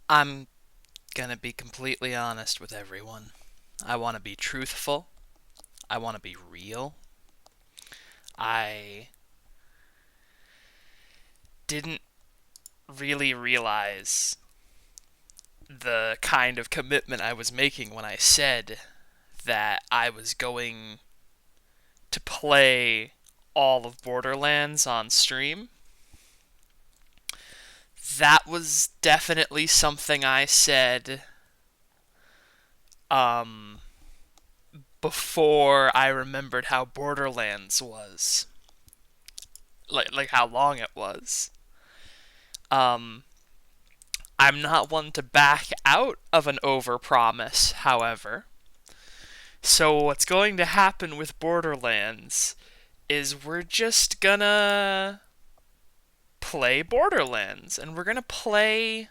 I'm gonna be completely honest with everyone. I want to be truthful. I want to be real. I didn't really realize the kind of commitment I was making when I said that I was going to play all of Borderlands on stream. That was definitely something I said um, before I remembered how Borderlands was. Like how long it was. Um, I'm not one to back out of an overpromise, however. So what's going to happen with Borderlands is we're just gonna play Borderlands, and we're gonna play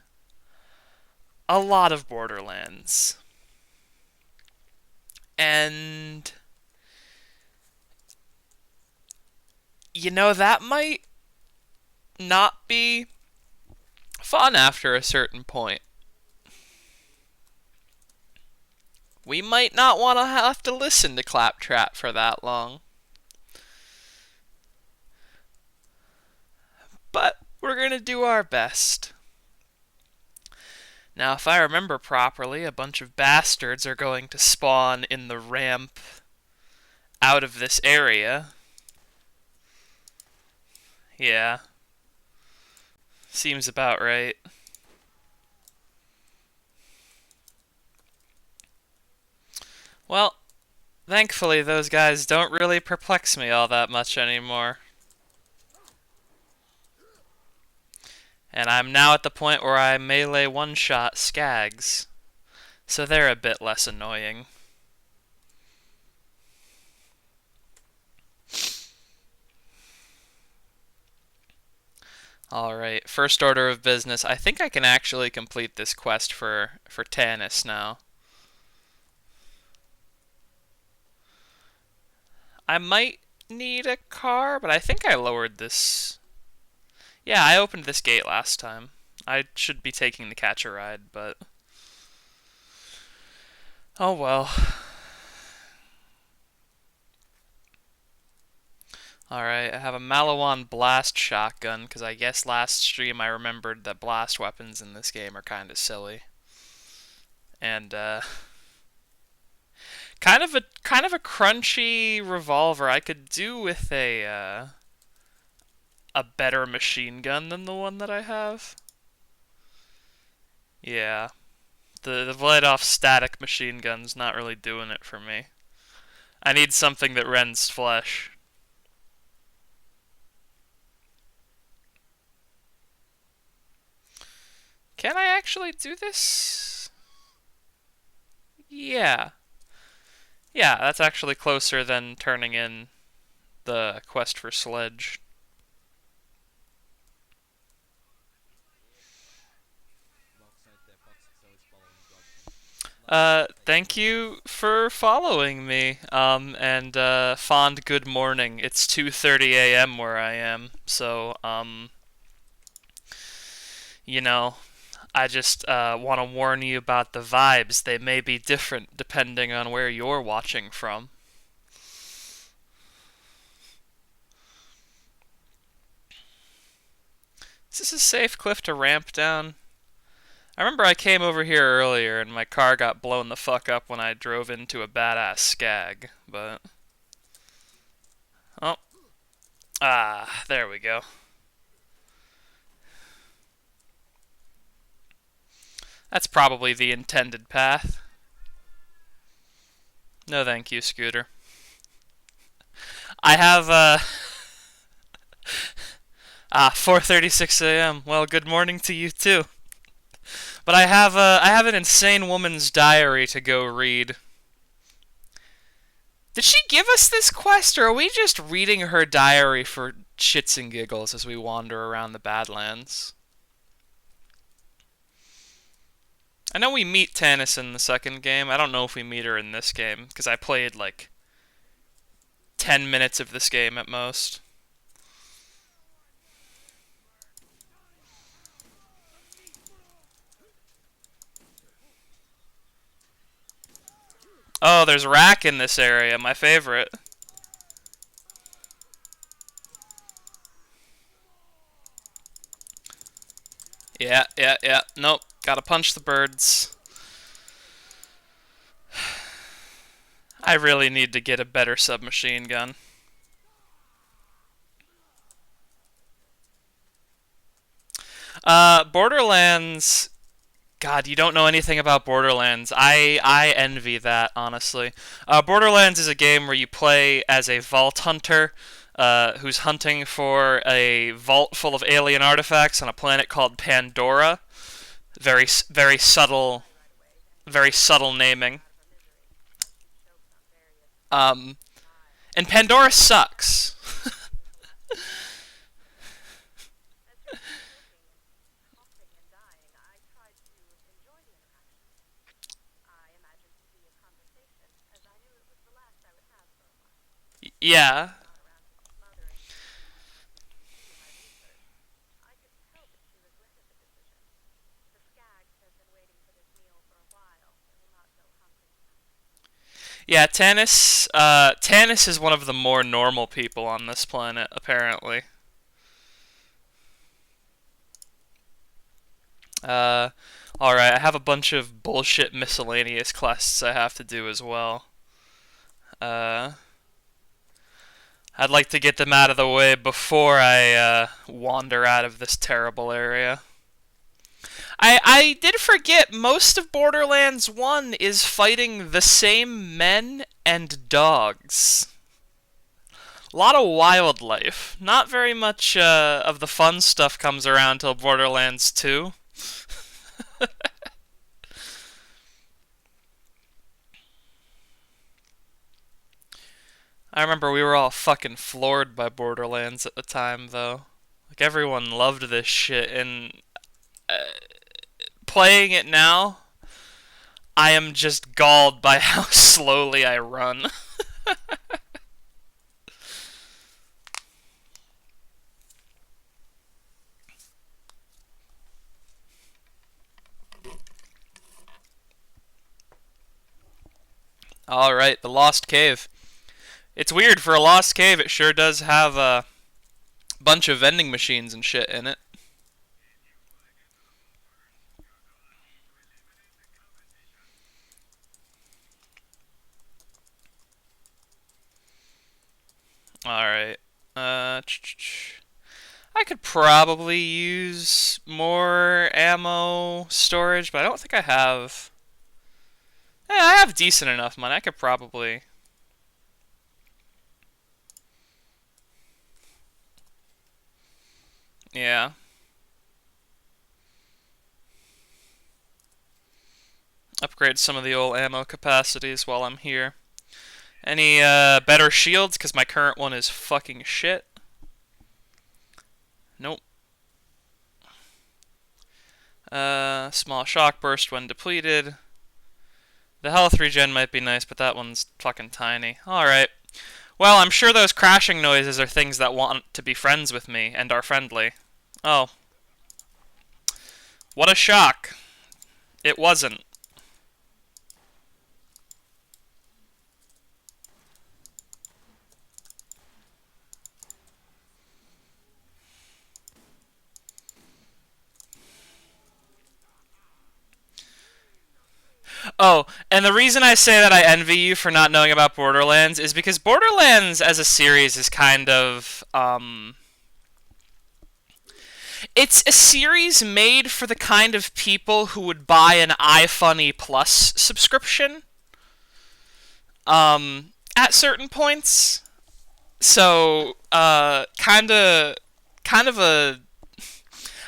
a lot of Borderlands. And that might not be fun after a certain point. We might not want to have to listen to Claptrap for that long. But we're going to do our best. Now, if I remember properly, a bunch of bastards are going to spawn in the ramp out of this area. Yeah, seems about right. Well, thankfully those guys don't really perplex me all that much anymore. And I'm now at the point where I melee one-shot skags, so they're a bit less annoying. Alright, first order of business. I think I can actually complete this quest for Tannis now. I might need a car, but I think I lowered this. Yeah, I opened this gate last time. I should be taking the catch a ride, but oh well. Alright, I have a Malawan blast shotgun, because I guess last stream I remembered that blast weapons in this game are kind of silly. And, kind of a crunchy revolver. I could do with a better machine gun than the one that I have. Yeah. The light-off static machine gun's not really doing it for me. I need something that rends flesh. Can I actually do this? Yeah. Yeah, that's actually closer than turning in the quest for Sledge. Thank you for following me. And fond good morning. It's 2:30 a.m. where I am, so you know, I just want to warn you about the vibes. They may be different depending on where you're watching from. Is this a safe cliff to ramp down? I remember I came over here earlier and my car got blown the fuck up when I drove into a badass skag, but oh, there we go. That's probably the intended path. No thank you, Scooter. I have 4:36 a.m. Well, good morning to you too. But I have an insane woman's diary to go read. Did she give us this quest, or are we just reading her diary for shits and giggles as we wander around the Badlands? I know we meet Tannis in the second game. I don't know if we meet her in this game, because I played like 10 minutes of this game at most. Oh, there's rack in this area, my favorite. Yeah, yeah, yeah. Nope. Gotta punch the birds. I really need to get a better submachine gun. Borderlands. God, you don't know anything about Borderlands. I envy that, honestly. Borderlands is a game where you play as a vault hunter who's hunting for a vault full of alien artifacts on a planet called Pandora. Very subtle naming. Um, and Pandora sucks. Yeah. Yeah, Tannis is one of the more normal people on this planet, apparently. Uh, alright, I have a bunch of bullshit miscellaneous quests I have to do as well. Uh, I'd like to get them out of the way before I wander out of this terrible area. I did forget most of Borderlands 1 is fighting the same men and dogs. A lot of wildlife. Not very much of the fun stuff comes around till Borderlands 2. I remember we were all fucking floored by Borderlands at the time, though. Like, everyone loved this shit, and uh, playing it now, I am just galled by how slowly I run. Alright, the Lost Cave. It's weird, for a Lost Cave, it sure does have a bunch of vending machines and shit in it. Alright. I could probably use more ammo storage, but I don't think I have. Yeah, I have decent enough money. I could probably. Yeah. Upgrade some of the old ammo capacities while I'm here. Any better shields? Because my current one is fucking shit. Nope. Small shock burst when depleted. The health regen might be nice, but that one's fucking tiny. Alright. Well, I'm sure those crashing noises are things that want to be friends with me and are friendly. Oh. What a shock. It wasn't. Oh, and the reason I say that I envy you for not knowing about Borderlands is because Borderlands as a series is kind of it's a series made for the kind of people who would buy an iFunny Plus subscription at certain points. So, kind of a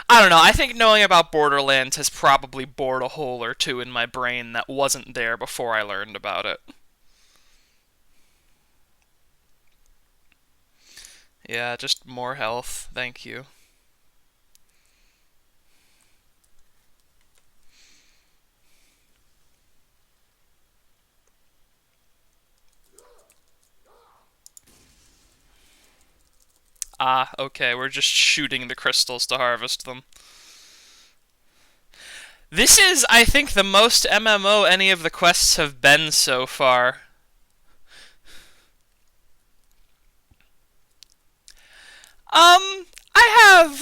I don't know. I think knowing about Borderlands has probably bored a hole or two in my brain that wasn't there before I learned about it. Yeah, just more health. Thank you. Ah, okay, we're just shooting the crystals to harvest them. This is, I think, the most MMO any of the quests have been so far.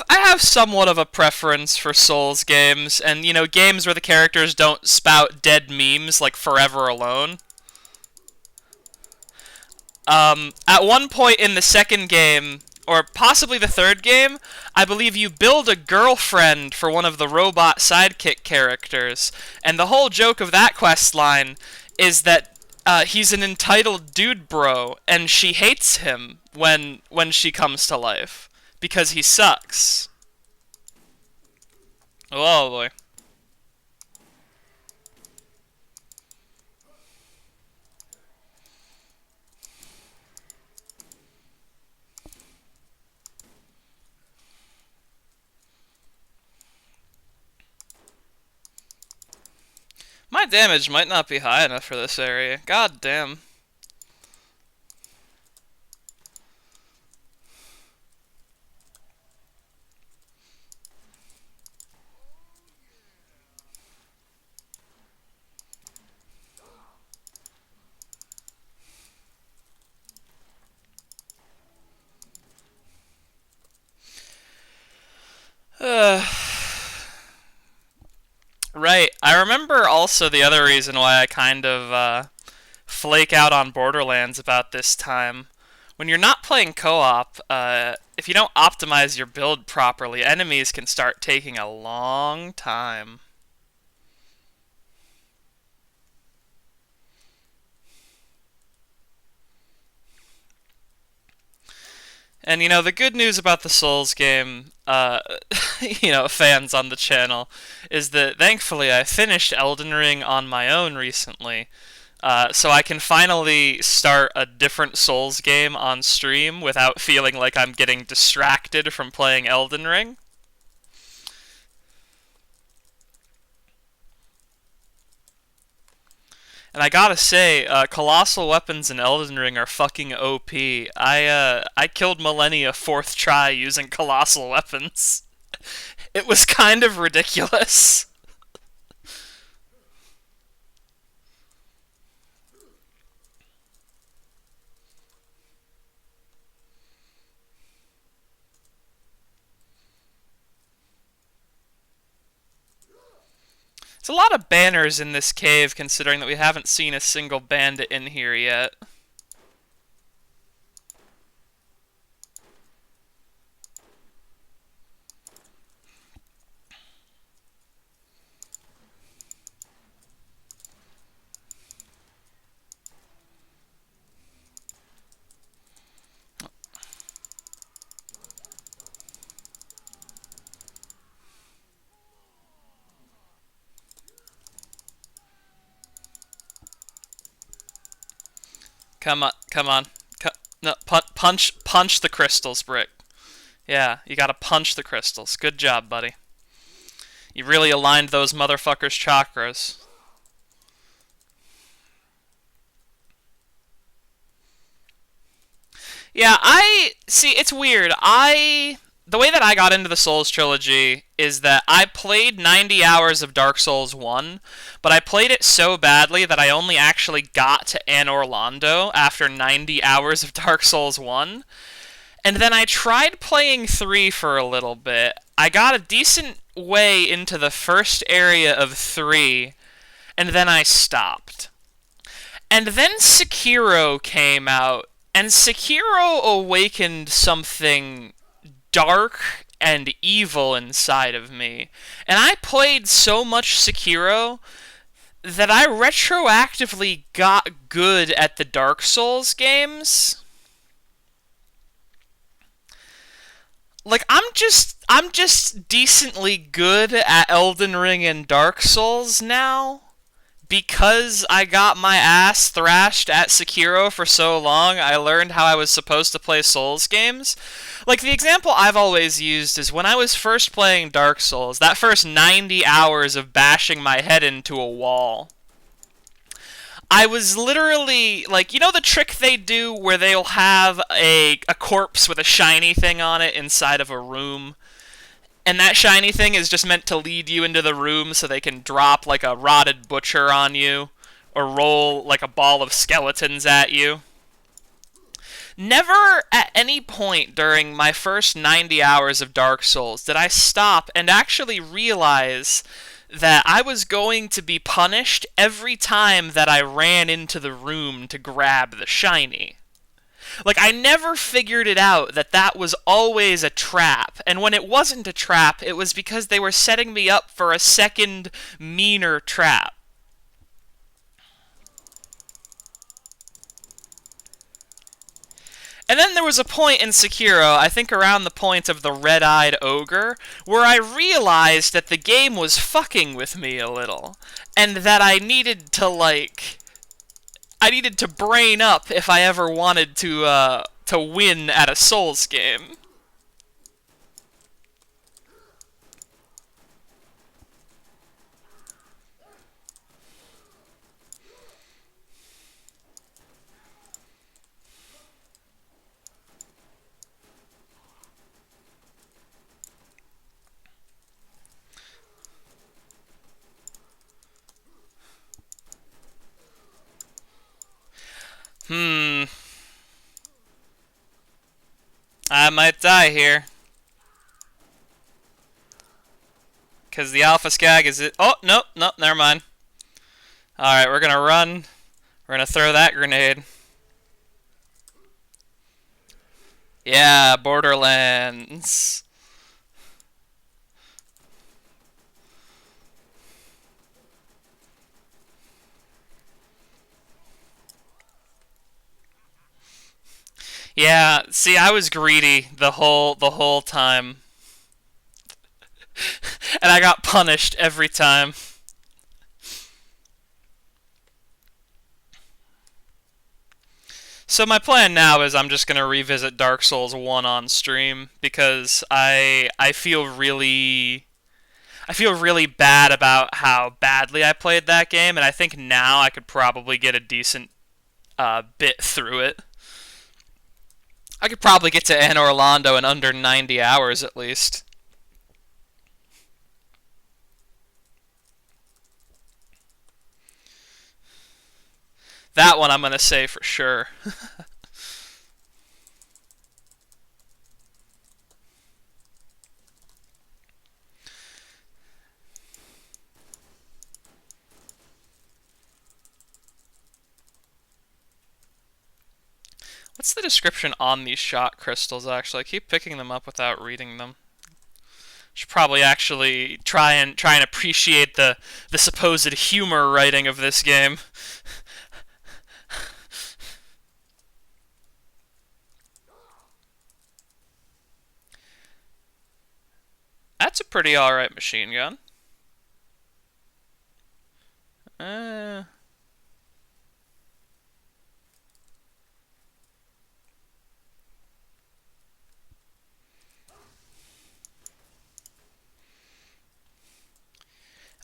I have somewhat of a preference for Souls games, and games where the characters don't spout dead memes like Forever Alone. At one point in the second game, or possibly the third game, I believe you build a girlfriend for one of the robot sidekick characters, and the whole joke of that quest line is that he's an entitled dude bro, and she hates him when she comes to life because he sucks. Oh boy. My damage might not be high enough for this area. God damn. Right. I remember also the other reason why I kind of flake out on Borderlands about this time. When you're not playing co-op, if you don't optimize your build properly, enemies can start taking a long time. And the good news about the Souls game, fans on the channel, is that thankfully I finished Elden Ring on my own recently. So I can finally start a different Souls game on stream without feeling like I'm getting distracted from playing Elden Ring. And I gotta say, colossal weapons in Elden Ring are fucking OP. I killed Millennia fourth try using colossal weapons. It was kind of ridiculous. There's a lot of banners in this cave, considering that we haven't seen a single bandit in here yet. Come on, come on. No, punch the crystals, Brick. Yeah, you gotta punch the crystals. Good job, buddy. You really aligned those motherfuckers' chakras. Yeah, see. It's weird. The way that I got into the Souls trilogy is that I played 90 hours of Dark Souls 1, but I played it so badly that I only actually got to Anor Londo after 90 hours of Dark Souls 1. And then I tried playing 3 for a little bit. I got a decent way into the first area of 3, and then I stopped. And then Sekiro came out, and Sekiro awakened something dark and evil inside of me. And I played so much Sekiro that I retroactively got good at the Dark Souls games. Like I'm just decently good at Elden Ring and Dark Souls now because I got my ass thrashed at Sekiro for so long. I learned how I was supposed to play Souls games. Like, the example I've always used is when I was first playing Dark Souls, that first 90 hours of bashing my head into a wall. I was literally, like, the trick they do where they'll have a corpse with a shiny thing on it inside of a room? And that shiny thing is just meant to lead you into the room so they can drop like a rotted butcher on you or roll like a ball of skeletons at you. Never at any point during my first 90 hours of Dark Souls did I stop and actually realize that I was going to be punished every time that I ran into the room to grab the shiny. Like, I never figured it out that that was always a trap, and when it wasn't a trap, it was because they were setting me up for a second, meaner trap. And then there was a point in Sekiro, I think around the point of the red-eyed ogre, where I realized that the game was fucking with me a little, and that I needed to, like... I needed to brain up if I ever wanted to win at a Souls game. I might die here. Because the Alpha Skag is... Oh, nope, nope, never mind. Alright, we're gonna run. We're gonna throw that grenade. Yeah, Borderlands. Yeah, see, I was greedy the whole time. And I got punished every time. So my plan now is I'm just gonna revisit Dark Souls 1 on stream because I feel really bad about how badly I played that game, and I think now I could probably get a decent bit through it. I could probably get to Anne Orlando in under 90 hours at least. That one I'm gonna say for sure. What's the description on these shot crystals, actually? I keep picking them up without reading them. Should probably actually try and appreciate the supposed humor writing of this game. That's a pretty alright machine gun. Uh...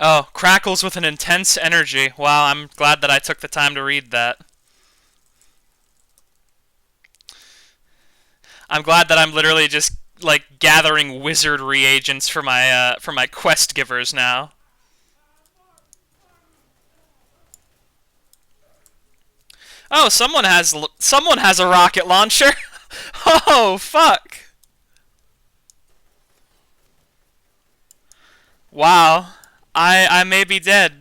Oh, crackles with an intense energy. Wow, I'm glad that I took the time to read that. I'm glad that I'm literally just like gathering wizard reagents for my quest givers now. Oh, someone has a rocket launcher. Oh, fuck. Wow. I may be dead.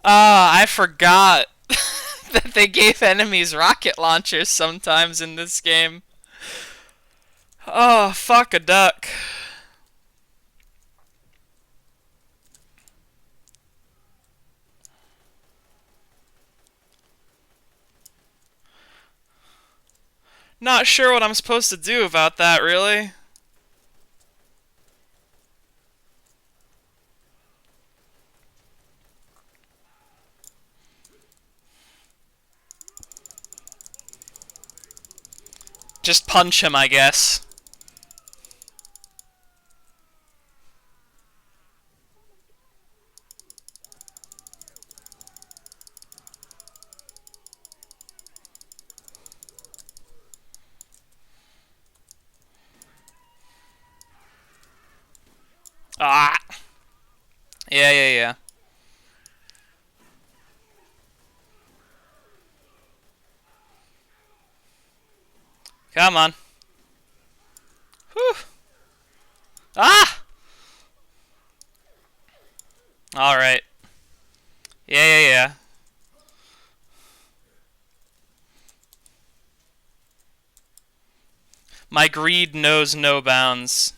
I forgot that they gave enemies rocket launchers sometimes in this game. Oh, fuck a duck. Not sure what I'm supposed to do about that, really. Just punch him, I guess. Yeah, yeah, yeah. Come on. Whew. Ah! Alright. Yeah, yeah, yeah. My greed knows no bounds.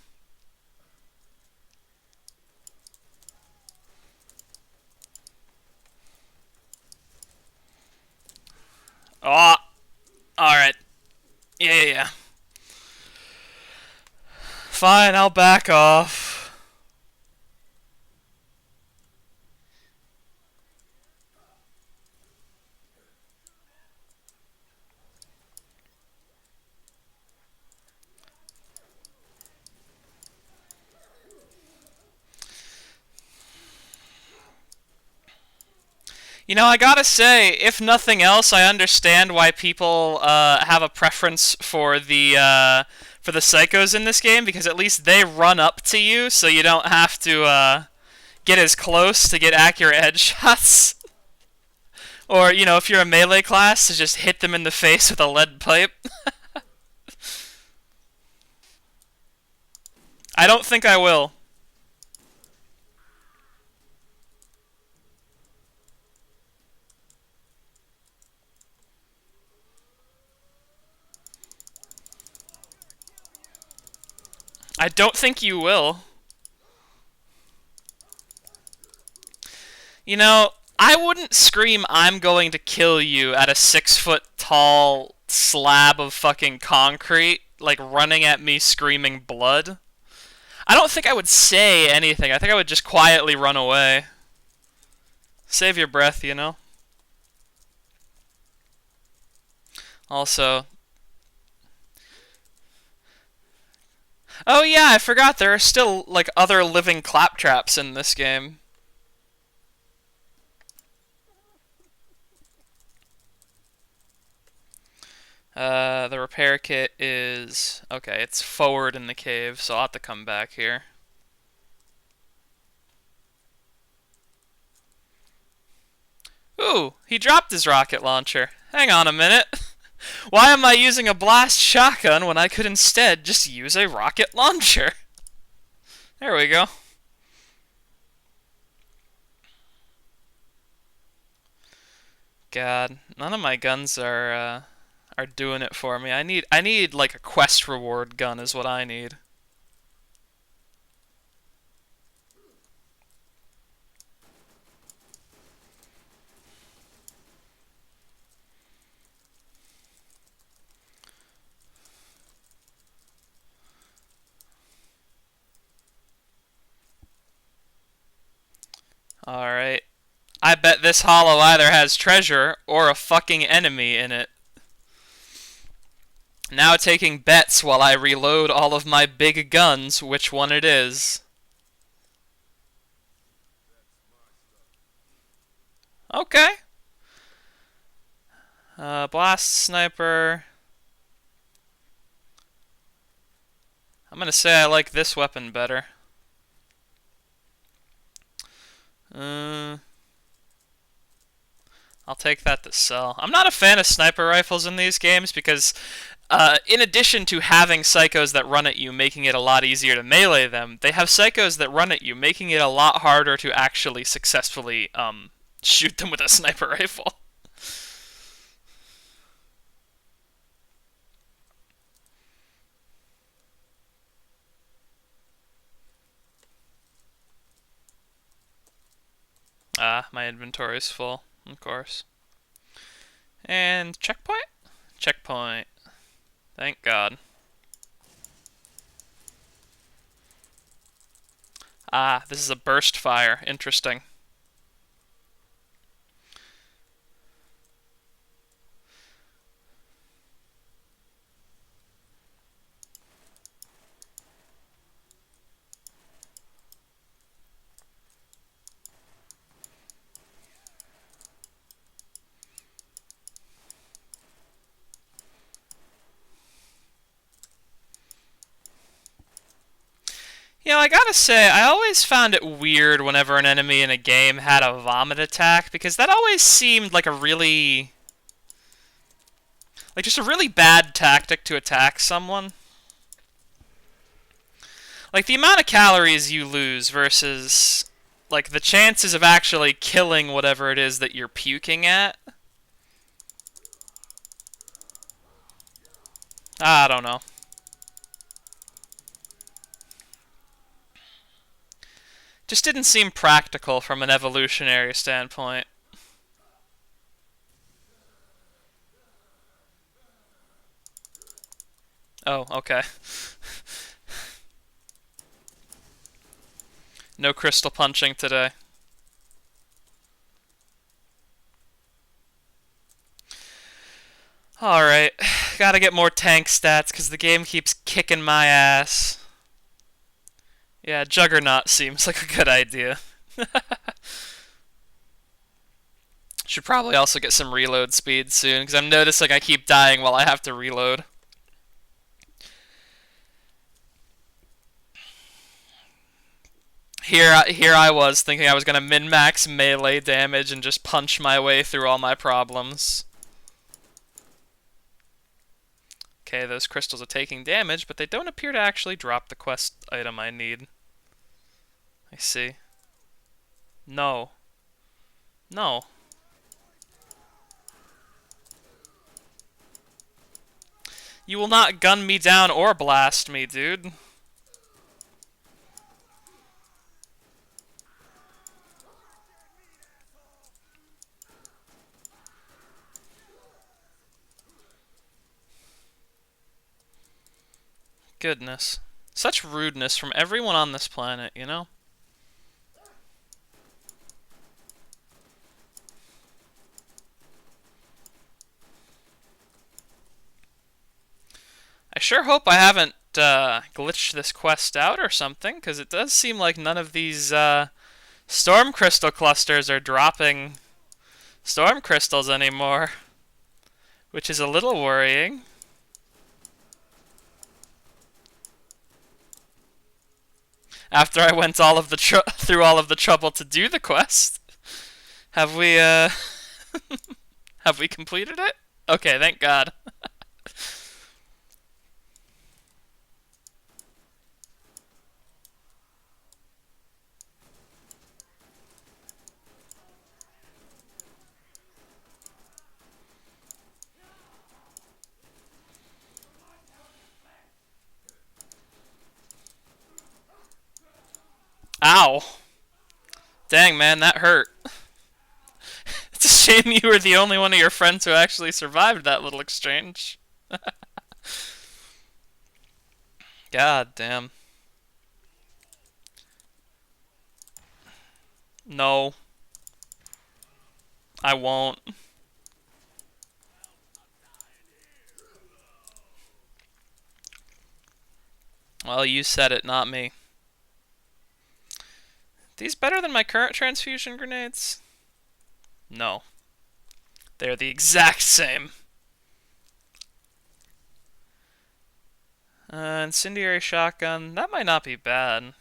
Oh, alright. Yeah, yeah, yeah. Fine, I'll back off. You know, I gotta say, if nothing else, I understand why people have a preference for the psychos in this game, because at least they run up to you, so you don't have to get as close to get accurate headshots. Or, you know, if you're a melee class, to just hit them in the face with a lead pipe. I don't think I will. I don't think you will. You know, I wouldn't scream "I'm going to kill you" at a 6 foot tall slab of fucking concrete, like running at me screaming blood. I don't think I would say anything. I think I would just quietly run away. Save your breath, you know? Also, oh yeah, I forgot there are still, like, other living claptraps in this game. The repair kit is... Okay, it's forward in the cave, so I'll have to come back here. Ooh, he dropped his rocket launcher. Hang on a minute. Why am I using a blast shotgun when I could instead just use a rocket launcher? There we go. God, none of my guns are doing it for me. I need like a quest reward gun is what I need. All right. I bet this hollow either has treasure or a fucking enemy in it. Now taking bets while I reload all of my big guns which one it is. Okay. Blast sniper. I'm gonna say I like this weapon better. Uh, I'll take that to sell. I'm not a fan of sniper rifles in these games because, in addition to having psychos that run at you, making it a lot easier to melee them, they have psychos that run at you, making it a lot harder to actually successfully shoot them with a sniper rifle. Ah, my inventory is full, of course. And checkpoint? Checkpoint. Thank God. Ah, this is a burst fire. Interesting. I gotta say, I always found it weird whenever an enemy in a game had a vomit attack, because that always seemed like a really... like, just a really bad tactic to attack someone. Like, the amount of calories you lose versus, like, the chances of actually killing whatever it is that you're puking at. I don't know. Just didn't seem practical from an evolutionary standpoint. Oh, okay. No crystal punching today. Alright, gotta get more tank stats because the game keeps kicking my ass. Yeah, Juggernaut seems like a good idea. Should probably also get some reload speed soon because I'm noticing I keep dying while I have to reload. Here I was thinking I was gonna min-max melee damage and just punch my way through all my problems. Okay, those crystals are taking damage, but they don't appear to actually drop the quest item I need. I see. No. No. You will not gun me down or blast me, dude. Goodness. Such rudeness from everyone on this planet, you know? I sure hope I haven't glitched this quest out or something, because it does seem like none of these storm crystal clusters are dropping storm crystals anymore, which is a little worrying. After I went all of the through all of the trouble to do the quest, have we have we completed it? Okay, thank God. Ow. Dang, man, that hurt. It's a shame you were the only one of your friends who actually survived that little exchange. God damn. No, I won't. Well, you said it, not me. These better than my current transfusion grenades? No. They're the exact same. Incendiary shotgun. That might not be bad.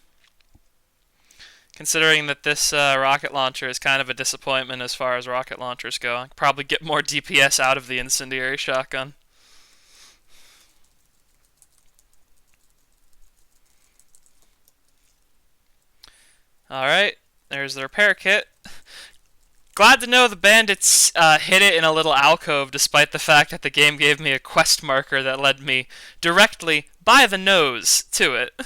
Considering that this rocket launcher is kind of a disappointment as far as rocket launchers go. I could probably get more DPS out of the incendiary shotgun. Alright, there's the repair kit. Glad to know the bandits hid it in a little alcove despite the fact that the game gave me a quest marker that led me directly by the nose to it.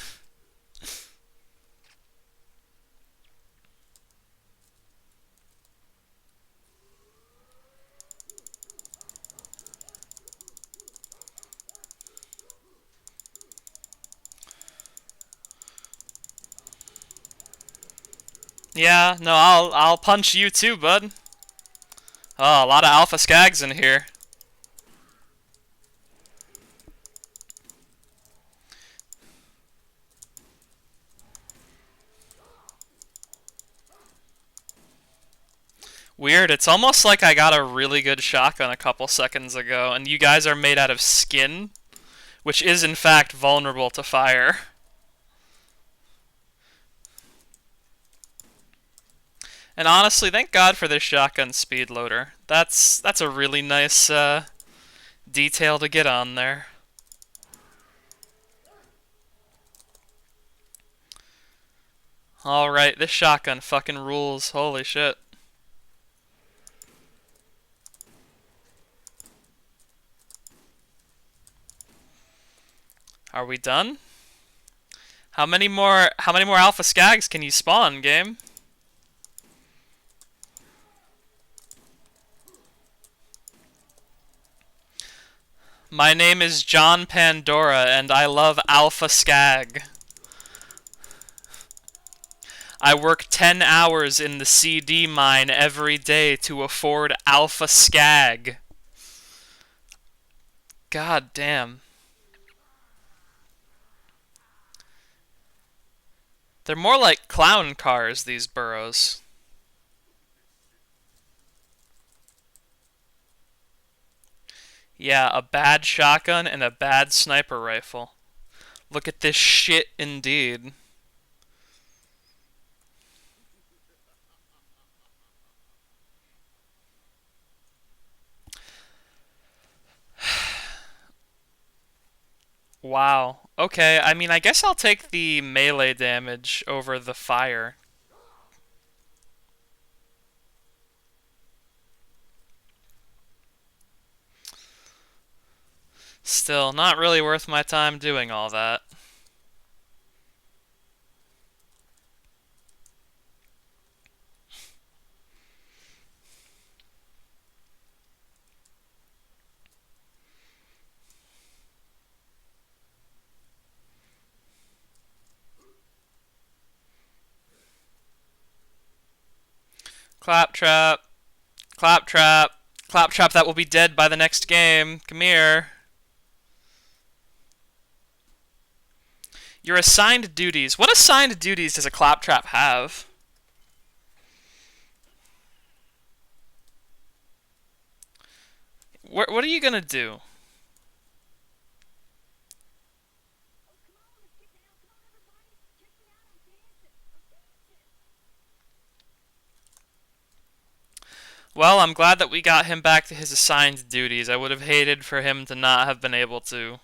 Yeah, no, I'll punch you too, bud. Oh, a lot of alpha skags in here. Weird, it's almost like I got a really good shotgun a couple seconds ago, and you guys are made out of skin, which is in fact vulnerable to fire. And honestly, thank God for this shotgun speed loader. That's a really nice detail to get on there. Alright, this shotgun fucking rules. Holy shit. Are we done? How many more alpha skags can you spawn, game? My name is John Pandora and I love alpha skag. I work 10 hours in the CD mine every day to afford alpha skag. God damn. They're more like clown cars, these burrows. Yeah, a bad shotgun and a bad sniper rifle. Look at this shit indeed. Wow. Okay, I mean, I guess I'll take the melee damage over the fire. Still, not really worth my time doing all that. Claptrap. Claptrap. Claptrap that will be dead by the next game. Come here. Your assigned duties. What assigned duties does a Claptrap have? What are you gonna do? Well, I'm glad that we got him back to his assigned duties. I would have hated for him to not have been able to.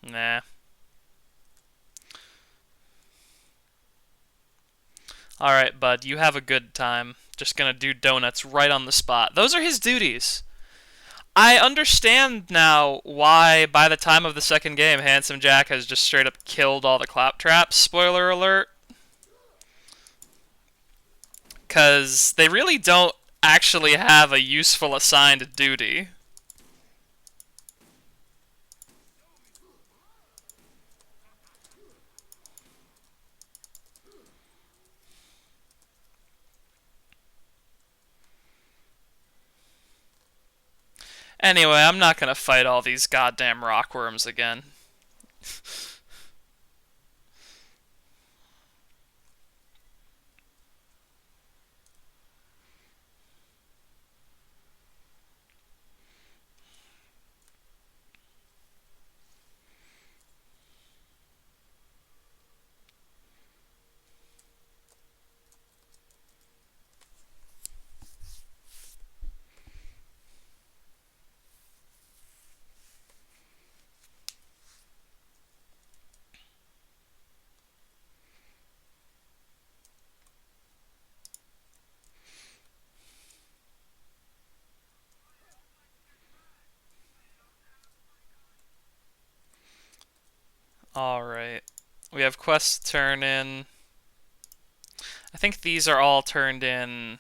Nah. Alright, bud, you have a good time. Just gonna do donuts right on the spot. Those are his duties. I understand now why, by the time of the second game, Handsome Jack has just straight up killed all the claptraps. Spoiler alert. Because they really don't actually have a useful assigned duty. Anyway, I'm not gonna fight all these goddamn rockworms again. Alright. We have quests to turn in. I think these are all turned in.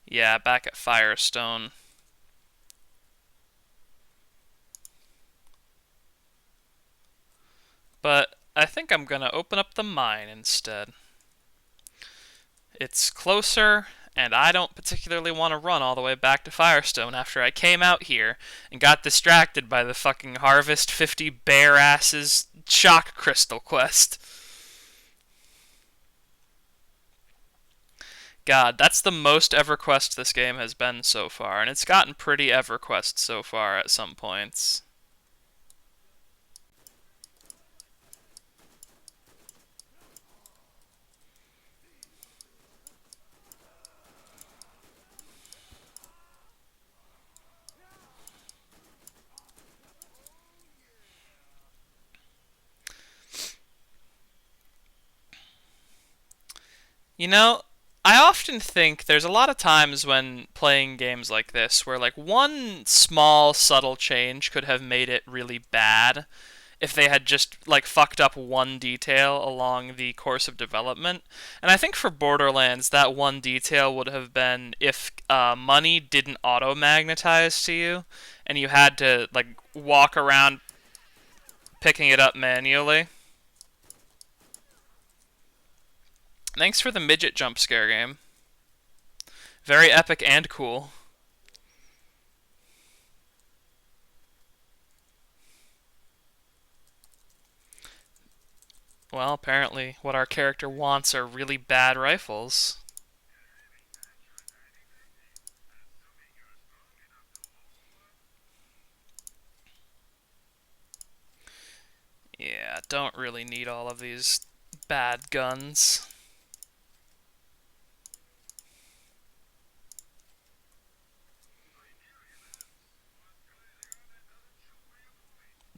Yeah, back at Firestone. But I think I'm gonna open up the mine instead. It's closer, and I don't particularly want to run all the way back to Firestone after I came out here and got distracted by the fucking Harvest 50 Bear Asses Shock Crystal quest. God, that's the most EverQuest this game has been so far, and it's gotten pretty EverQuest so far at some points. You know, I often think there's a lot of times when playing games like this where like one small subtle change could have made it really bad if they had just like fucked up one detail along the course of development. And I think for Borderlands that one detail would have been if money didn't auto magnetize to you and you had to like walk around picking it up manually. Thanks for the midget jump scare game. Very epic and cool. Well, apparently what our character wants are really bad rifles. Yeah, don't really need all of these bad guns.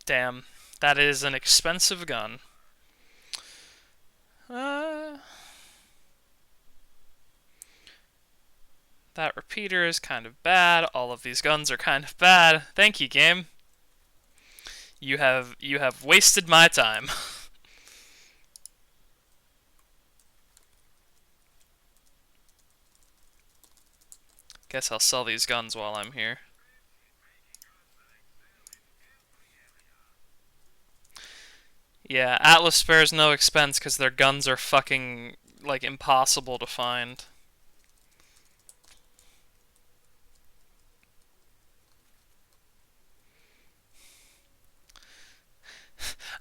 Damn, that is an expensive gun. Uh, that repeater is kind of bad. All of these guns are kind of bad. Thank you, game. You have wasted my time. Guess I'll sell these guns while I'm here. Yeah, Atlas spares no expense because their guns are fucking like impossible to find.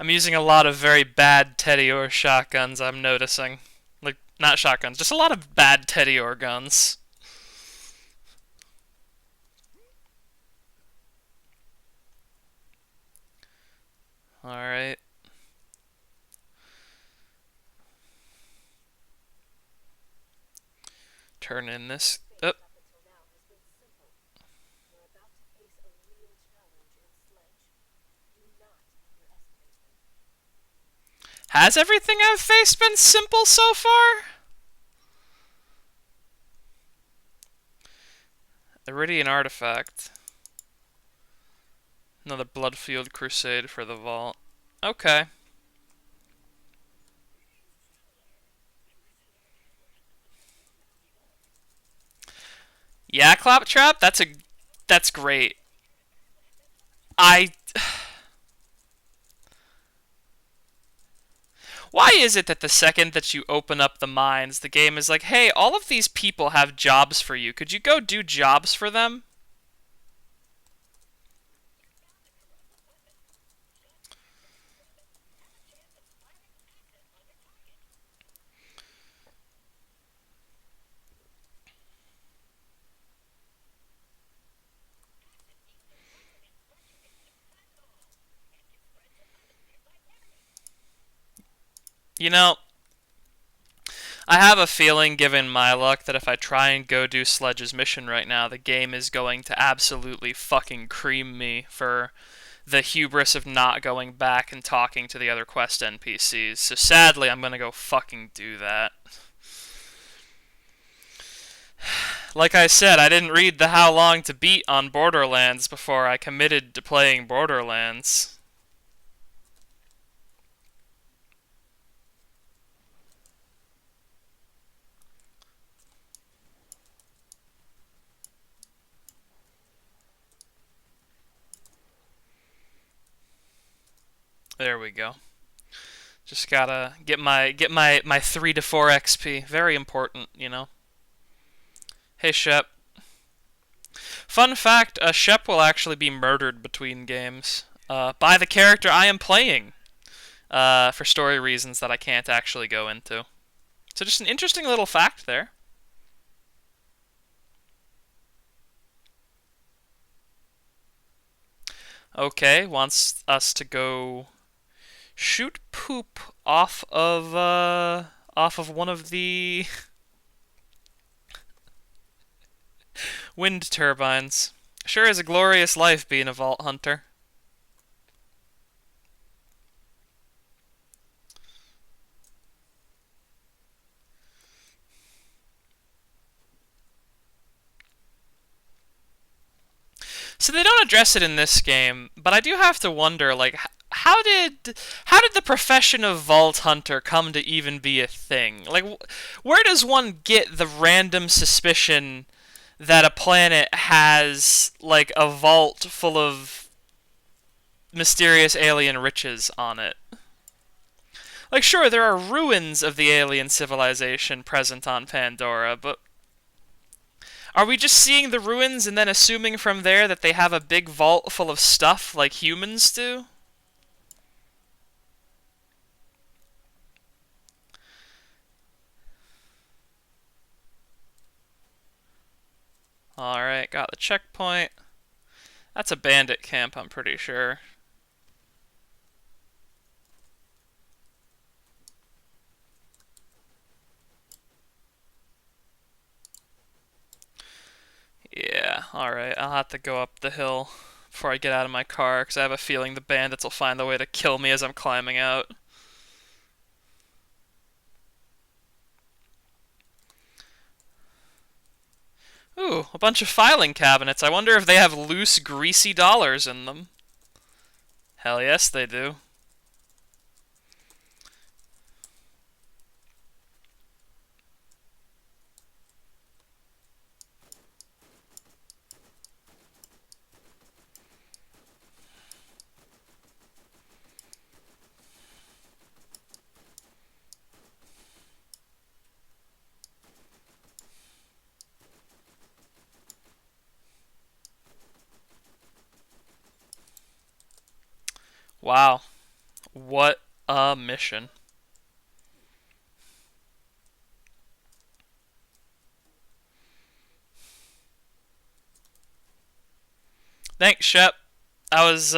I'm using a lot of very bad Teddy or shotguns, I'm noticing. Like, not shotguns, just a lot of bad Teddy or guns. Alright. Turn in this. Oh. Has everything I've faced been simple so far? Iridian artifact. Another Bloodfield Crusade for the vault. Okay. Yeah, Claptrap, that's great. I Why is it that the second that you open up the mines, the game is like, "Hey, all of these people have jobs for you. Could you go do jobs for them?" You know, I have a feeling, given my luck, that if I try and go do Sledge's mission right now, the game is going to absolutely fucking cream me for the hubris of not going back and talking to the other quest NPCs. So sadly, I'm gonna go fucking do that. Like I said, I didn't read the how long to beat on Borderlands before I committed to playing Borderlands. There we go. Just gotta get my 3 to 4 XP. Very important, you know. Hey Shep. Fun fact: Shep will actually be murdered between games by the character I am playing for story reasons that I can't actually go into. So just an interesting little fact there. Okay, wants us to go shoot poop off of one of the wind turbines. Sure is a glorious life being a vault hunter. So they don't address it in this game, but I do have to wonder, like, how did the profession of Vault Hunter come to even be a thing? Like, where does one get the random suspicion that a planet has like a vault full of mysterious alien riches on it? Like, sure, there are ruins of the alien civilization present on Pandora, but are we just seeing the ruins and then assuming from there that they have a big vault full of stuff like humans do? Alright, got the checkpoint. That's a bandit camp, I'm pretty sure. Yeah, alright, I'll have to go up the hill before I get out of my car, because I have a feeling the bandits will find a way to kill me as I'm climbing out. Ooh, a bunch of filing cabinets. I wonder if they have loose, greasy dollars in them. Hell yes, they do. Wow, what a mission. Thanks, Shep. That was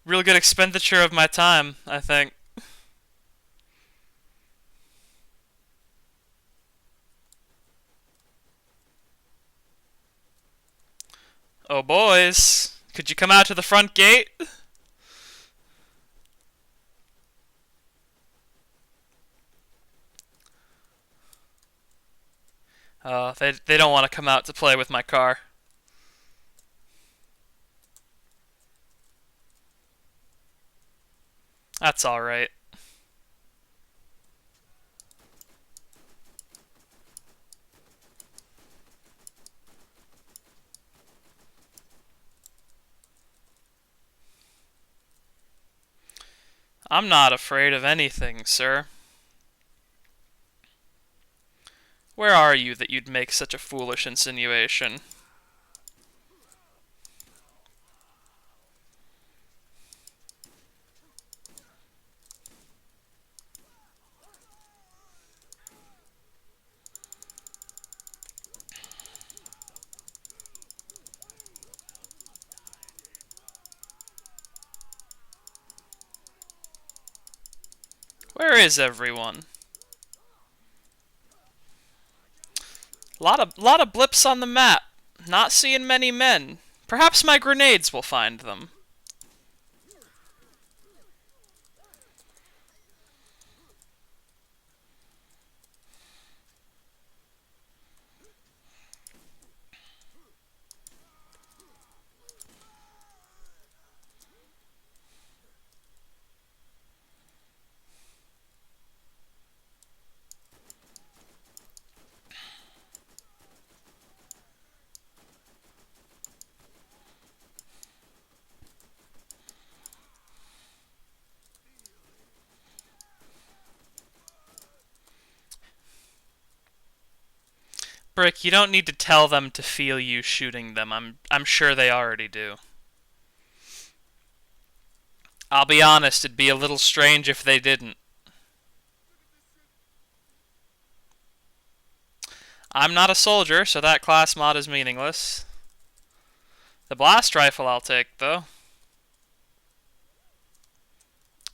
real good expenditure of my time, I think. Oh, boys. Could you come out to the front gate? They don't want to come out to play with my car. That's alright. I'm not afraid of anything, sir. Where are you that you'd make such a foolish insinuation? Where is everyone? Lot of blips on the map. Not seeing many men. Perhaps my grenades will find them. Brick, you don't need to tell them to feel you shooting them. I'm sure they already do. I'll be honest, it'd be a little strange if they didn't. I'm not a soldier, so that class mod is meaningless. The blast rifle I'll take, though.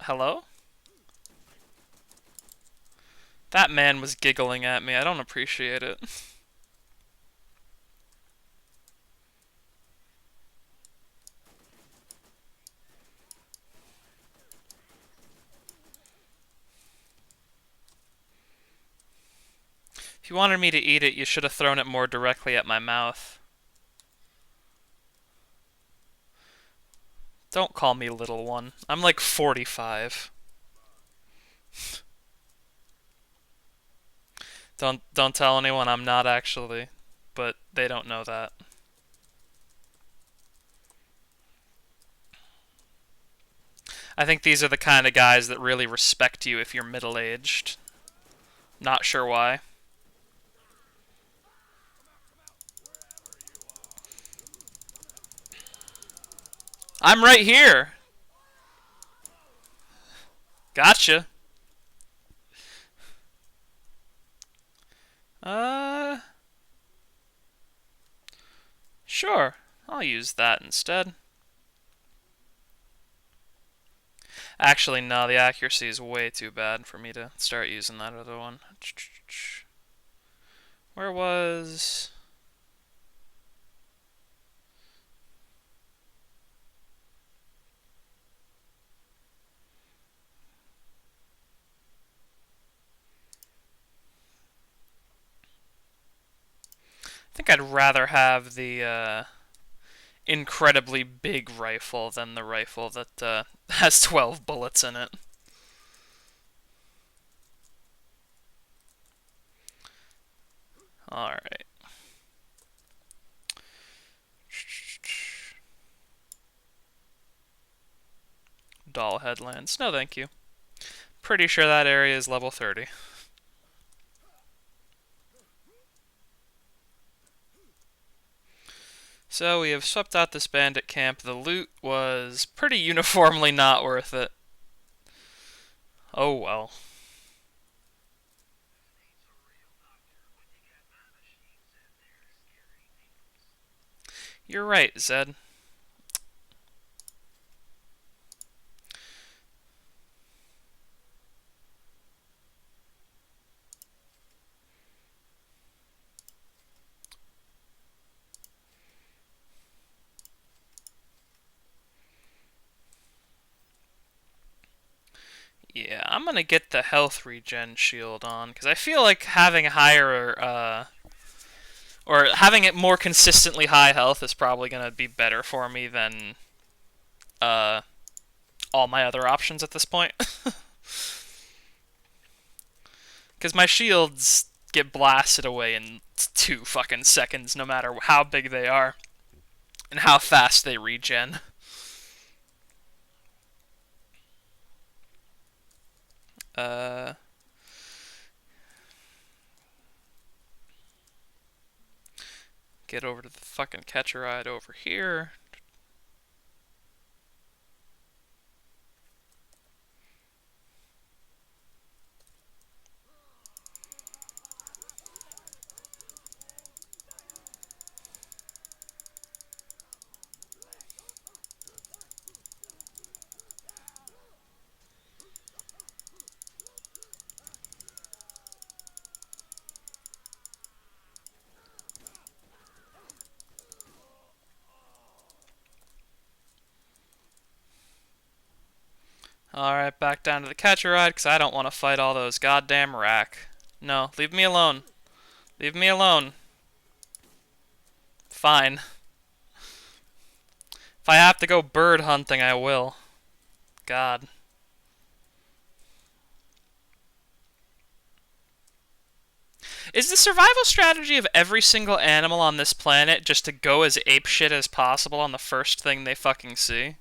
Hello? That man was giggling at me. I don't appreciate it. If you wanted me to eat it, you should have thrown it more directly at my mouth. Don't call me little one. I'm like 45. Don't tell anyone I'm not actually, but they don't know that. I think these are the kind of guys that really respect you if you're middle-aged. Not sure why. I'm right here. Gotcha. Uh, sure. I'll use that instead. Actually, no, the accuracy is way too bad for me to start using that other one. Where was... I think I'd rather have the incredibly big rifle than the rifle that has 12 bullets in it. Alright. Doll Headlands. No, thank you. Pretty sure that area is level 30. So we have swept out this bandit camp. The loot was pretty uniformly not worth it. Oh well. You're right, Zed. Yeah, I'm gonna get the health regen shield on, because I feel like having higher, or having it more consistently high health is probably gonna be better for me than, uh, all my other options at this point. Because my shields get blasted away in 2 fucking seconds, no matter how big they are, and how fast they regen. Uh, get over to the fucking catcher ride over here. Alright, back down to the catcher ride, because I don't want to fight all those goddamn rack. No, leave me alone. Leave me alone. Fine. If I have to go bird hunting, I will. God. Is the survival strategy of every single animal on this planet just to go as apeshit as possible on the first thing they fucking see?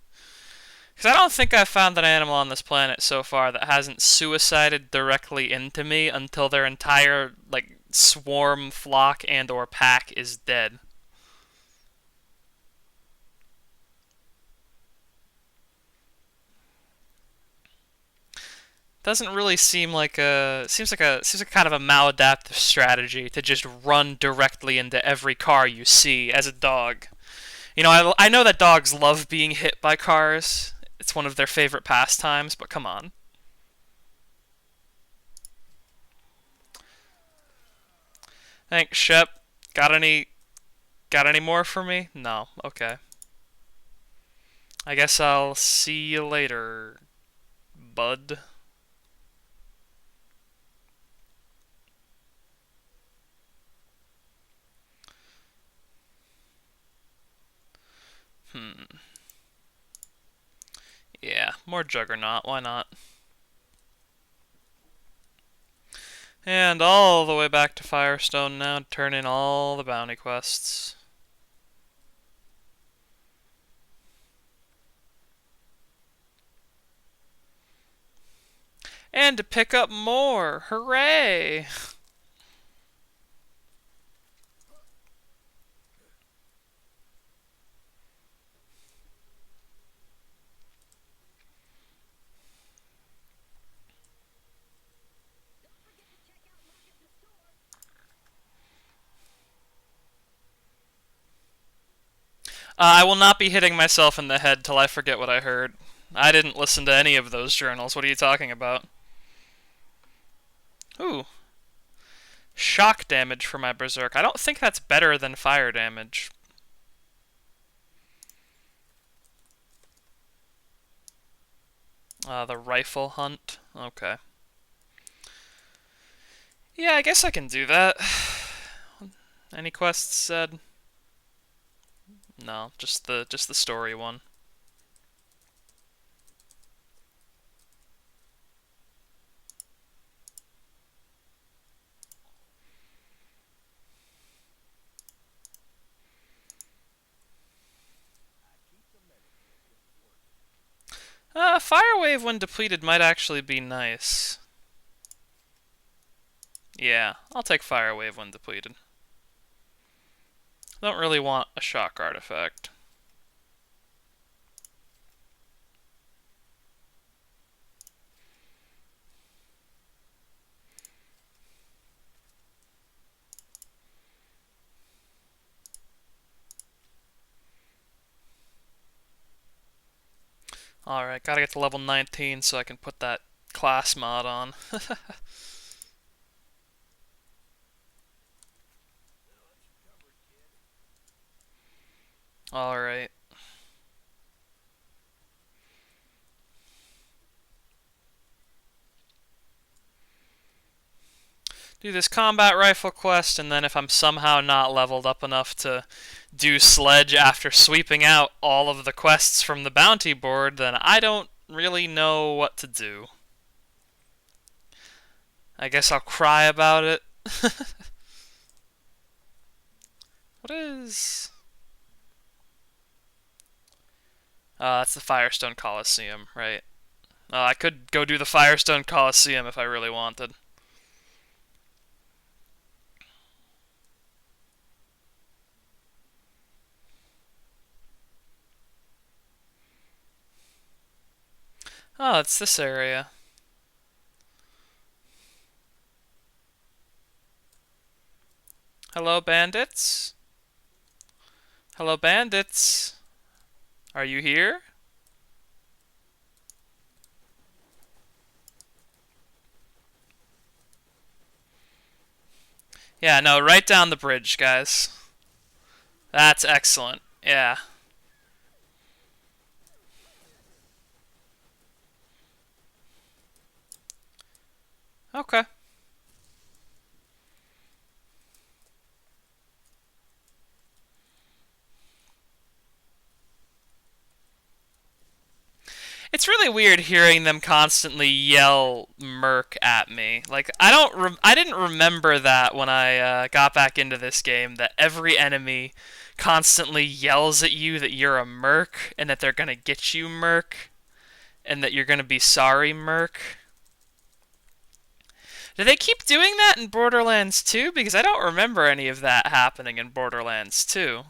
Because I don't think I've found an animal on this planet so far that hasn't suicided directly into me until their entire, like, swarm, flock, and or pack is dead. Doesn't really seem like a seems like kind of a maladaptive strategy to just run directly into every car you see as a dog. You know, I know that dogs love being hit by cars. It's one of their favorite pastimes, but come on. Thanks, Shep. Got any more for me? No. Okay. I guess I'll see you later, bud. Hmm. more Juggernaut, why not? And all the way back to Firestone now to turn in all the bounty quests. And to pick up more! Hooray! I will not be hitting myself in the head till I forget what I heard. I didn't listen to any of those journals. What are you talking about? Ooh. Shock damage for my Berserk. I don't think that's better than fire damage. The rifle hunt. Okay. Yeah, I guess I can do that. Any quests said? No, just the story one. Fire wave when depleted might actually be nice. Yeah, I'll take fire wave when depleted. Don't really want a shock artifact. Alright, gotta get to level 19 so I can put that class mod on. Alright. Do this combat rifle quest, and then if I'm somehow not leveled up enough to do sledge after sweeping out all of the quests from the bounty board, then I don't really know what to do. I guess I'll cry about it. What is... that's the Firestone Coliseum, right? I could go do the Firestone Coliseum if I really wanted. Oh, it's this area. Hello, bandits? Hello, bandits? Are you here? Yeah, no, right down the bridge, guys. That's excellent. Yeah. Okay. It's really weird hearing them constantly yell "merc" at me. Like I didn't remember that when I got back into this game. That every enemy constantly yells at you that you're a merc and that they're gonna get you, merc, and that you're gonna be sorry, merc. Do they keep doing that in Borderlands 2? Because I don't remember any of that happening in Borderlands 2.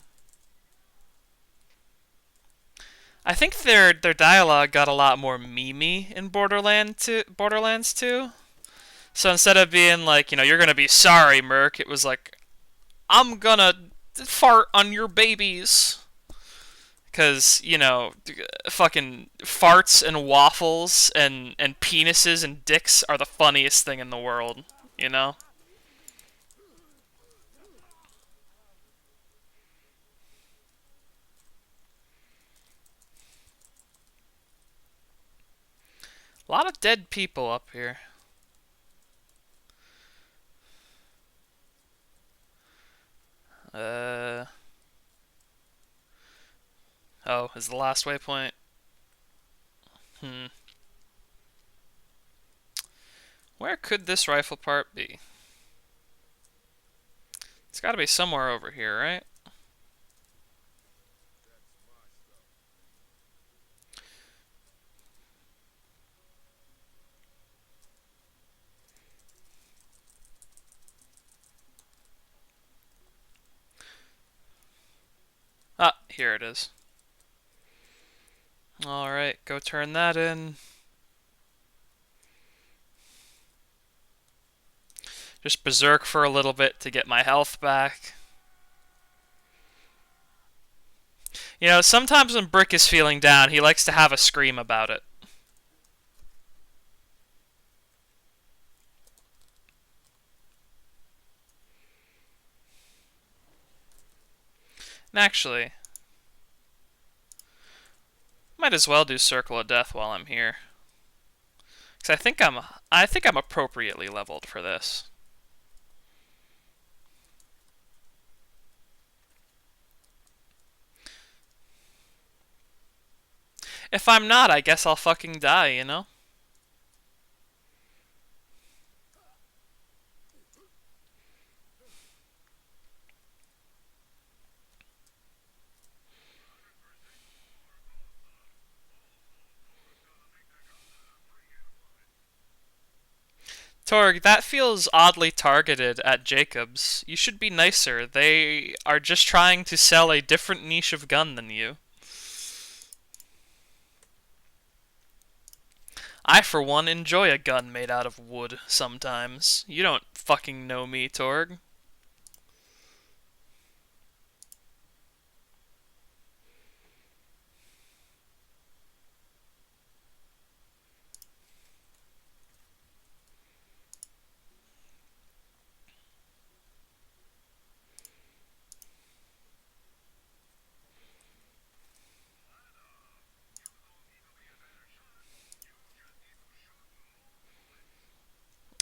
I think their dialogue got a lot more memey in Borderlands 2. So instead of being like, you're gonna be sorry, Merc, it was like, I'm gonna fart on your babies. Because, fucking farts and waffles and penises and dicks are the funniest thing in the world, you know? A lot of dead people up here. Uh. Oh, is the last waypoint? Hmm. Where could this rifle part be? It's gotta be somewhere over here, right? Ah, here it is. Alright, go turn that in. Just berserk for a little bit to get my health back. You know, sometimes when Brick is feeling down, he likes to have a scream about it. And actually, might as well do Circle of Death while I'm here. Cause I think I'm appropriately leveled for this. If I'm not, I guess I'll fucking die, you know? Torg, that feels oddly targeted at Jacobs. You should be nicer. They are just trying to sell a different niche of gun than you. I, for one, enjoy a gun made out of wood sometimes. You don't fucking know me, Torg.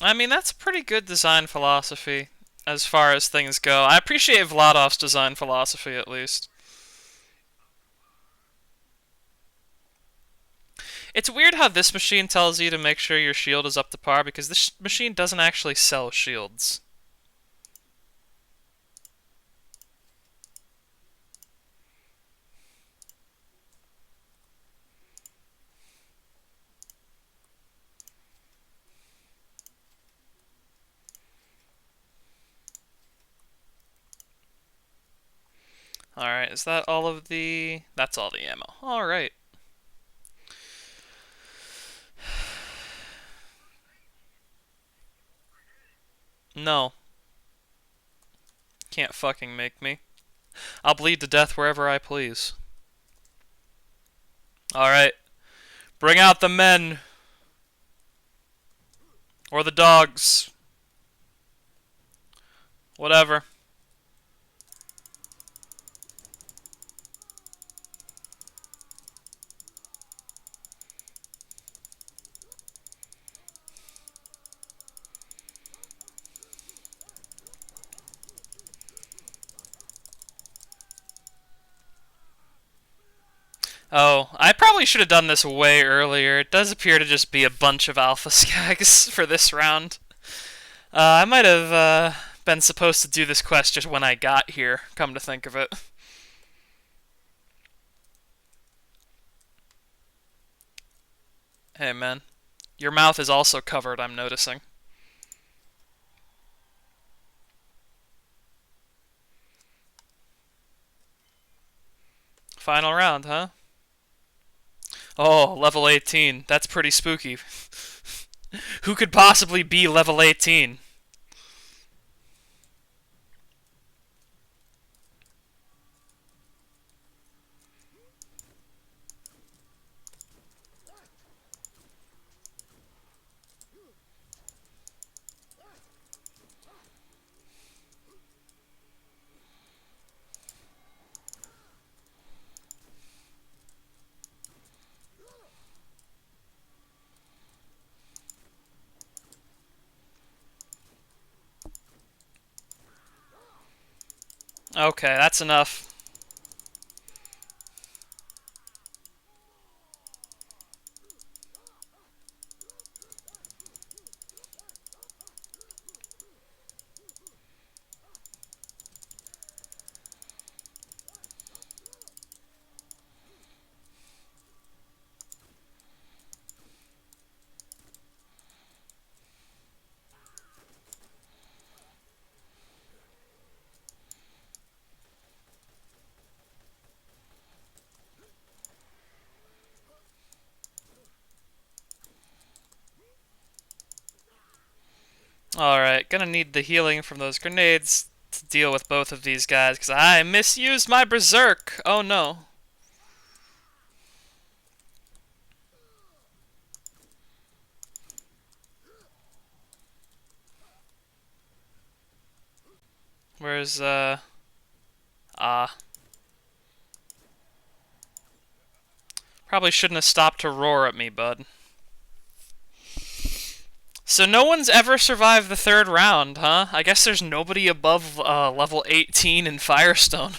I mean, that's a pretty good design philosophy as far as things go. I appreciate Vladov's design philosophy, at least. It's weird how this machine tells you to make sure your shield is up to par because this machine doesn't actually sell shields. Alright, is that all of the... That's all the ammo. Alright. No. Can't fucking make me. I'll bleed to death wherever I please. Alright. Bring out the men. Or the dogs. Whatever. Oh, I probably should have done this way earlier. It does appear to just be a bunch of alpha skags for this round. I might have been supposed to do this quest just when I got here, come to think of it. Hey man, your mouth is also covered, I'm noticing. Final round, huh? Oh, level 18. That's pretty spooky. Who could possibly be level 18? Okay, that's enough. Alright, gonna need the healing from those grenades to deal with both of these guys, because I misused my berserk! Oh no. Where's, probably shouldn't have stopped to roar at me, bud. So no one's ever survived the third round, huh? I guess there's nobody above level 18 in Firestone.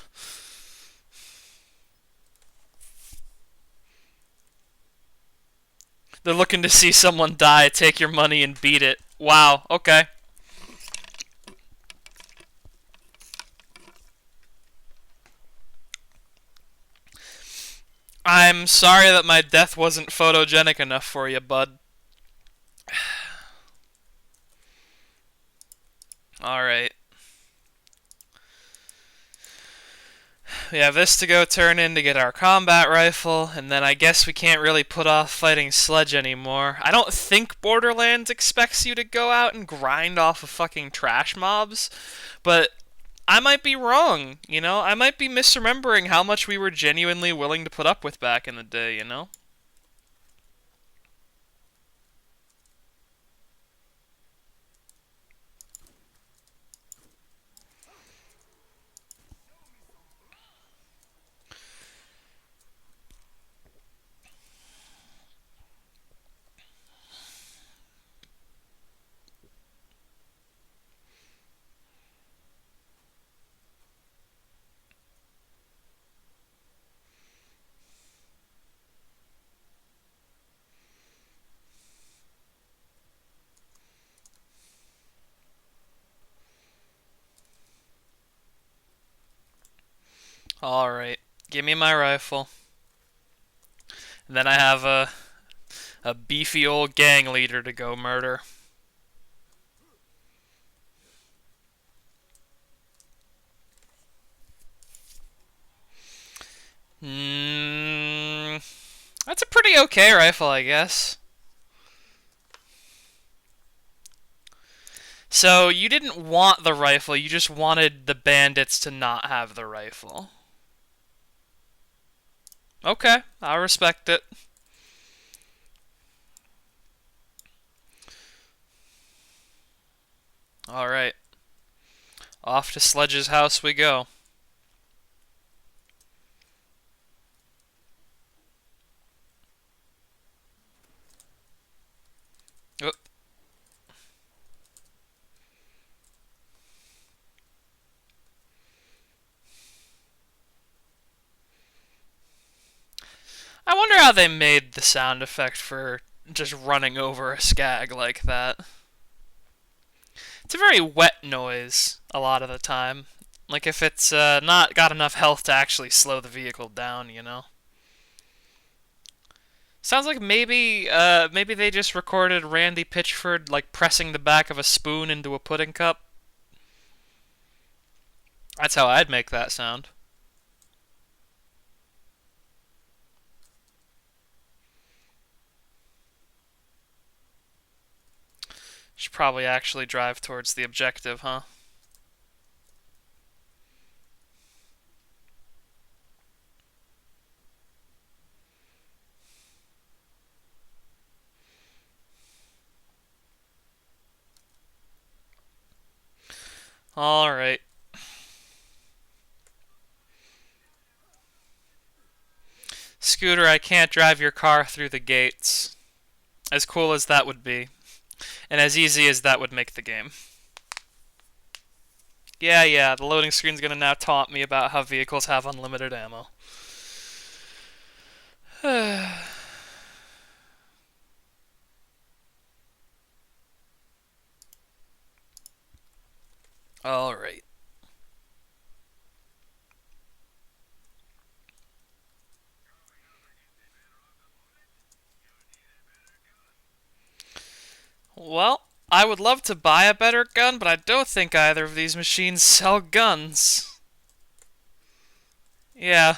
They're looking to see someone die, take your money, and beat it. Wow, okay. I'm sorry that my death wasn't photogenic enough for you, bud. Alright. We have this to go turn in to get our combat rifle, and then I guess we can't really put off fighting Sledge anymore. I don't think Borderlands expects you to go out and grind off of fucking trash mobs, but I might be wrong, you know? I might be misremembering how much we were genuinely willing to put up with back in the day, you know? Alright, give me my rifle. And then I have a beefy old gang leader to go murder. That's a pretty okay rifle, I guess. So, you didn't want the rifle, you just wanted the bandits to not have the rifle. Okay, I respect it. Alright. Off to Sledge's house we go. Oop. I wonder how they made the sound effect for just running over a skag like that. It's a very wet noise a lot of the time. Like if it's not got enough health to actually slow the vehicle down, you know? Sounds like maybe they just recorded Randy Pitchford like pressing the back of a spoon into a pudding cup. That's how I'd make that sound. Should probably actually drive towards the objective, huh? Alright. Scooter, I can't drive your car through the gates. As cool as that would be. And as easy as that would make the game. Yeah, the loading screen's gonna now taunt me about how vehicles have unlimited ammo. Alright. Well, I would love to buy a better gun, but I don't think either of these machines sell guns. Yeah.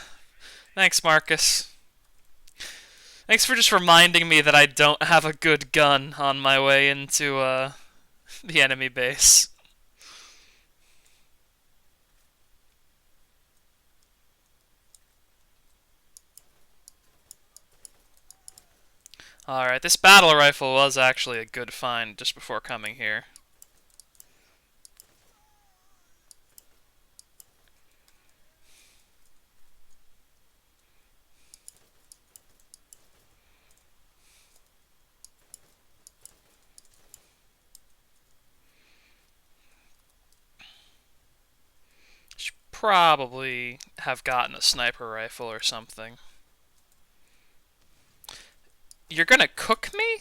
Thanks, Marcus. Thanks for just reminding me that I don't have a good gun on my way into the enemy base. Alright, this battle rifle was actually a good find just before coming here. Should probably have gotten a sniper rifle or something. You're gonna cook me?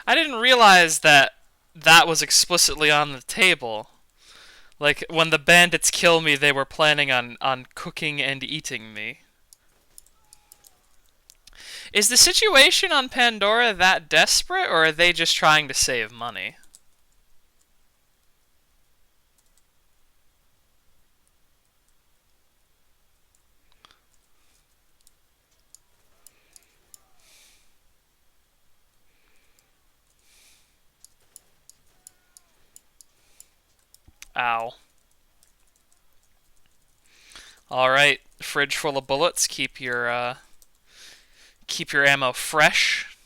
I didn't realize that that was explicitly on the table. Like, when the bandits kill me, they were planning on cooking and eating me. Is the situation on Pandora that desperate, or are they just trying to save money? Ow. Alright, fridge full of bullets, keep your ammo fresh.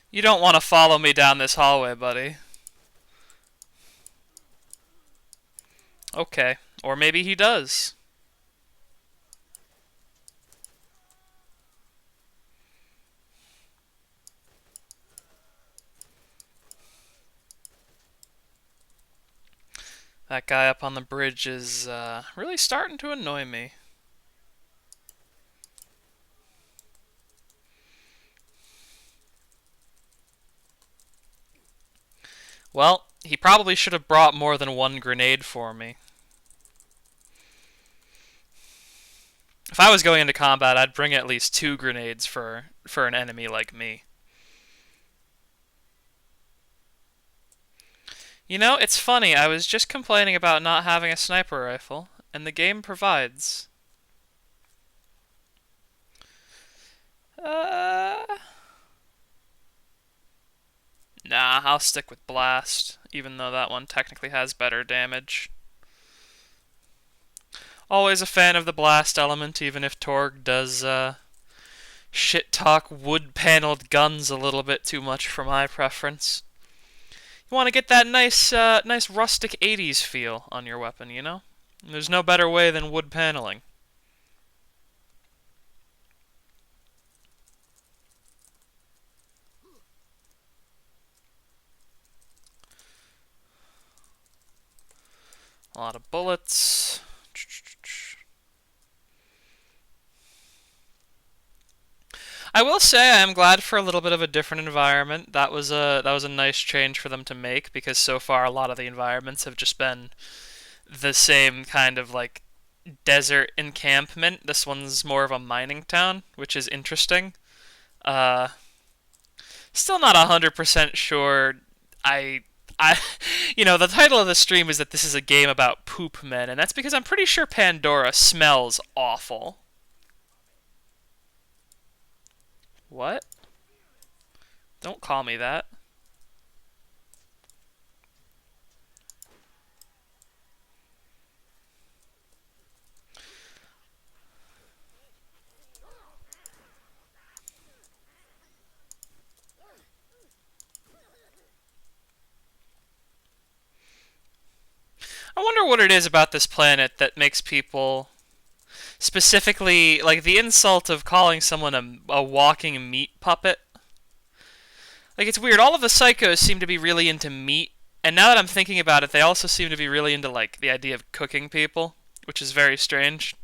You don't want to follow me down this hallway, buddy. Okay. Or maybe he does. That guy up on the bridge is really starting to annoy me. Well, he probably should have brought more than one grenade for me. If I was going into combat, I'd bring at least 2 grenades for an enemy like me. You know, it's funny, I was just complaining about not having a sniper rifle, and the game provides. Uh... Nah, I'll stick with Blast, even though that one technically has better damage. Always a fan of the Blast element, even if Torg does, shit talk wood-paneled guns a little bit too much for my preference. You want to get that nice rustic 80s feel on your weapon, you know? There's no better way than wood paneling. A lot of bullets. I will say I am glad for a little bit of a different environment. That was a nice change for them to make because so far a lot of the environments have just been the same kind of like desert encampment. This one's more of a mining town, which is interesting. Uh, Still not 100% sure. I, the title of the stream is that this is a game about poop men, and that's because I'm pretty sure Pandora smells awful. What? Don't call me that. I wonder what it is about this planet that makes people specifically like the insult of calling someone a walking meat puppet. Like it's weird. All of the psychos seem to be really into meat, and now that I'm thinking about it, they also seem to be really into like the idea of cooking people, which is very strange.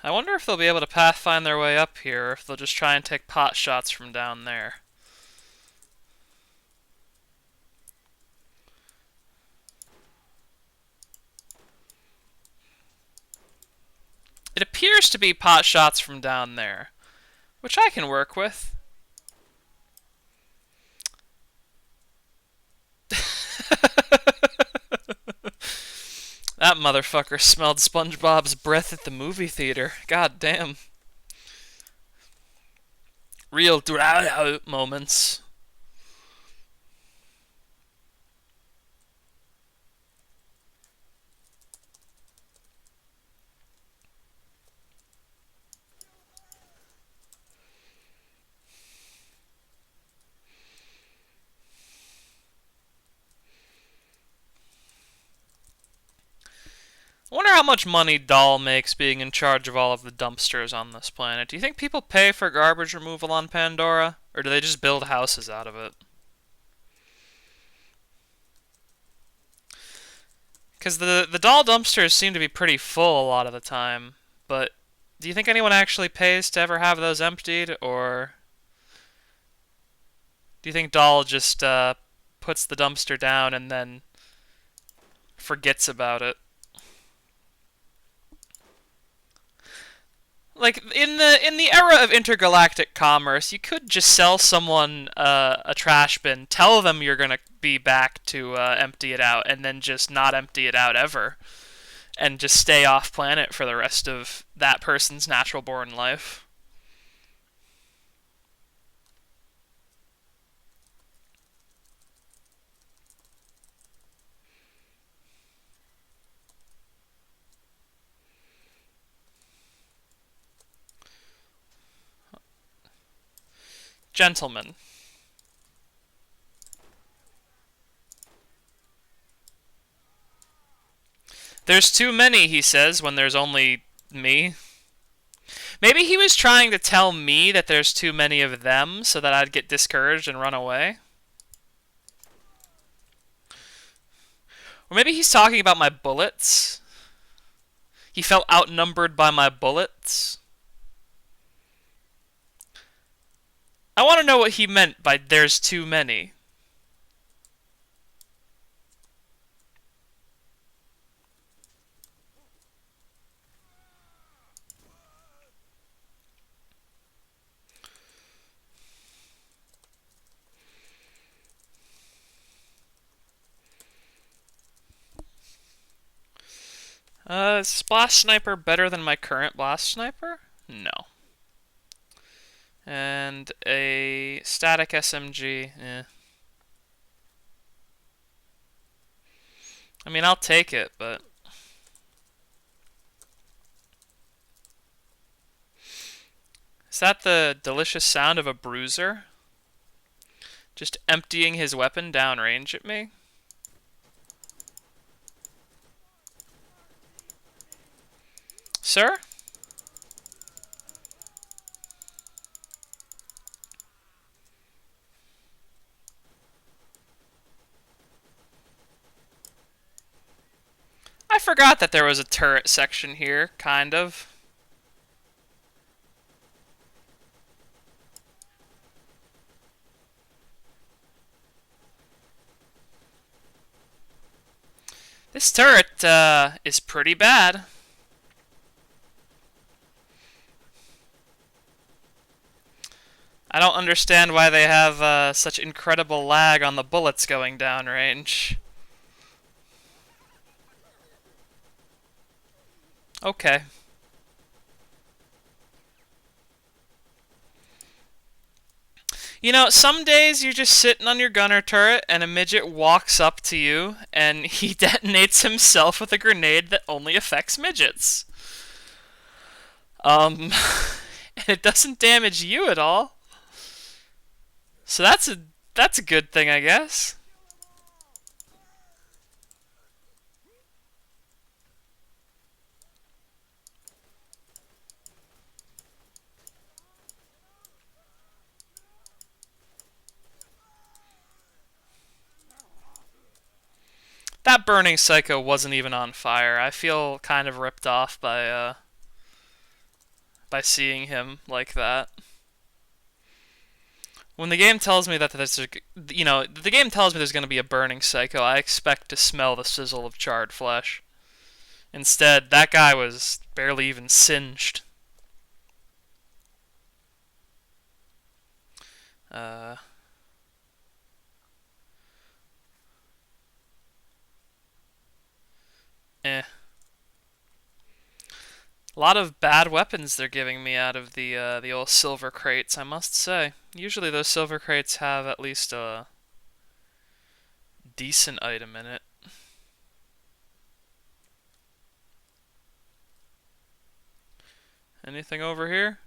I wonder if they'll be able to pathfind their way up here, or if they'll just try and take pot shots from down there. It appears to be pot shots from down there, which I can work with. That motherfucker smelled SpongeBob's breath at the movie theater. God damn. Real moments. I wonder how much money Dahl makes being in charge of all of the dumpsters on this planet. Do you think people pay for garbage removal on Pandora? Or do they just build houses out of it? Because the Dahl dumpsters seem to be pretty full a lot of the time. But do you think anyone actually pays to ever have those emptied? Or do you think Dahl just puts the dumpster down and then forgets about it? Like in the era of intergalactic commerce, you could just sell someone a trash bin, tell them you're gonna be back to empty it out, and then just not empty it out ever, and just stay off planet for the rest of that person's natural born life. Gentlemen. There's too many, he says, when there's only me. Maybe he was trying to tell me that there's too many of them so that I'd get discouraged and run away. Or maybe he's talking about my bullets. He felt outnumbered by my bullets. I want to know what he meant by there's too many. Is Blast Sniper better than my current Blast Sniper? No. And a static SMG, eh. I mean, I'll take it, but... Is that the delicious sound of a bruiser? Just emptying his weapon downrange at me? Sir? I forgot that there was a turret section here, kind of. This turret is pretty bad. I don't understand why they have such incredible lag on the bullets going downrange. Okay. You know, some days you're just sitting on your gunner turret and a midget walks up to you and he detonates himself with a grenade that only affects midgets. And it doesn't damage you at all. So that's a good thing, I guess. That burning psycho wasn't even on fire. I feel kind of ripped off by by seeing him like that. When the game tells me that the game tells me there's going to be a burning psycho, I expect to smell the sizzle of charred flesh. Instead, that guy was barely even singed. Uh, eh. A lot of bad weapons they're giving me out of the old silver crates, I must say. Usually those silver crates have at least a decent item in it. Anything over here?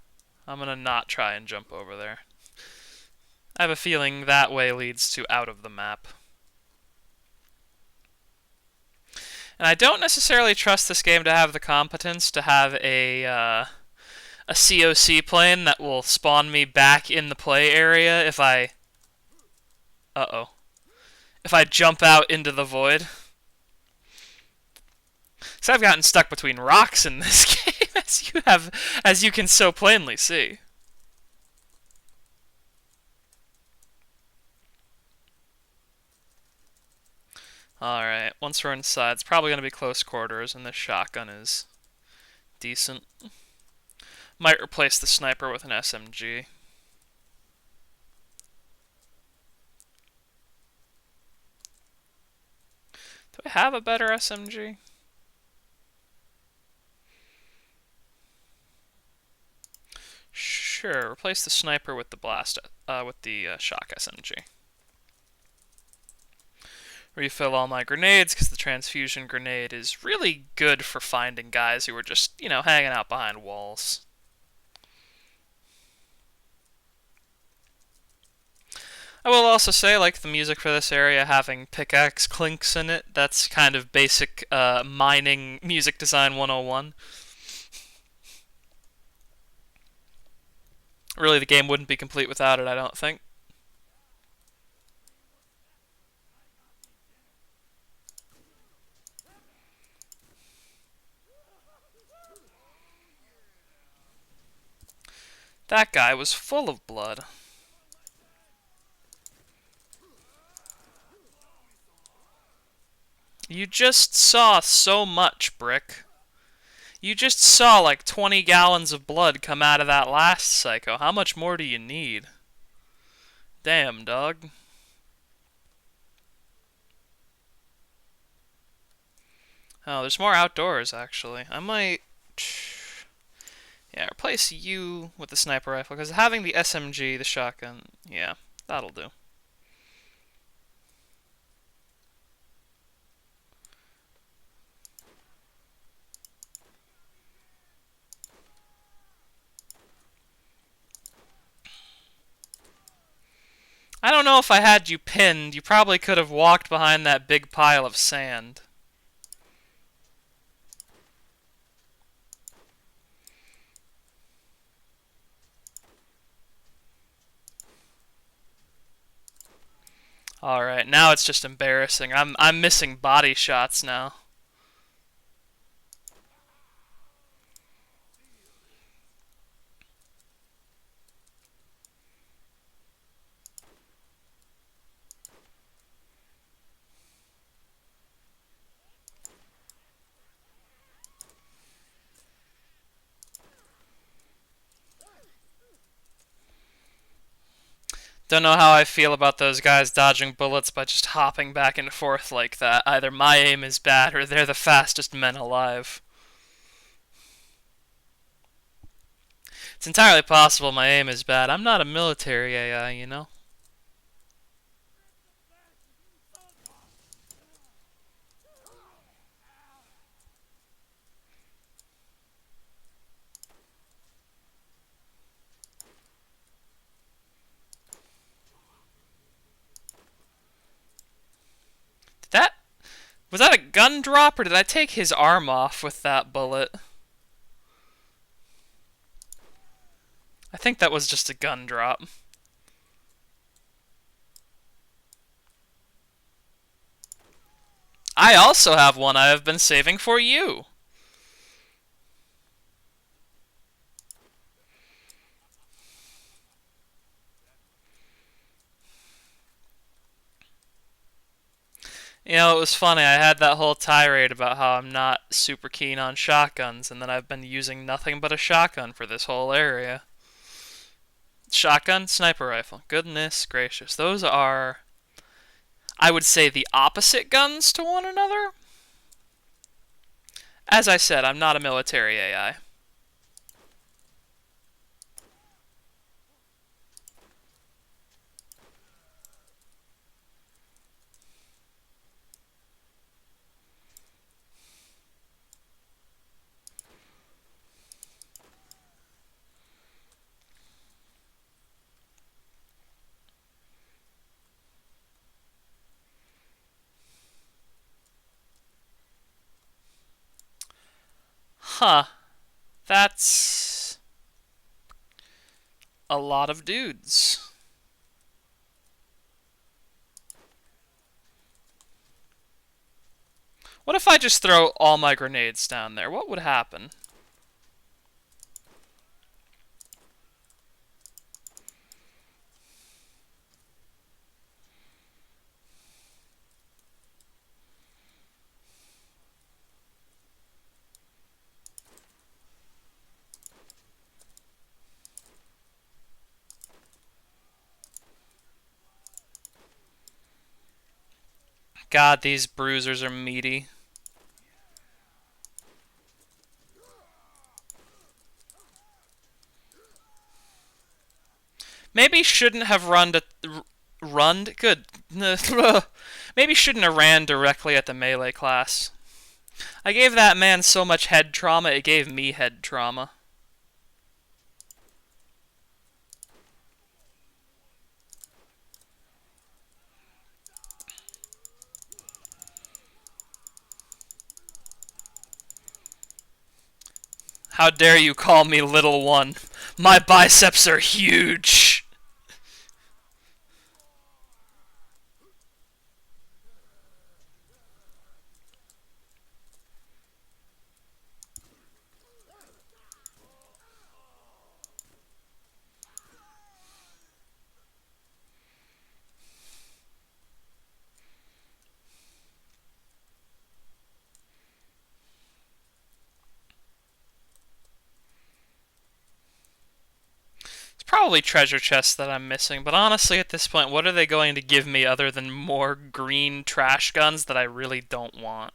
I'm gonna not try and jump over there. I have a feeling that way leads to out of the map. And I don't necessarily trust this game to have the competence to have a COC plane that will spawn me back in the play area if I... Uh-oh. If I jump out into the void. So I've gotten stuck between rocks in this game, as you can so plainly see. Alright, once we're inside, it's probably going to be close quarters, and this shotgun is decent. Might replace the sniper with an SMG. Do I have a better SMG? Sure, replace the sniper with the shock SMG. Refill all my grenades, because the transfusion grenade is really good for finding guys who are just, hanging out behind walls. I will also say, like, the music for this area having pickaxe clinks in it, that's kind of basic mining music design 101. Really, the game wouldn't be complete without it, I don't think. That guy was full of blood. You just saw so much, Brick. You just saw like 20 gallons of blood come out of that last psycho. How much more do you need? Damn, dog. Oh, there's more outdoors, actually. I might... Yeah, replace you with the sniper rifle, because having the SMG, the shotgun, yeah, that'll do. I don't know if I had you pinned. You probably could have walked behind that big pile of sand. Alright, now it's just embarrassing. I'm missing body shots now. Don't know how I feel about those guys dodging bullets by just hopping back and forth like that. Either my aim is bad or they're the fastest men alive. It's entirely possible my aim is bad. I'm not a military AI, you know? Did that... Was that a gun drop, or did I take his arm off with that bullet? I think that was just a gun drop. I also have one I have been saving for you. It was funny. I had that whole tirade about how I'm not super keen on shotguns, and then I've been using nothing but a shotgun for this whole area. Shotgun, sniper rifle. Goodness gracious. Those are, I would say, the opposite guns to one another. As I said, I'm not a military AI. Huh. That's a lot of dudes. What if I just throw all my grenades down there? What would happen? God, these bruisers are meaty. Maybe shouldn't have run. Good. Maybe shouldn't have ran directly at the melee class. I gave that man so much head trauma, it gave me head trauma. How dare you call me little one? My biceps are huge. It's probably treasure chests that I'm missing, but honestly, at this point, what are they going to give me other than more green trash guns that I really don't want?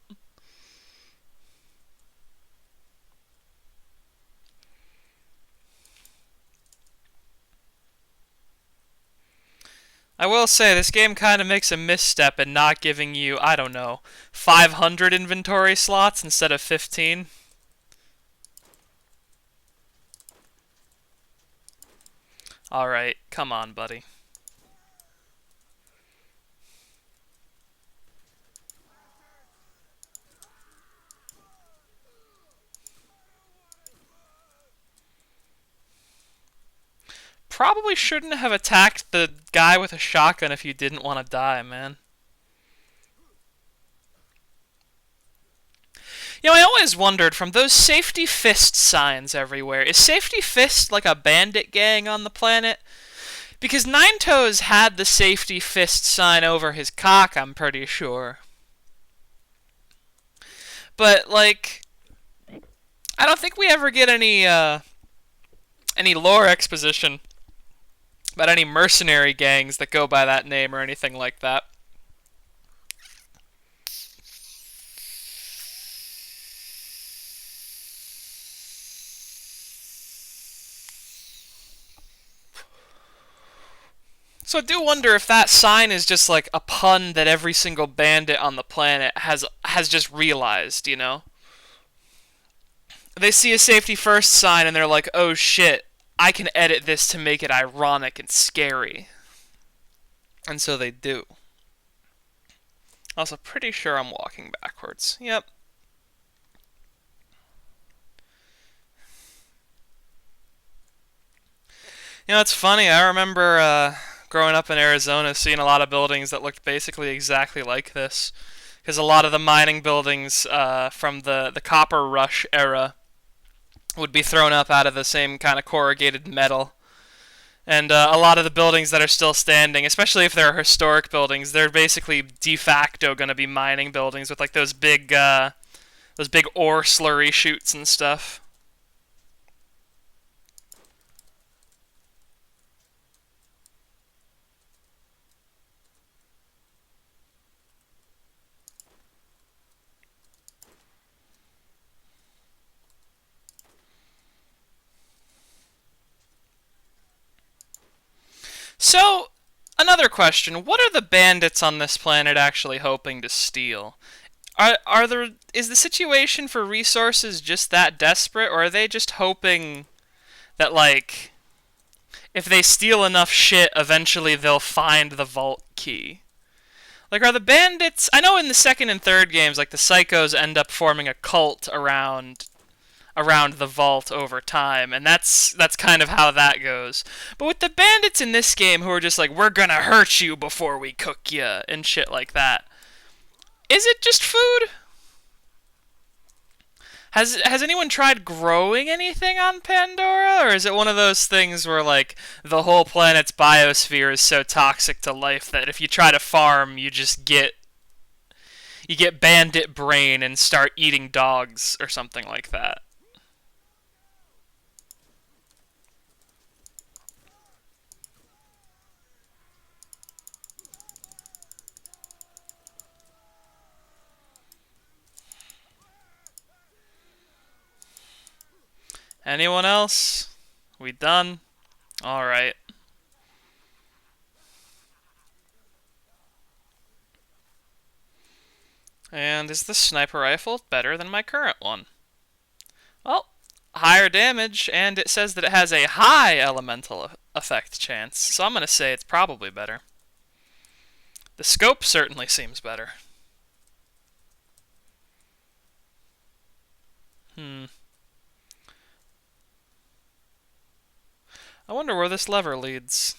I will say, this game kind of makes a misstep in not giving you, I don't know, 500 inventory slots instead of 15. Alright, come on, buddy. Probably shouldn't have attacked the guy with a shotgun if you didn't want to die, man. I always wondered from those safety fist signs everywhere, is Safety Fist like a bandit gang on the planet? Because Nine Toes had the Safety Fist sign over his cock, I'm pretty sure. But, like, I don't think we ever get any lore exposition about any mercenary gangs that go by that name or anything like that. So I do wonder if that sign is just like a pun that every single bandit on the planet has just realized. They see a safety first sign and they're like, "Oh shit, I can edit this to make it ironic and scary." And so they do. Also, pretty sure I'm walking backwards. Yep. It's funny. I remember growing up in Arizona, seeing a lot of buildings that looked basically exactly like this. Because a lot of the mining buildings from the copper rush era would be thrown up out of the same kind of corrugated metal. And a lot of the buildings that are still standing, especially if they're historic buildings, they're basically de facto going to be mining buildings with like those big ore slurry chutes and stuff. So, another question: what are the bandits on this planet actually hoping to steal? Are there is the situation for resources just that desperate, or are they just hoping that like if they steal enough shit, eventually they'll find the vault key? Like, are the bandits? I know in the second and third games, like the psychos end up forming a cult around the vault over time, and that's kind of how that goes. But with the bandits in this game, who are just like, we're gonna hurt you before we cook you and shit like that, is it just food? Has anyone tried growing anything on Pandora, or is it one of those things where like the whole planet's biosphere is so toxic to life that if you try to farm, you get bandit brain and start eating dogs or something like that? Anyone else? We done? All right. And is the sniper rifle better than my current one? Well, higher damage, and it says that it has a high elemental effect chance, so I'm going to say it's probably better. The scope certainly seems better. Hmm. I wonder where this lever leads.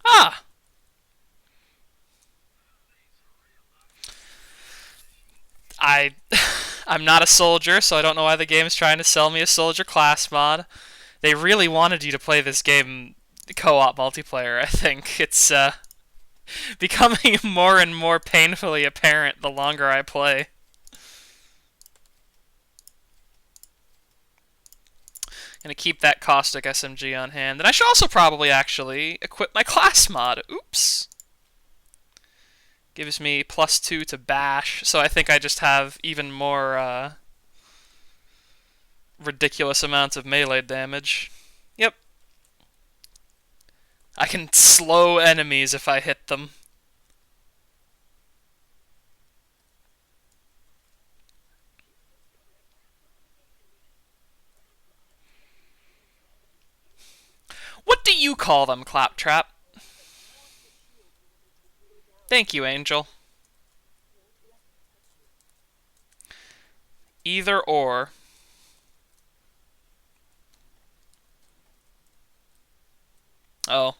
Ah! I I'm not a soldier, so I don't know why the game's trying to sell me a soldier class mod. They really wanted you to play this game co-op multiplayer, I think. It's becoming more and more painfully apparent the longer I play. Gonna keep that caustic SMG on hand. And I should also probably actually equip my class mod. Oops. Gives me +2 to bash, so I think I just have even more ridiculous amounts of melee damage. Yep. I can slow enemies if I hit them. What do you call them, Claptrap? Thank you, Angel. Either or. Oh.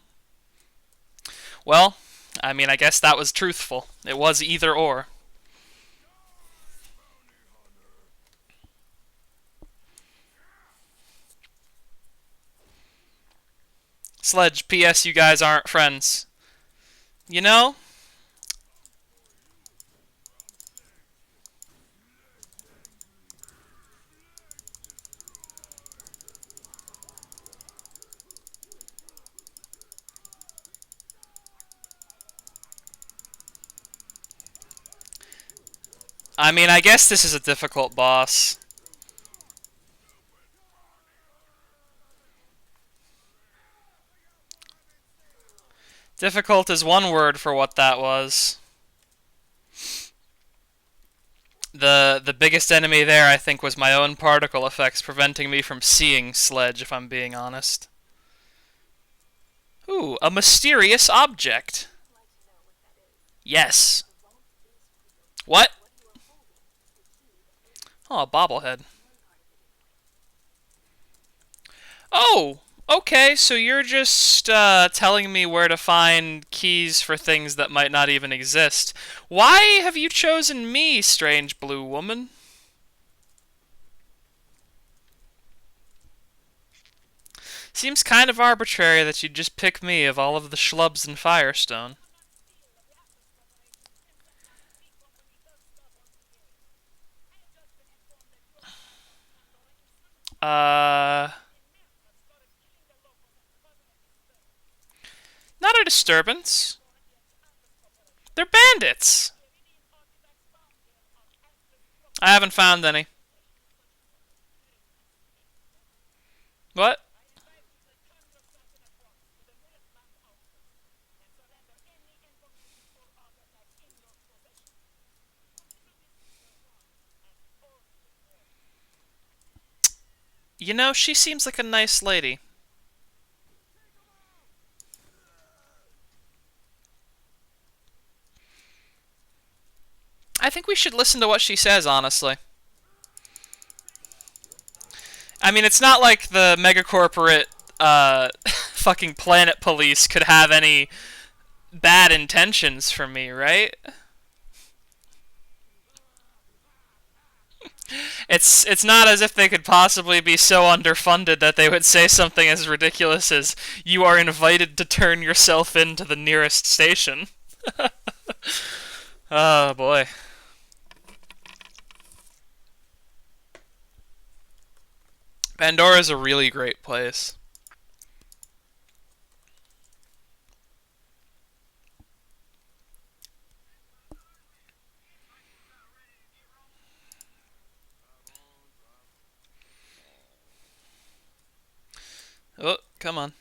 Well, I mean, I guess that was truthful. It was either or. Sledge, P.S. You guys aren't friends. You know? I mean, I guess this is a difficult boss. Difficult is one word for what that was. The biggest enemy there, I think, was my own particle effects, preventing me from seeing Sledge, if I'm being honest. Ooh, a mysterious object. Yes. What? Oh, a bobblehead. Oh, okay, so you're just telling me where to find keys for things that might not even exist. Why have you chosen me, strange blue woman? Seems kind of arbitrary that you'd just pick me of all of the schlubs in Firestone. Uh, Not a disturbance. They're bandits. I haven't found any. What? You know, she seems like a nice lady. I think we should listen to what she says, honestly. I mean, it's not like the megacorporate, fucking planet police could have any bad intentions for me, right? It's not as if they could possibly be so underfunded that they would say something as ridiculous as "You are invited to turn yourself in to the nearest station." Oh boy. Pandora's a really great place. Oh, come on.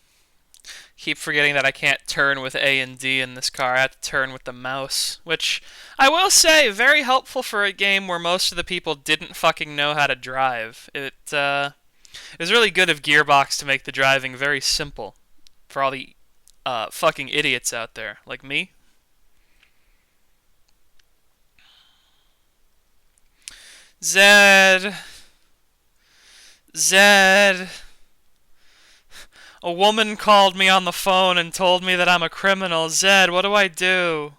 Keep forgetting that I can't turn with A and D in this car. I have to turn with the mouse, which I will say very helpful for a game where most of the people didn't fucking know how to drive. It was really good of Gearbox to make the driving very simple for all the fucking idiots out there like me. Zed, Zed. A woman called me on the phone and told me that I'm a criminal. Zed, what do I do?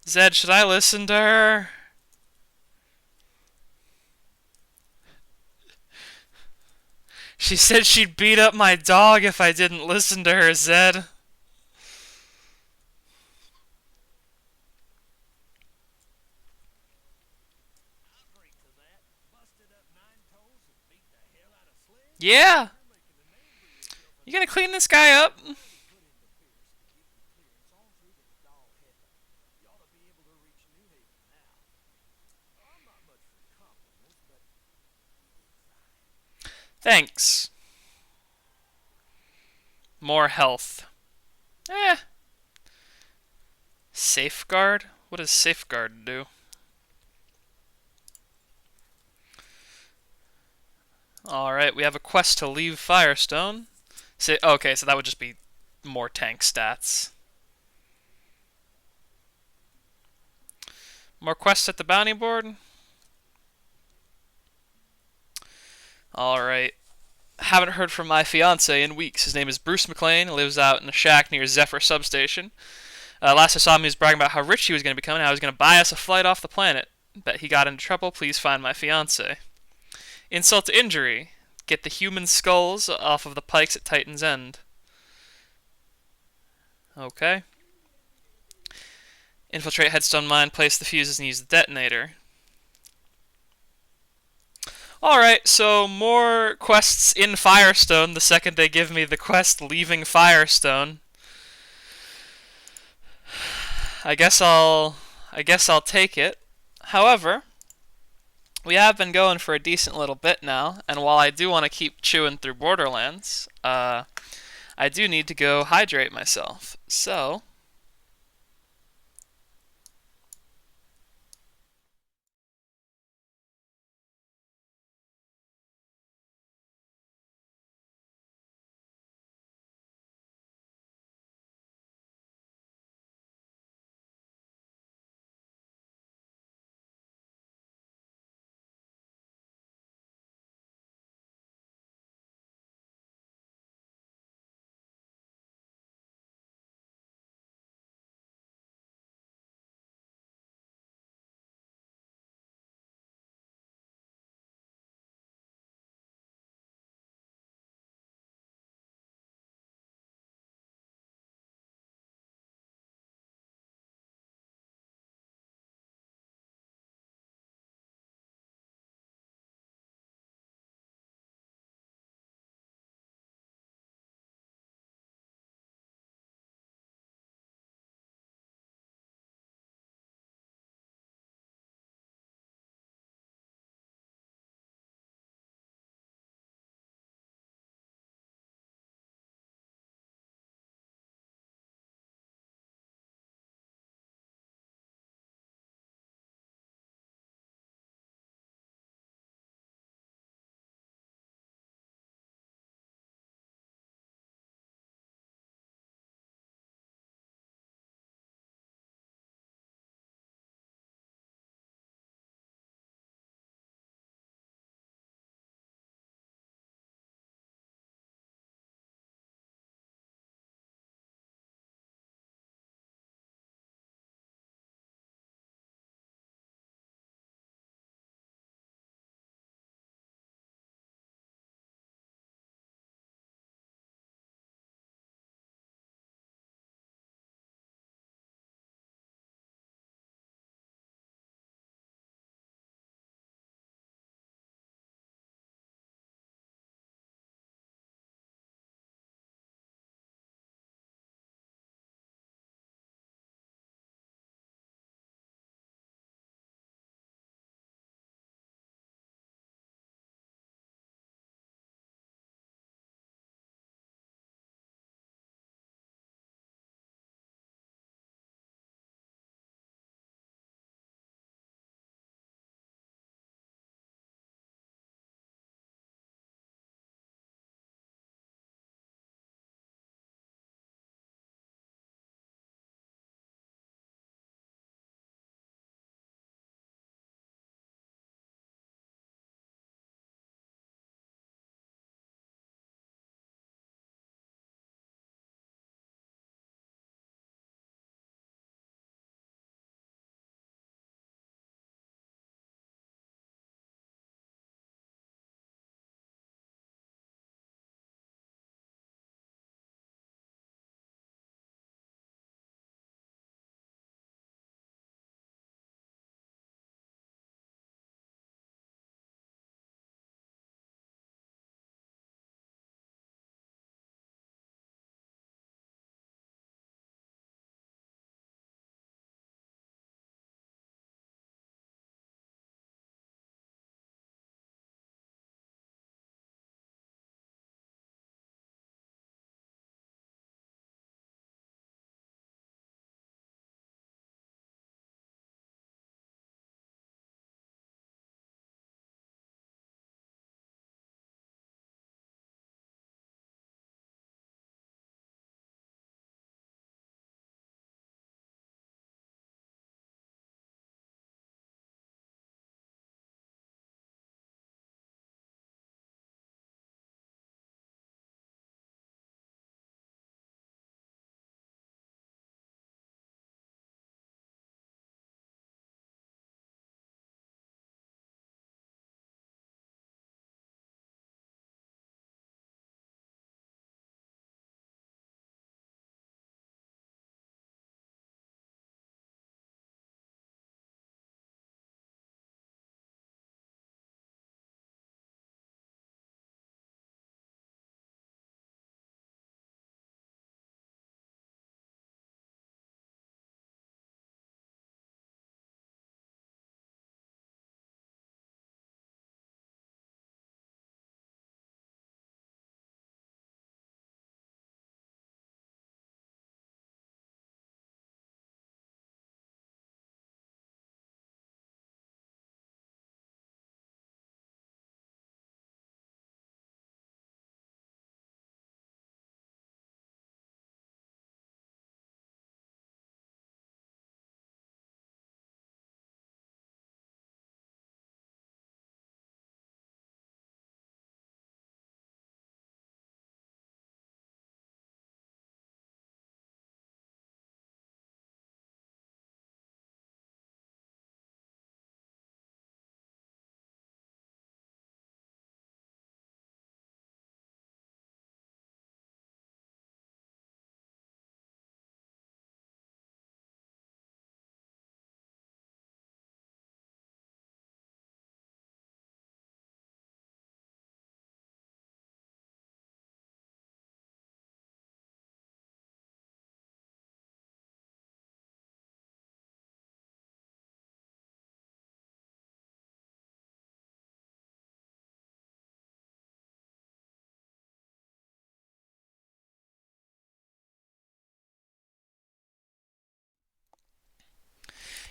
Zed, should I listen to her? She said she'd beat up my dog if I didn't listen to her, Zed. Yeah. You gonna clean this guy up? Thanks. More health. Eh. Safeguard? What does safeguard do? Alright, we have a quest to leave Firestone. Okay, so that would just be more tank stats. More quests at the bounty board? Alright. Haven't heard from my fiance in weeks. His name is Bruce McLean. He lives out in a shack near Zephyr Substation. Last I saw him, he was bragging about how rich he was going to become and how he was going to buy us a flight off the planet. Bet he got into trouble. Please find my fiance. Insult to injury. Get the human skulls off of the pikes at Titan's End. Okay. Infiltrate Headstone Mine, place the fuses, and use the detonator. Alright, so more quests in Firestone the second they give me the quest leaving Firestone. I guess I'll take it. However, we have been going for a decent little bit now, and while I do want to keep chewing through Borderlands, I do need to go hydrate myself. So,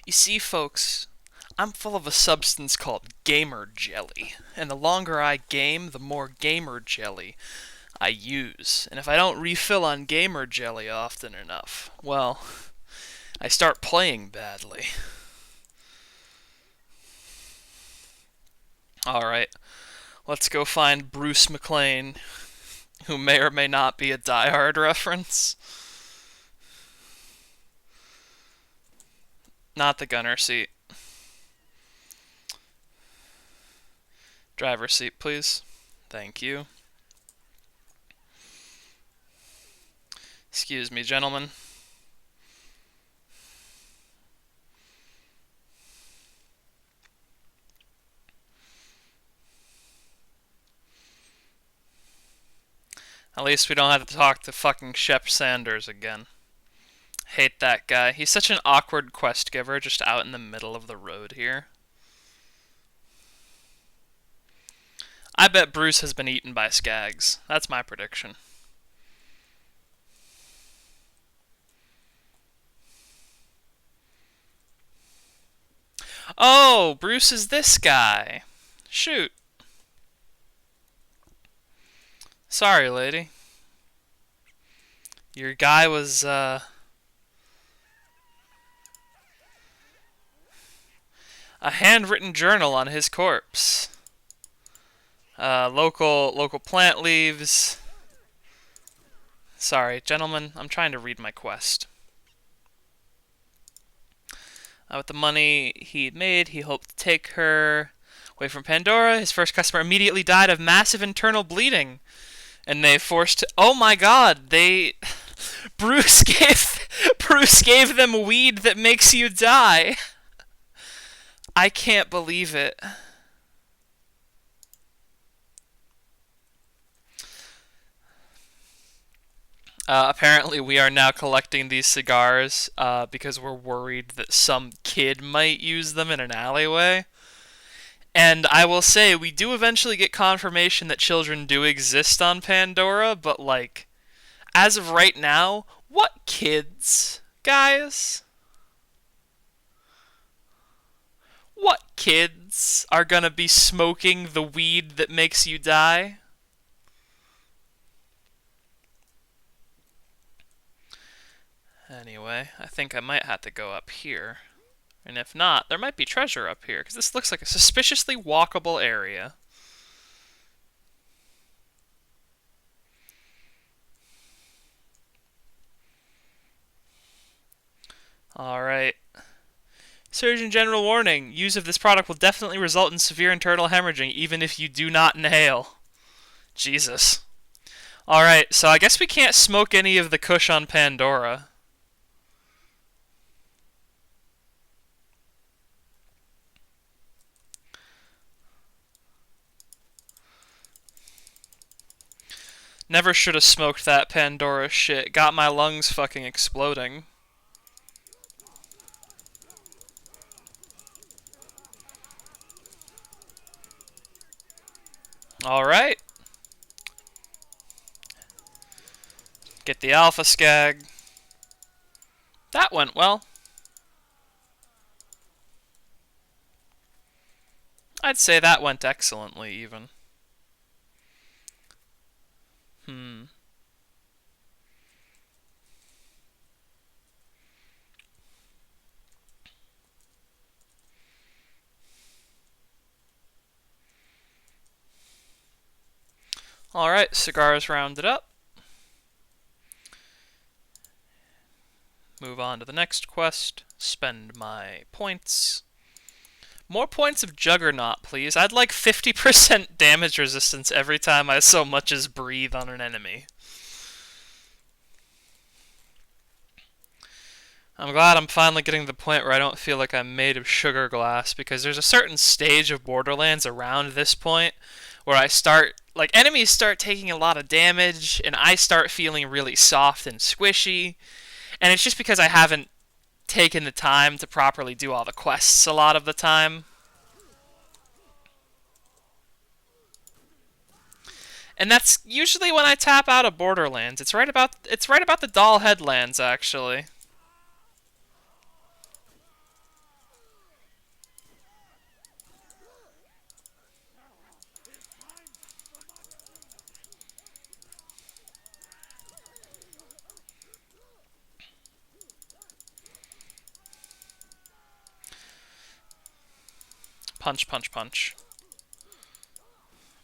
You see, folks, I'm full of a substance called gamer jelly, and the longer I game, the more gamer jelly I use. And if I don't refill on gamer jelly often enough, well, I start playing badly. Alright, let's go find Bruce McLean, who may or may not be a Die Hard reference. Not the gunner seat. Driver's seat, please. Thank you. Excuse me, gentlemen. At least we don't have to talk to fucking Shep Sanders again. Hate that guy. He's such an awkward quest giver just out in the middle of the road here. I bet Bruce has been eaten by skags. That's my prediction. Oh, Bruce is this guy. Shoot. Sorry, lady. Your guy was, a handwritten journal on his corpse. Local plant leaves. Sorry, gentlemen, I'm trying to read my quest. With the money he'd made, he hoped to take her away from Pandora. His first customer immediately died of massive internal bleeding. And they forced... Oh my god, they... Bruce gave them weed that makes you die. I can't believe it. Apparently we are now collecting these cigars because we're worried that some kid might use them in an alleyway. And I will say, we do eventually get confirmation that children do exist on Pandora, but like, as of right now, what kids, guys? What kids are gonna be smoking the weed that makes you die? Anyway, I think I might have to go up here. And if not, there might be treasure up here, because this looks like a suspiciously walkable area. Alright. Surgeon General warning. Use of this product will definitely result in severe internal hemorrhaging, even if you do not inhale. Jesus. Alright, so I guess we can't smoke any of the kush on Pandora. Never should have smoked that Pandora shit. Got my lungs fucking exploding. Alright. Get the alpha skag. That went well. I'd say that went excellently, even. Alright, cigars rounded up. Move on to the next quest. Spend my points. More points of Juggernaut, please. I'd like 50% damage resistance every time I so much as breathe on an enemy. I'm glad I'm finally getting to the point where I don't feel like I'm made of sugar glass, because there's a certain stage of Borderlands around this point where I start, like, enemies start taking a lot of damage, and I start feeling really soft and squishy, and it's just because I haven't taken the time to properly do all the quests a lot of the time. And that's usually when I tap out of Borderlands. It's right about the Doll Headlands, actually. Punch, punch, punch.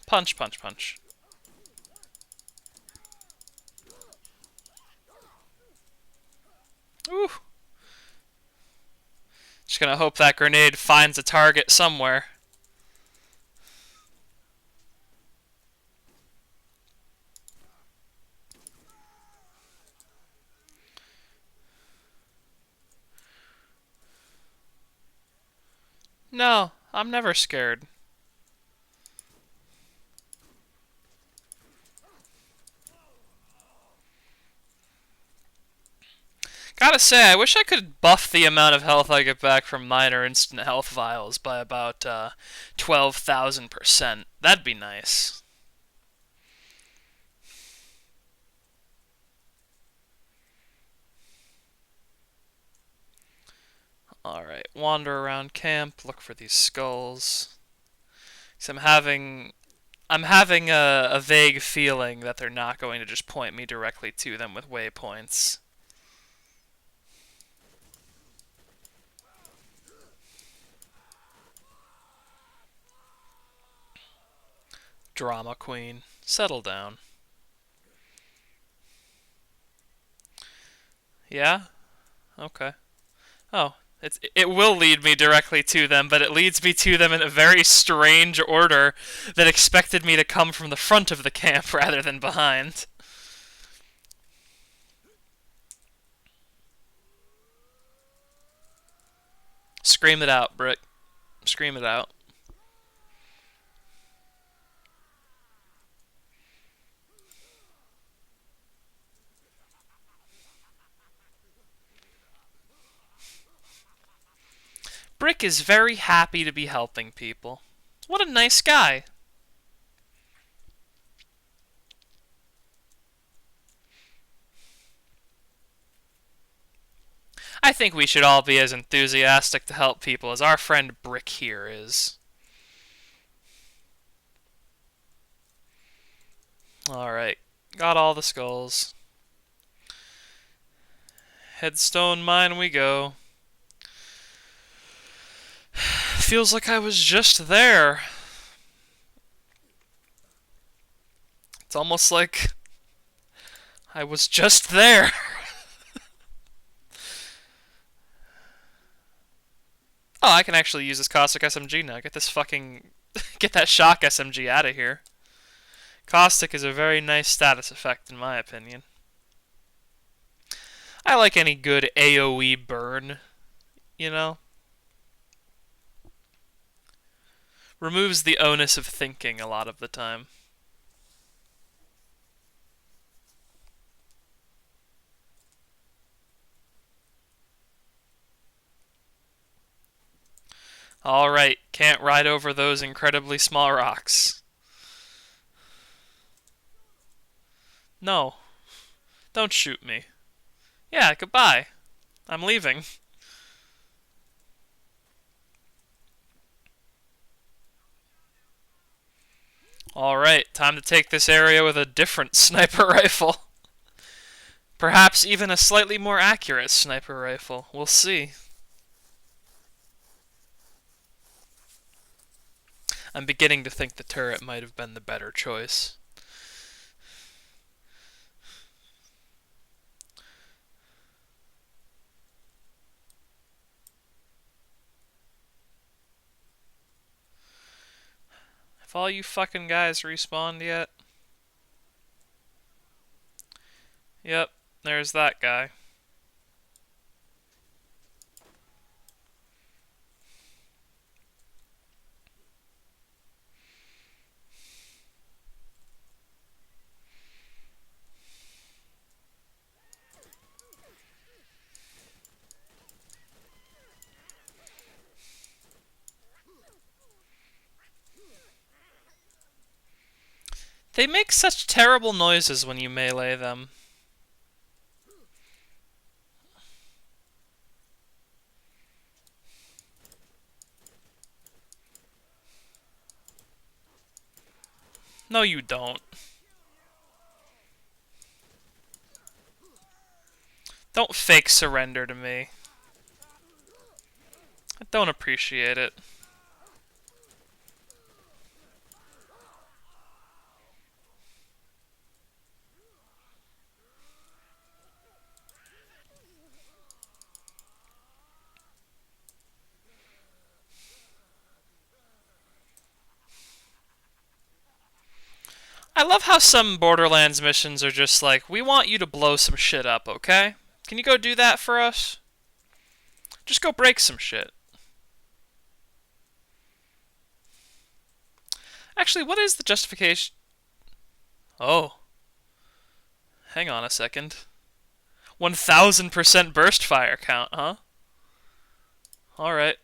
Punch, punch, punch. Ooh. Just gonna hope that grenade finds a target somewhere. No, I'm never scared. Gotta say, I wish I could buff the amount of health I get back from minor instant health vials by about 12,000%. That'd be nice. Alright, wander around camp, look for these skulls. So I'm having a vague feeling that they're not going to just point me directly to them with waypoints. Drama queen, settle down. Yeah? Okay. Oh, it will lead me directly to them, but it leads me to them in a very strange order that expected me to come from the front of the camp rather than behind. Scream it out, Brick. Scream it out. Brick is very happy to be helping people. What a nice guy. I think we should all be as enthusiastic to help people as our friend Brick here is. Alright, got all the skulls. Headstone mine we go. Feels like I was just there. It's almost like I was just there. Oh, I can actually use this caustic SMG now. Get this fucking... get that shock SMG out of here. Caustic is a very nice status effect, in my opinion. I like any good AoE burn, you know? Removes the onus of thinking a lot of the time. Alright, can't ride over those incredibly small rocks. No. Don't shoot me. Yeah, goodbye. I'm leaving. Alright, time to take this area with a different sniper rifle. Perhaps even a slightly more accurate sniper rifle. We'll see. I'm beginning to think the turret might have been the better choice. Have all you fucking guys respawned yet? Yep, there's that guy. They make such terrible noises when you melee them. No, you don't. Don't fake surrender to me. I don't appreciate it. I love how some Borderlands missions are just like, we want you to blow some shit up, okay? Can you go do that for us? Just go break some shit. Actually, what is the justification? Oh, hang on a second. 1000% burst fire count, huh? Alright,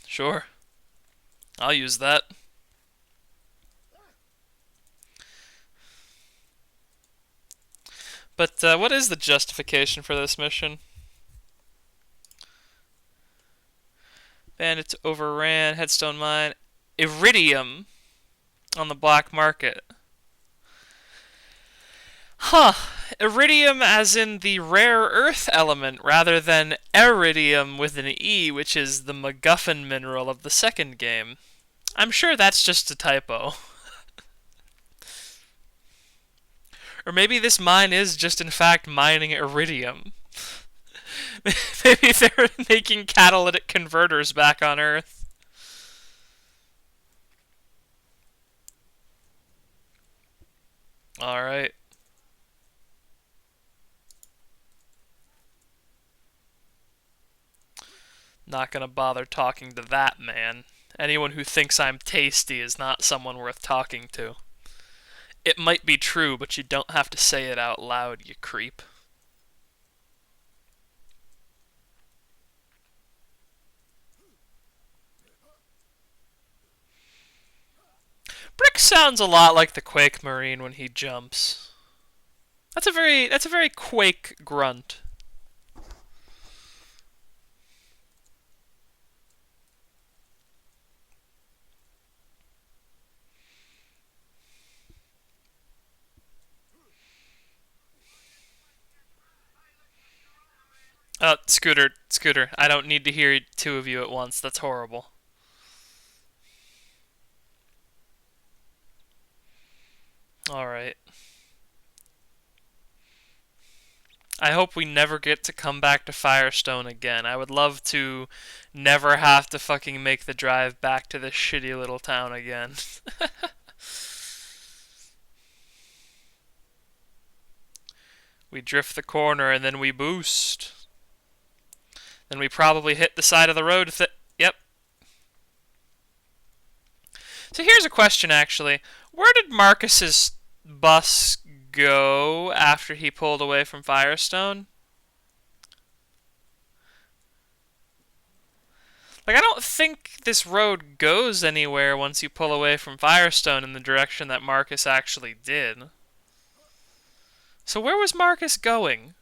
sure. I'll use that. But what is the justification for this mission? Bandits overran Headstone Mine. Iridium on the black market. Huh. Iridium as in the rare earth element rather than iridium with an E, which is the MacGuffin mineral of the second game. I'm sure that's just a typo. Or maybe this mine is just in fact mining iridium. Maybe they're making catalytic converters back on Earth. Alright. Not gonna bother talking to that man. Anyone who thinks I'm tasty is not someone worth talking to. It might be true, but you don't have to say it out loud, you creep. Brick sounds a lot like the Quake Marine when he jumps. That's a very Quake grunt. Scooter, I don't need to hear two of you at once. That's horrible. Alright. I hope we never get to come back to Firestone again. I would love to never have to fucking make the drive back to this shitty little town again. We drift the corner and then we boost. Then we probably hit the side of the road. Yep. So here's a question, actually. Where did Marcus's bus go after he pulled away from Firestone? Like, I don't think this road goes anywhere once you pull away from Firestone in the direction that Marcus actually did. So where was Marcus going?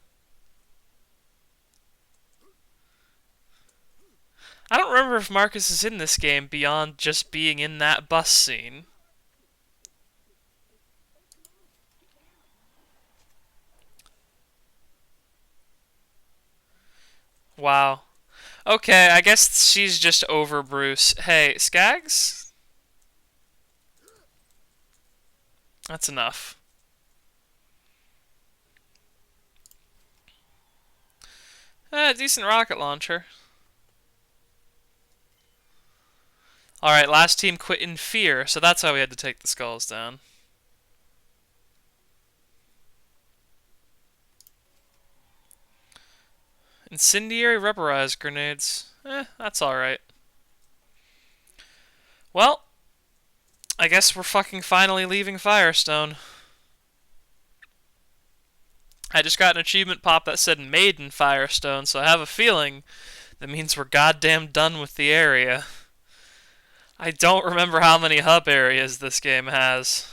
I don't remember if Marcus is in this game beyond just being in that bus scene. Wow. Okay, I guess she's just over Bruce. Hey, Skaggs? That's enough. Decent rocket launcher. Alright, last team quit in fear, so that's how we had to take the skulls down. Incendiary rubberized grenades. That's alright. Well, I guess we're fucking finally leaving Firestone. I just got an achievement pop that said made in Firestone, so I have a feeling that means we're goddamn done with the area. I don't remember how many hub areas this game has.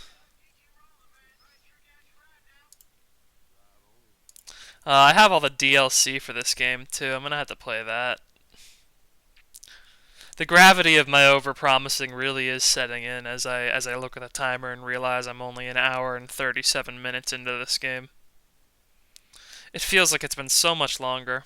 I have all the DLC for this game too. I'm gonna have to play that. The gravity of my overpromising really is setting in as I look at the timer and realize I'm only an hour and 37 minutes into this game. It feels like it's been so much longer.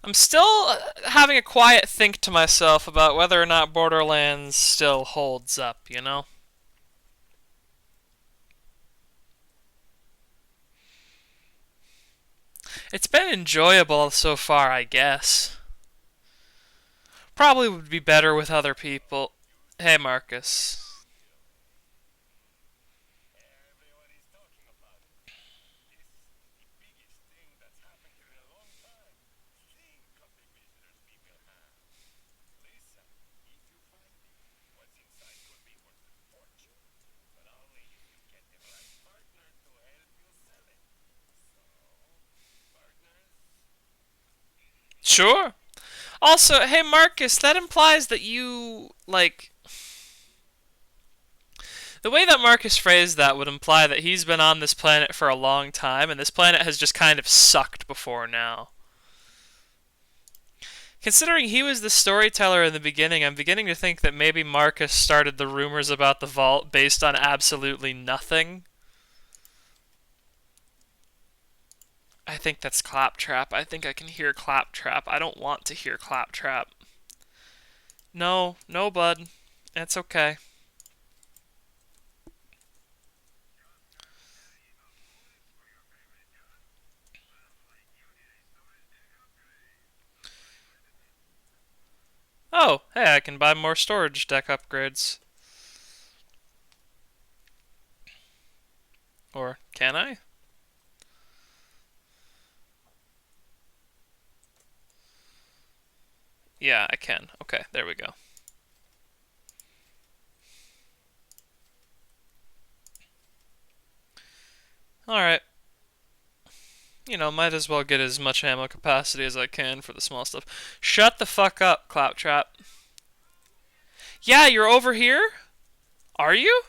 I'm still having a quiet think to myself about whether or not Borderlands still holds up, you know? It's been enjoyable so far, I guess. Probably would be better with other people. Hey, Marcus. Sure. Also, hey, Marcus, that implies that you, like, the way that Marcus phrased that would imply that he's been on this planet for a long time, and this planet has just kind of sucked before now. Considering he was the storyteller in the beginning, I'm beginning to think that maybe Marcus started the rumors about the vault based on absolutely nothing. I think that's Claptrap. I think I can hear Claptrap. I don't want to hear Claptrap. No, no, bud. It's okay. Oh, hey, I can buy more storage deck upgrades. Or can I? Yeah, I can. Okay, there we go. Alright. You know, might as well get as much ammo capacity as I can for the small stuff. Shut the fuck up, Claptrap. Yeah, you're over here? Are you?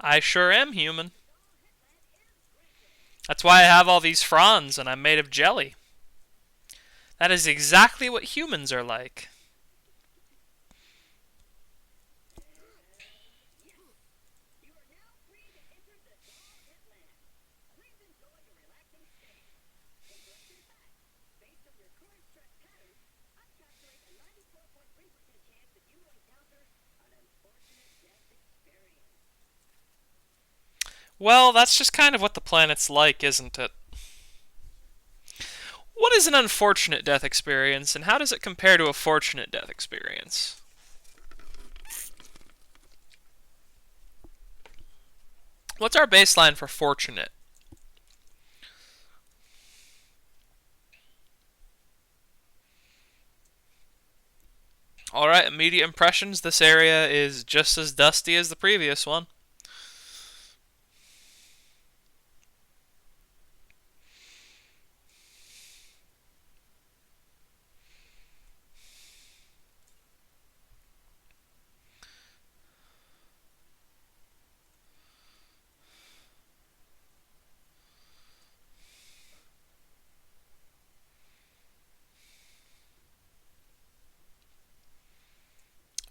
I sure am human. That's why I have all these fronds and I'm made of jelly. That is exactly what humans are like. Well, that's just kind of what the planet's like, isn't it? What is an unfortunate death experience, and how does it compare to a fortunate death experience? What's our baseline for fortunate? Alright, immediate impressions. This area is just as dusty as the previous one.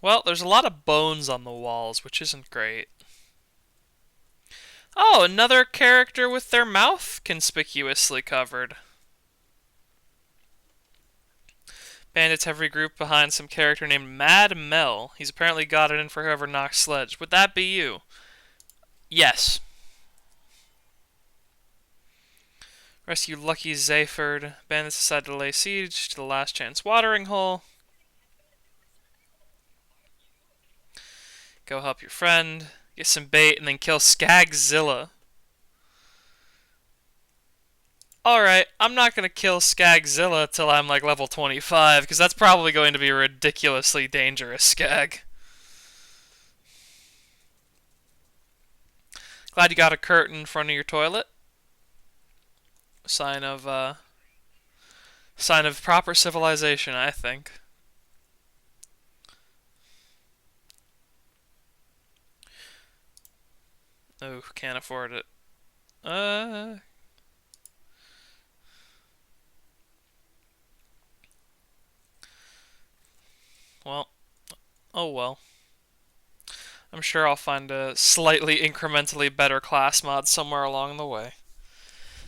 Well, there's a lot of bones on the walls, which isn't great. Oh, another character with their mouth conspicuously covered. Bandits have regrouped behind some character named Mad Mel. He's apparently got it in for whoever knocks Sledge. Would that be you? Yes. Rescue Lucky Zayford. Bandits decide to lay siege to the last chance watering hole. Go help your friend. Get some bait and then kill Skagzilla. Alright, I'm not gonna kill Skagzilla till I'm like level 25, because that's probably going to be a ridiculously dangerous Skag. Glad you got a curtain in front of your toilet. Sign of, sign of proper civilization, I think. Oh, can't afford it. Well, oh well. I'm sure I'll find a slightly incrementally better class mod somewhere along the way.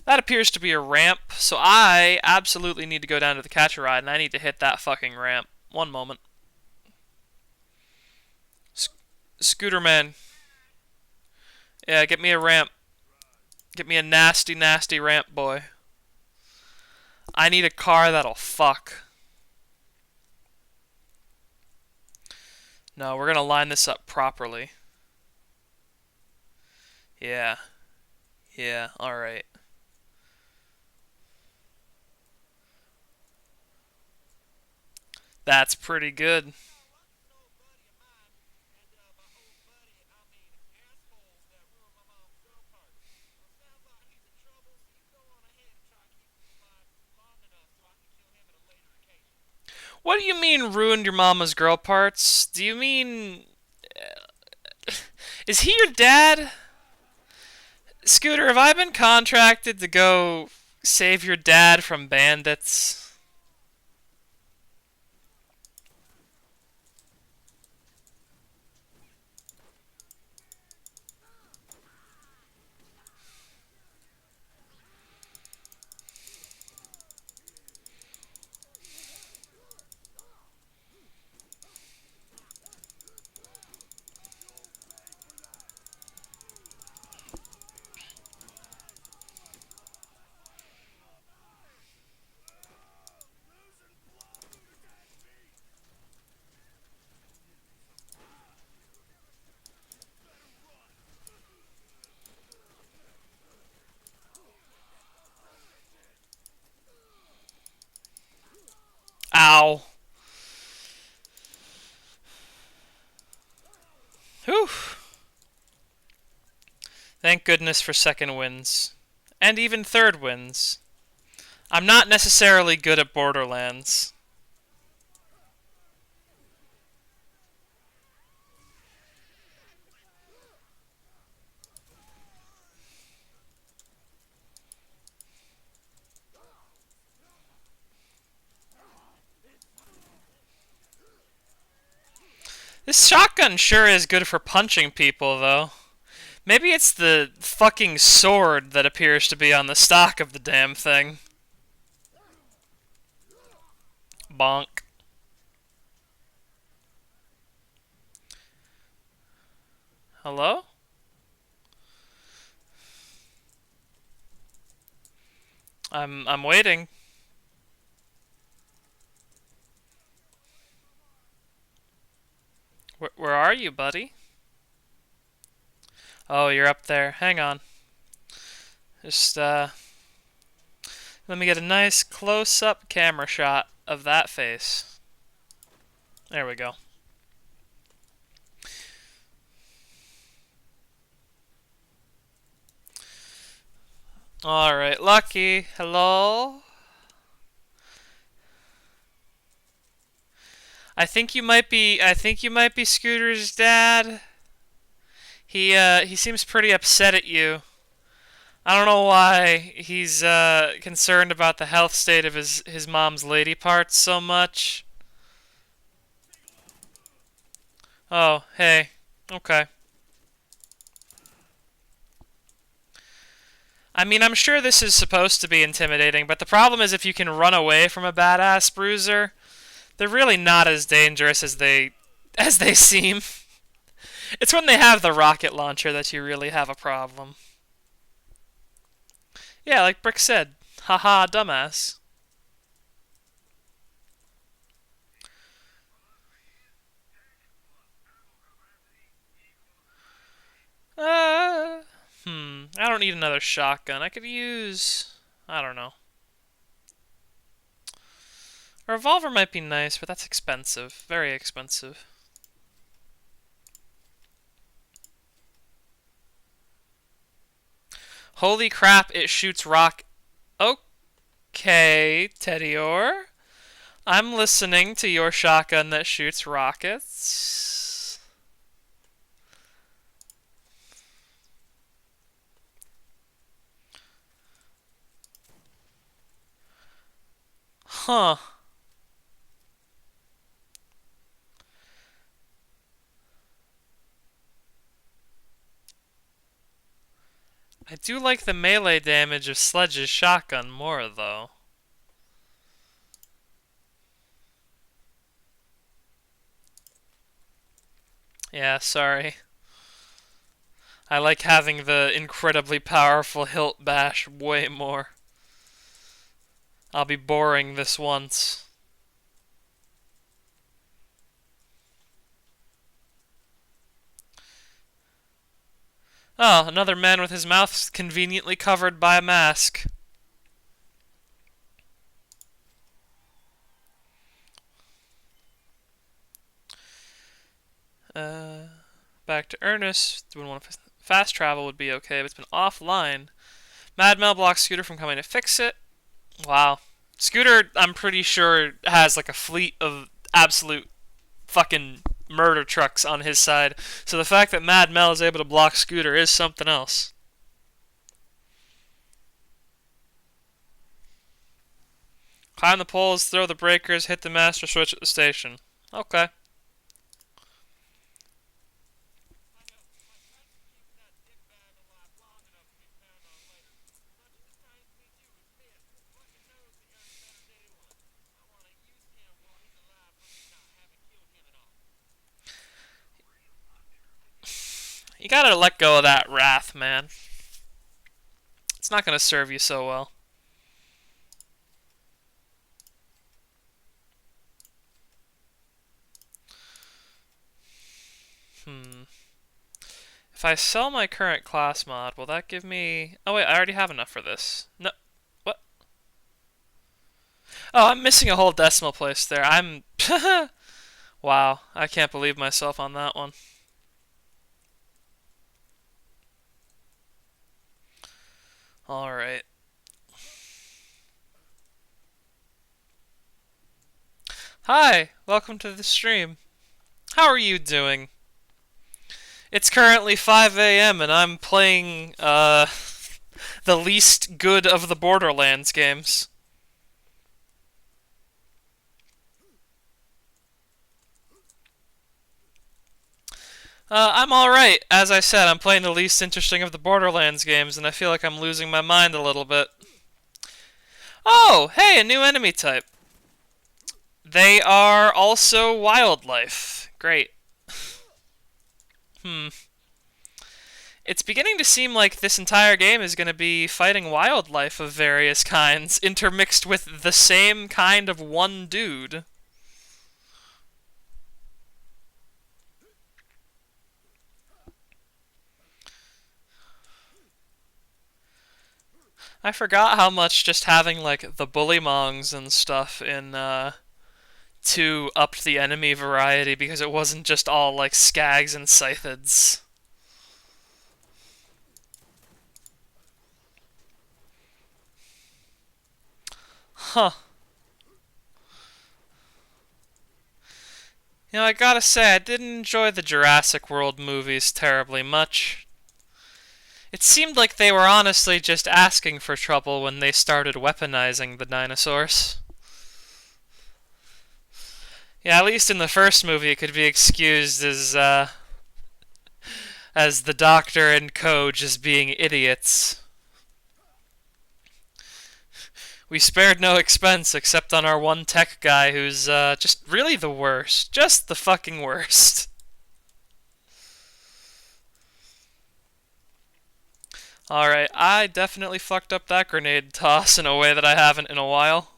That appears to be a ramp, so I absolutely need to go down to the catch-a-ride, and I need to hit that fucking ramp. One moment. Scooter man. Yeah, get me a ramp. Get me a nasty, nasty ramp, boy. I need a car that'll fuck. No, we're gonna line this up properly. Yeah. Yeah, alright. That's pretty good. What do you mean ruined your mama's girl parts? Do you mean... Is he your dad? Scooter, have I been contracted to go save your dad from bandits? Ow. Whew. Thank goodness for second wins. And even third wins. I'm not necessarily good at Borderlands. This shotgun sure is good for punching people, though. Maybe it's the fucking sword that appears to be on the stock of the damn thing. Bonk. Hello? I'm waiting. Where are you, buddy? Oh, you're up there. Hang on. Just let me get a nice close-up camera shot of that face. There we go. Alright, Lucky. Hello? I think you might be Scooter's dad. He seems pretty upset at you. I don't know why he's concerned about the health state of his mom's lady parts so much. Oh, hey. Okay. I mean, I'm sure this is supposed to be intimidating, but the problem is if you can run away from a badass bruiser, they're really not as dangerous as they seem. It's when they have the rocket launcher that you really have a problem. Yeah, like Brick said. Haha, dumbass. Uh, I don't need another shotgun. I could use... I don't know. A revolver might be nice, but that's expensive. Very expensive. Holy crap, it shoots rock... Okay, Teddy-or. I'm listening to your shotgun that shoots rockets. Huh. I do like the melee damage of Sledge's shotgun more, though. Yeah, sorry. I like having the incredibly powerful hilt bash way more. I'll be boring this once. Oh, another man with his mouth conveniently covered by a mask. Uh, Back to Ernest. Doing one fast travel would be okay, but it's been offline. Mad Mel blocks Scooter from coming to fix it. Wow. Scooter, I'm pretty sure, has like a fleet of absolute fucking murder trucks on his side. So the fact that Mad Mel is able to block Scooter is something else. Climb the poles, throw the breakers, hit the master switch at the station. Okay. You gotta let go of that wrath, man. It's not gonna serve you so well. Hmm. If I sell my current class mod, will that give me... Oh wait, I already have enough for this. No. What? Oh, I'm missing a whole decimal place there. I'm... Wow, I can't believe myself on that one. Alright. Hi, welcome to the stream. How are you doing? It's currently 5 a.m. and I'm playing, the least good of the Borderlands games. I'm alright. As I said, I'm playing the least interesting of the Borderlands games, and I feel like I'm losing my mind a little bit. Oh, hey, a new enemy type. They are also wildlife. Great. Hmm. It's beginning to seem like this entire game is going to be fighting wildlife of various kinds, intermixed with the same kind of one dude. I forgot how much just having, like, the bullymongs and stuff in, 2 upped the enemy variety because it wasn't just all, like, skags and scythids. Huh. You know, I gotta say, I didn't enjoy the Jurassic World movies terribly much. It seemed like they were honestly just asking for trouble when they started weaponizing the dinosaurs. Yeah, at least in the first movie it could be excused as the Doctor and co just being idiots. We spared no expense except on our one tech guy who's just really the worst. Just the fucking worst. Alright, I definitely fucked up that grenade toss in a way that I haven't in a while.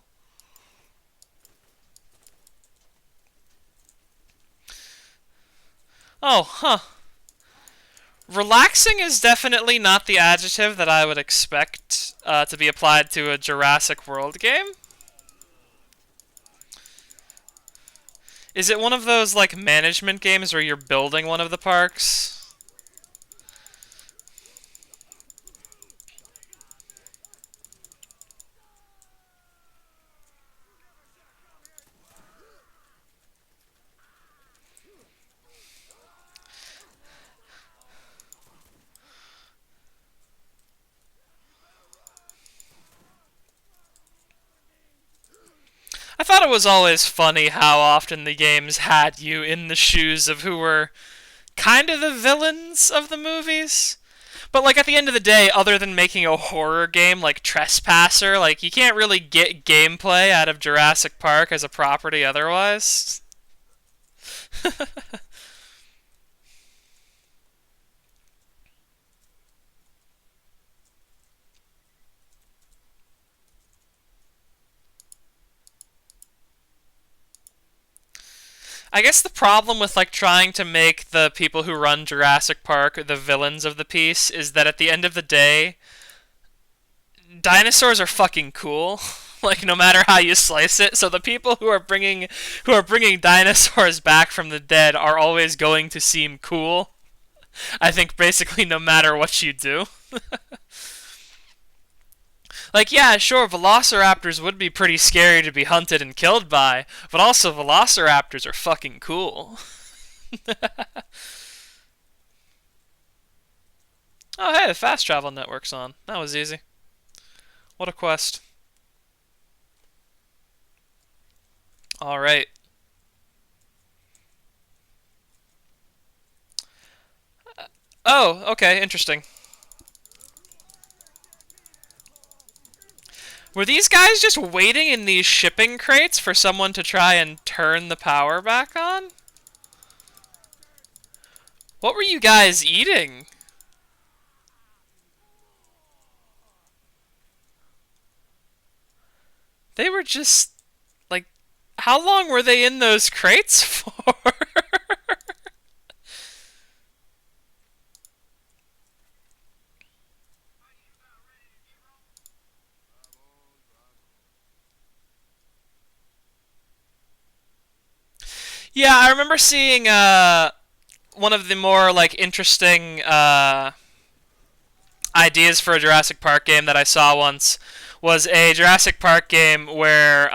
Oh, huh. Relaxing is definitely not the adjective that I would expect to be applied to a Jurassic World game. Is it one of those, like, management games where you're building one of the parks? I thought it was always funny how often the games had you in the shoes of who were kind of the villains of the movies. But, like, at the end of the day, other than making a horror game like Trespasser, like, you can't really get gameplay out of Jurassic Park as a property otherwise. I guess the problem with like trying to make the people who run Jurassic Park the villains of the piece is that at the end of the day, dinosaurs are fucking cool. Like no matter how you slice it, so the people who are bringing dinosaurs back from the dead are always going to seem cool. I think basically no matter what you do. Like yeah, sure, velociraptors would be pretty scary to be hunted and killed by, but also velociraptors are fucking cool. Oh hey, the fast travel network's on. That was easy. What a quest. All right. Oh, okay, interesting. Were these guys just waiting in these shipping crates for someone to try and turn the power back on? What were you guys eating? They were just like, how long were they in those crates for? Yeah, I remember seeing one of the more like interesting ideas for a Jurassic Park game that I saw once was a Jurassic Park game where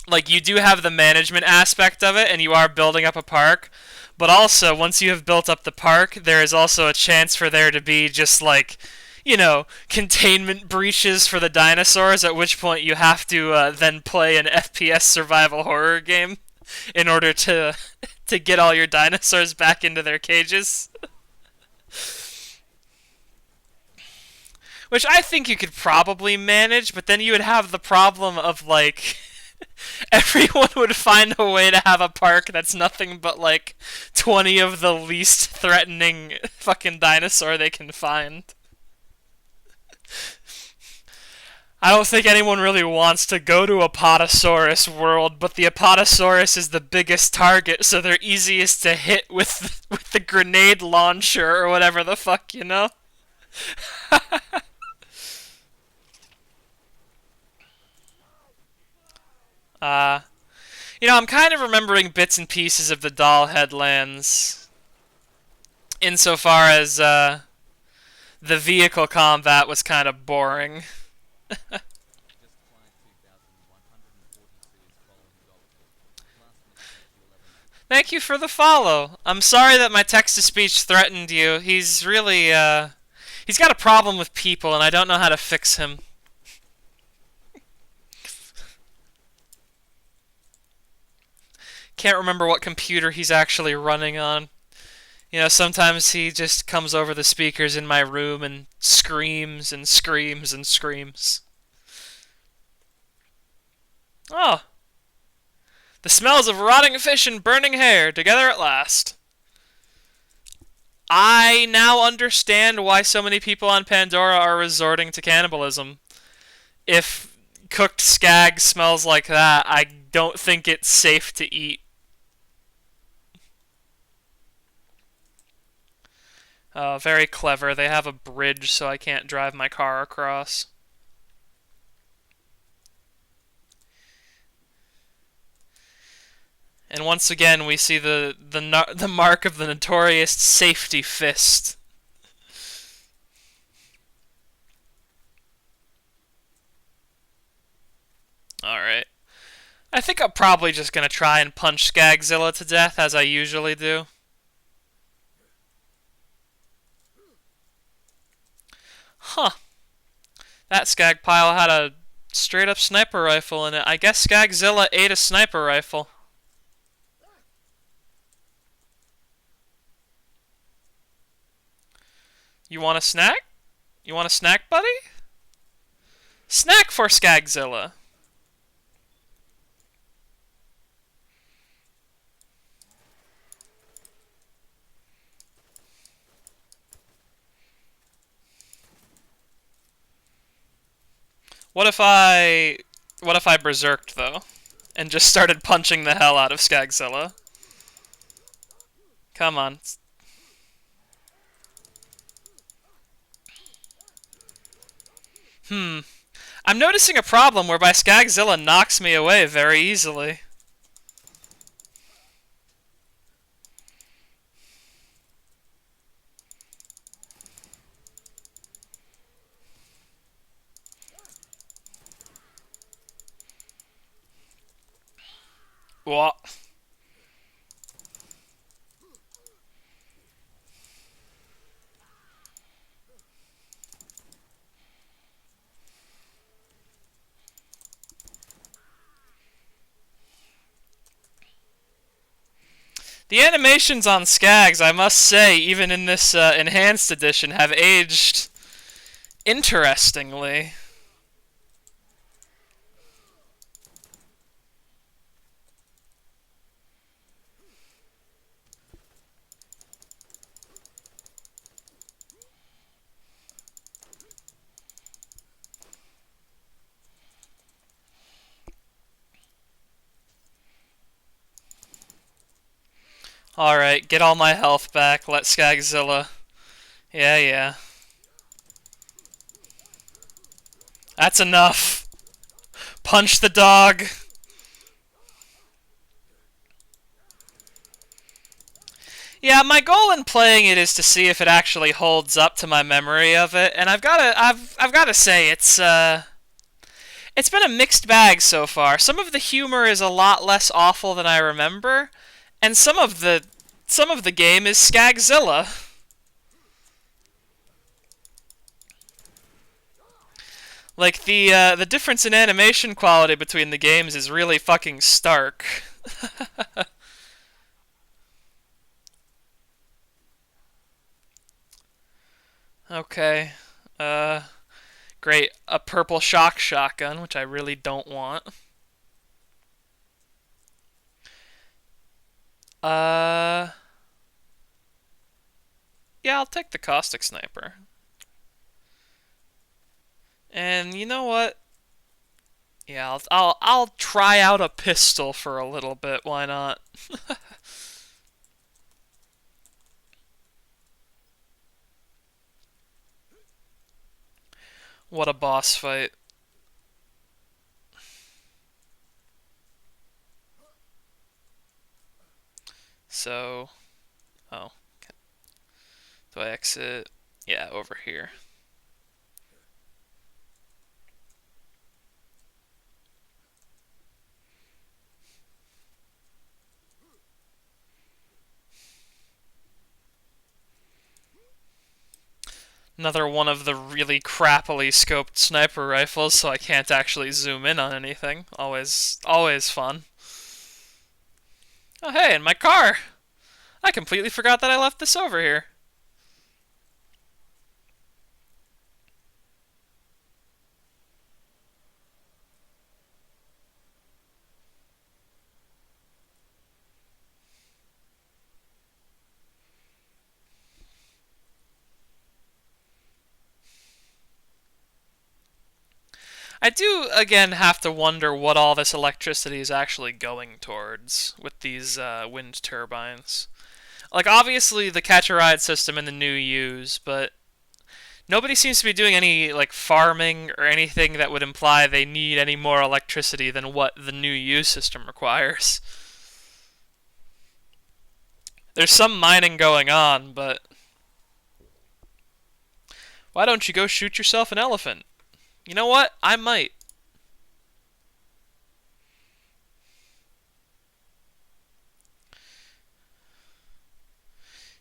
like you do have the management aspect of it and you are building up a park, but also once you have built up the park, there is also a chance for there to be just like containment breaches for the dinosaurs, at which point you have to then play an FPS survival horror game in order to to get all your dinosaurs back into their cages. Which I think you could probably manage, but then you would have the problem of like everyone would find a way to have a park that's nothing but like 20 of the least threatening fucking dinosaur they can find. I don't think anyone really wants to go to Apatosaurus world, but the Apatosaurus is the biggest target, so they're easiest to hit with the grenade launcher or whatever the fuck, you know? Uh, I'm kind of remembering bits and pieces of the Doll Headlands insofar as the vehicle combat was kind of boring. Thank you for the follow. I'm sorry that my text-to-speech threatened you. He's really, he's got a problem with people, and I don't know how to fix him. Can't remember what computer he's actually running on. Sometimes he just comes over the speakers in my room and screams and screams and screams. Oh, the smells of rotting fish and burning hair together at last. I now understand why so many people on Pandora are resorting to cannibalism. If cooked skag smells like that, I don't think it's safe to eat. Very clever. They have a bridge so I can't drive my car across. And once again, we see the mark of the notorious safety fist. Alright. I think I'm probably just gonna try and punch Skagzilla to death, as I usually do. Huh. That skag pile had a straight up sniper rifle in it. I guess Skagzilla ate a sniper rifle. You want a snack? You want a snack, buddy? Snack for Skagzilla. What if I berserked though, and just started punching the hell out of Skagzilla. Come on. Hmm. I'm noticing a problem whereby Skagzilla knocks me away very easily. What? The animations on Skags, I must say, even in this enhanced edition, have aged interestingly. Alright, get all my health back. Let Skagzilla. Yeah, yeah. That's enough. Punch the dog. Yeah, my goal in playing it is to see if it actually holds up to my memory of it, and I've gotta say it's been a mixed bag so far. Some of the humor is a lot less awful than I remember, and some of the game is Skagzilla. Like the difference in animation quality between the games is really fucking stark. Okay. Uh Great. A purple shock shotgun, which I really don't want. Uh yeah, I'll take the caustic sniper. And you know what? Yeah, I'll try out a pistol for a little bit. Why not? What a boss fight. So, oh, do I exit? Yeah, over here. Another one of the really crappily scoped sniper rifles, so I can't actually zoom in on anything. Always fun. Oh hey, in my car! I completely forgot that I left this over here. I do, again, have to wonder what all this electricity is actually going towards with these wind turbines. Like, obviously, the catch a ride system in the new U's, but nobody seems to be doing any, like, farming or anything that would imply they need any more electricity than what the new U system requires. There's some mining going on, but why don't you go shoot yourself an elephant? You know what? I might.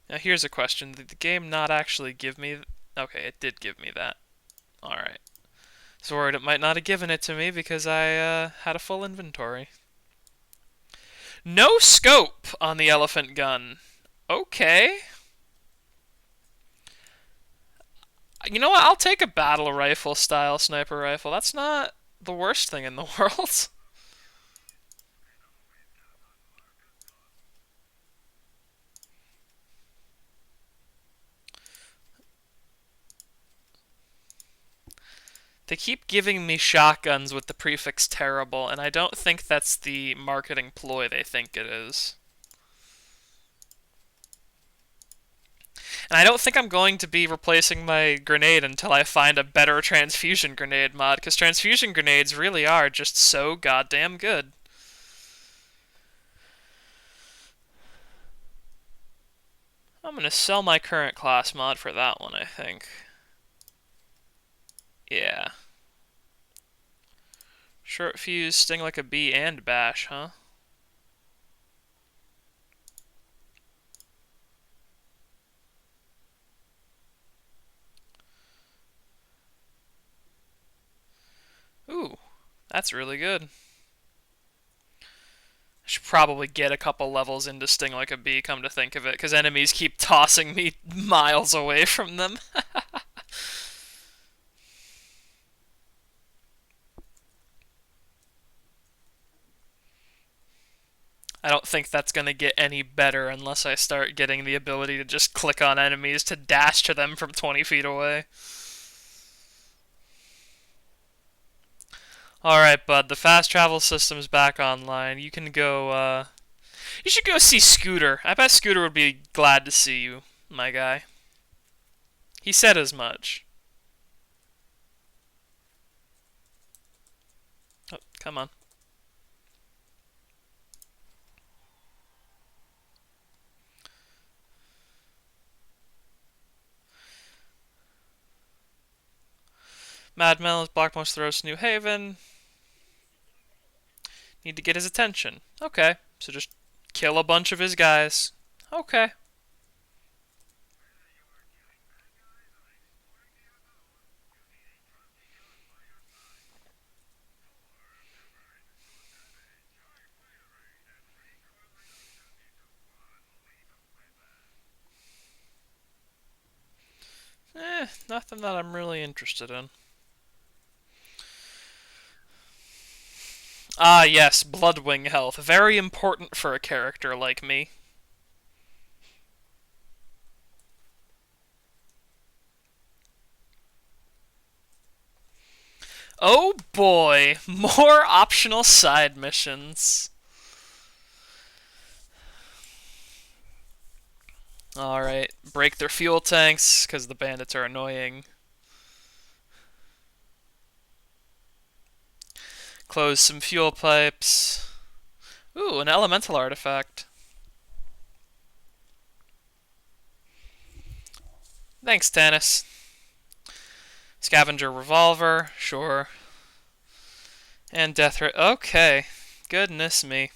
Now here's a question. Did the game not actually give me... Okay, it did give me that. Alright. So worried it might not have given it to me because I had a full inventory. No scope on the elephant gun. Okay. You know what? I'll take a battle rifle style sniper rifle. That's not the worst thing in the world. They keep giving me shotguns with the prefix terrible, and I don't think that's the marketing ploy they think it is. And I don't think I'm going to be replacing my grenade until I find a better transfusion grenade mod, because transfusion grenades really are just so goddamn good. I'm going to sell my current class mod for that one, I think. Yeah. Short fuse, sting like a bee, and bash, huh? Ooh, that's really good. I should probably get a couple levels into sting like a bee, come to think of it, because enemies keep tossing me miles away from them. I don't think that's going to get any better unless I start getting the ability to just click on enemies to dash to them from 20 feet away. Alright, bud, the fast travel system's back online. You can go, You should go see Scooter. I bet Scooter would be glad to see you, my guy. He said as much. Oh, come on. Mad Melons block most throws to New Haven. Need to get his attention. Okay, so just kill a bunch of his guys. Okay. Nothing that I'm really interested in. Ah, yes, Bloodwing health. Very important for a character like me. Oh boy, more optional side missions. Alright, break their fuel tanks, because the bandits are annoying. Close some fuel pipes. Ooh, an elemental artifact. Thanks, Tannis. Scavenger revolver, sure. And death ray. Okay. Goodness me.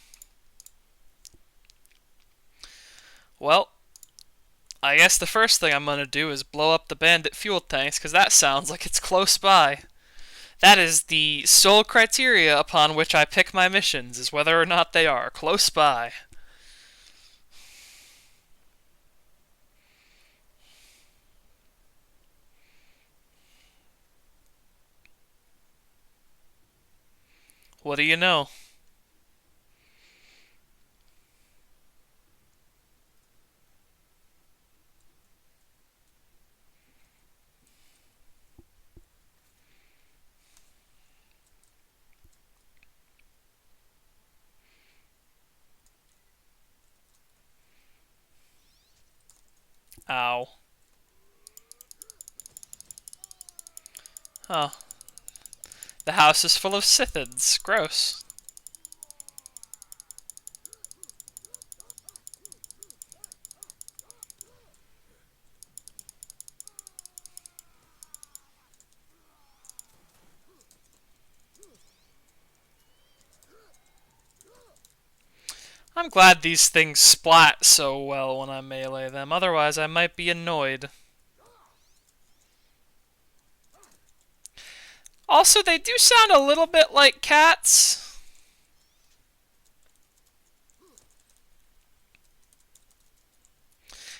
Well, I guess the first thing I'm gonna do is blow up the bandit fuel tanks, because that sounds like it's close by. That is the sole criteria upon which I pick my missions, is whether or not they are close by. What do you know? Ow. Huh. The house is full of Sithids. Gross. I'm glad these things splat so well when I melee them, otherwise I might be annoyed. Also, they do sound a little bit like cats.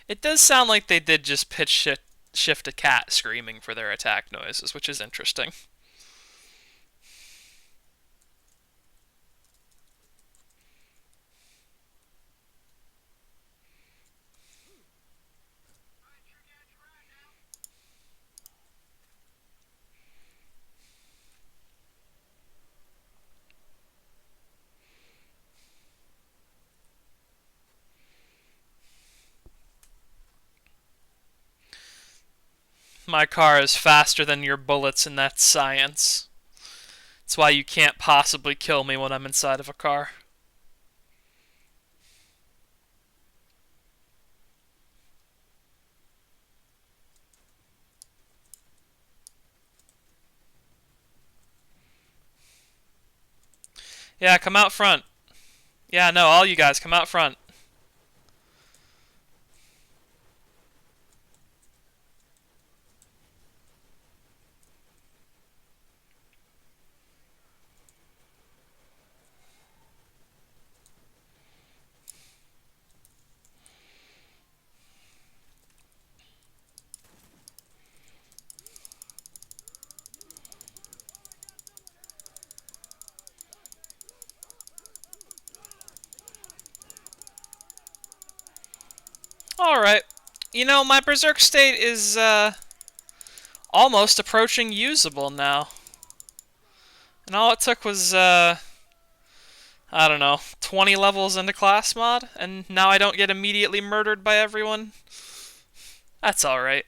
It does sound like they did just shift a cat screaming for their attack noises, which is interesting. My car is faster than your bullets, and that's science. That's why you can't possibly kill me when I'm inside of a car. Yeah, come out front. Yeah, no, all you guys, come out front. Alright. You know, my Berserk state is, almost approaching usable now. And all it took was, I don't know, 20 levels into class mod, and now I don't get immediately murdered by everyone. That's alright.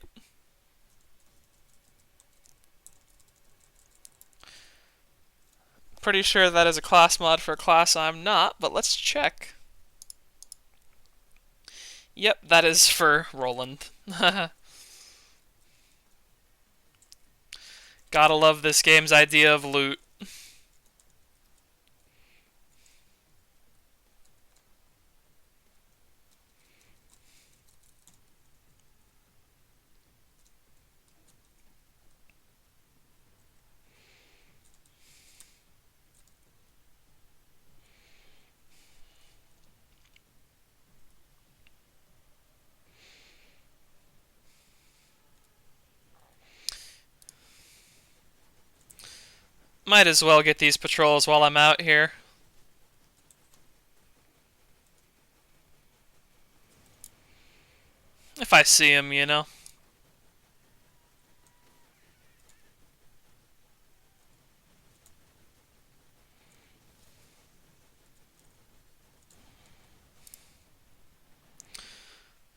Pretty sure that is a class mod for a class I'm not, but let's check. Yep, that is for Roland. Gotta love this game's idea of loot. Might as well get these patrols while I'm out here. If I see him, you know.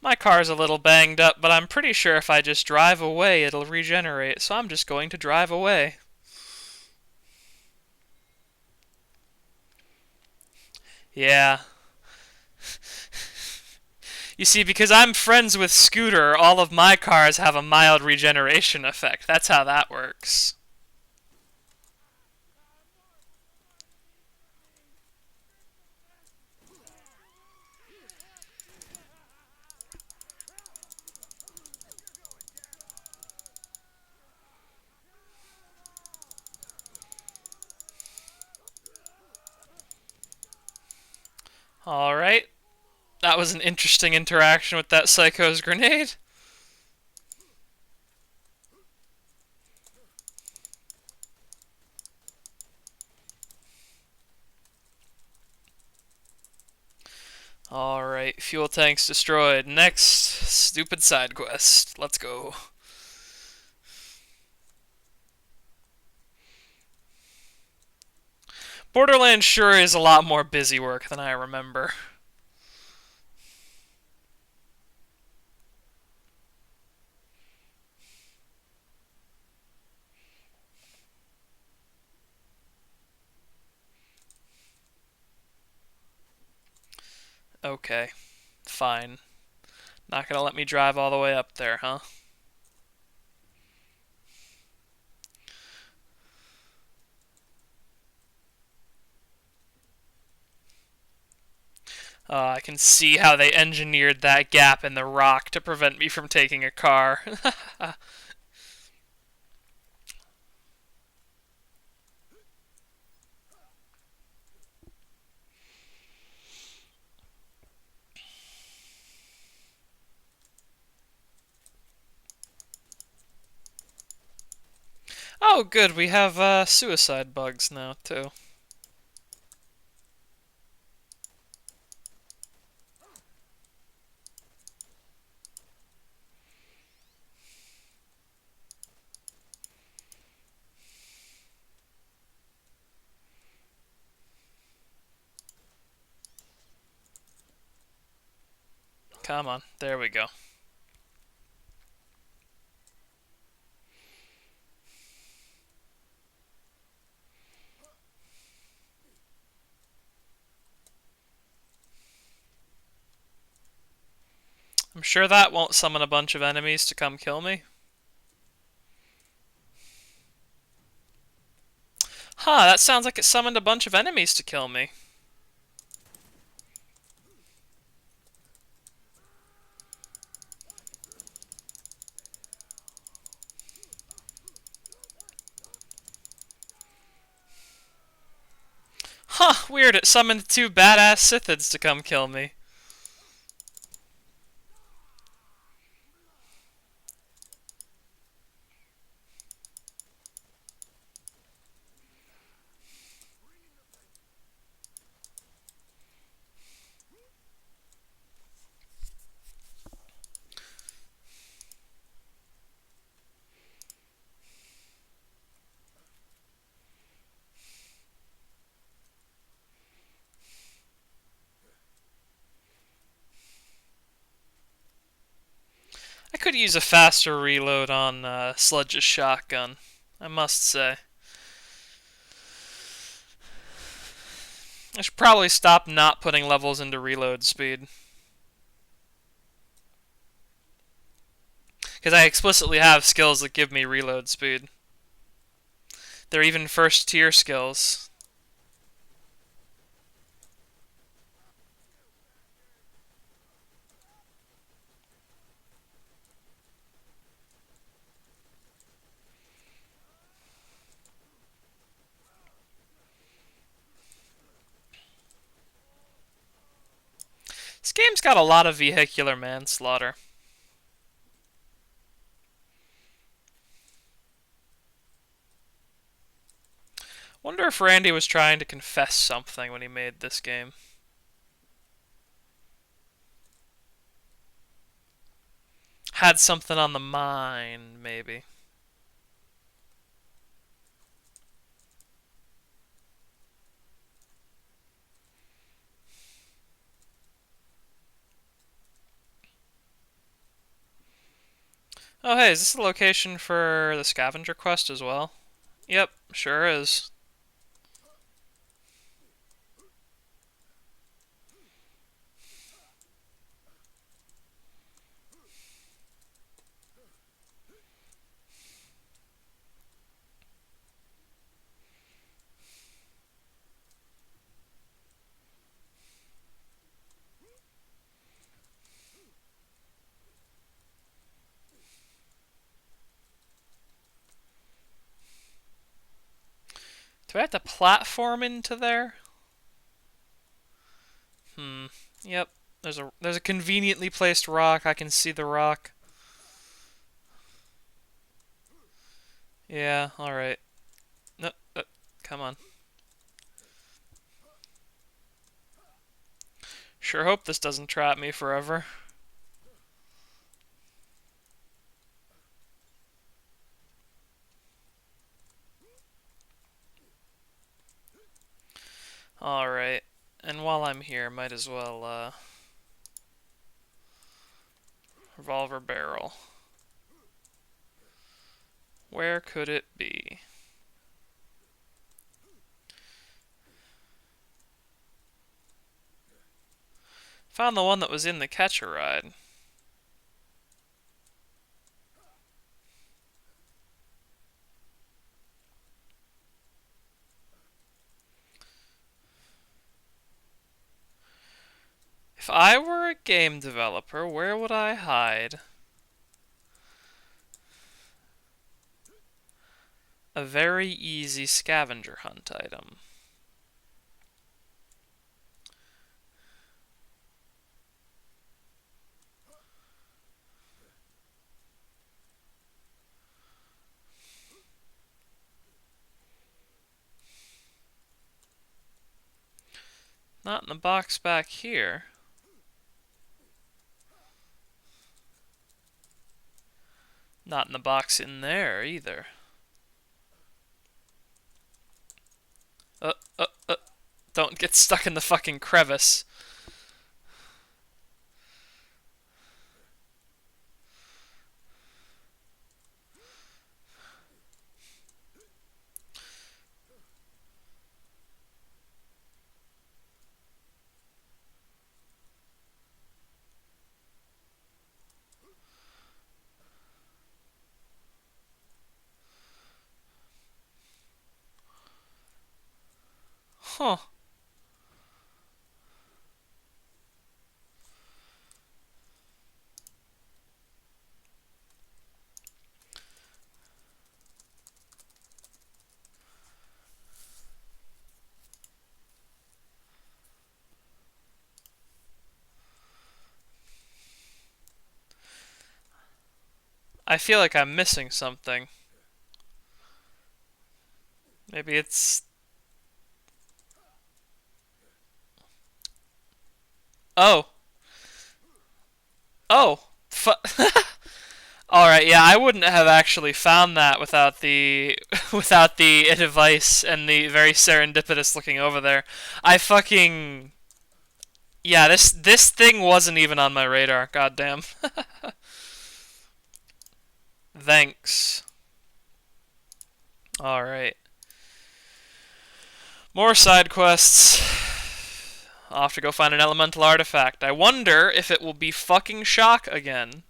My car's a little banged up, but I'm pretty sure if I just drive away, it'll regenerate, so I'm just going to drive away. Yeah. You see, because I'm friends with Scooter, all of my cars have a mild regeneration effect. That's how that works. Alright. That was an interesting interaction with that Psycho's grenade. Alright, fuel tanks destroyed. Next, stupid side quest. Let's go. Borderlands sure is a lot more busy work than I remember. Okay, fine. Not gonna let me drive all the way up there, huh? I can see how they engineered that gap in the rock to prevent me from taking a car. Oh, good, we have suicide bugs now, too. Come on, there we go. I'm sure that won't summon a bunch of enemies to come kill me. Huh, that sounds like it summoned a bunch of enemies to kill me. Huh, weird, it summoned two badass Sithids to come kill me. I could use a faster reload on Sludge's shotgun, I must say. I should probably stop not putting levels into reload speed. Because I explicitly have skills that give me reload speed. They're even first tier skills. This game's got a lot of vehicular manslaughter. Wonder if Randy was trying to confess something when he made this game. Had something on the mind, maybe. Oh hey, is this the location for the scavenger quest as well? Yep, sure is. Do I have to platform into there? Yep. There's a conveniently placed rock. I can see the rock. Yeah, alright. No, come on. Sure hope this doesn't trap me forever. Alright. And while I'm here, might as well, revolver barrel. Where could it be? Found the one that was in the catcher ride. If I were a game developer, where would I hide a very easy scavenger hunt item? Not in the box back here. Not in the box in there either. Uh, uh, uh. Don't get stuck in the fucking crevice. Huh. I feel like I'm missing something. Maybe it's... Oh. Oh. All right, yeah, I wouldn't have actually found that without the without the device and the very serendipitous looking over there. I fucking yeah, this thing wasn't even on my radar. Goddamn. Thanks. All right, more side quests. I'll have to go find an elemental artifact. I wonder if it will be fucking shock again.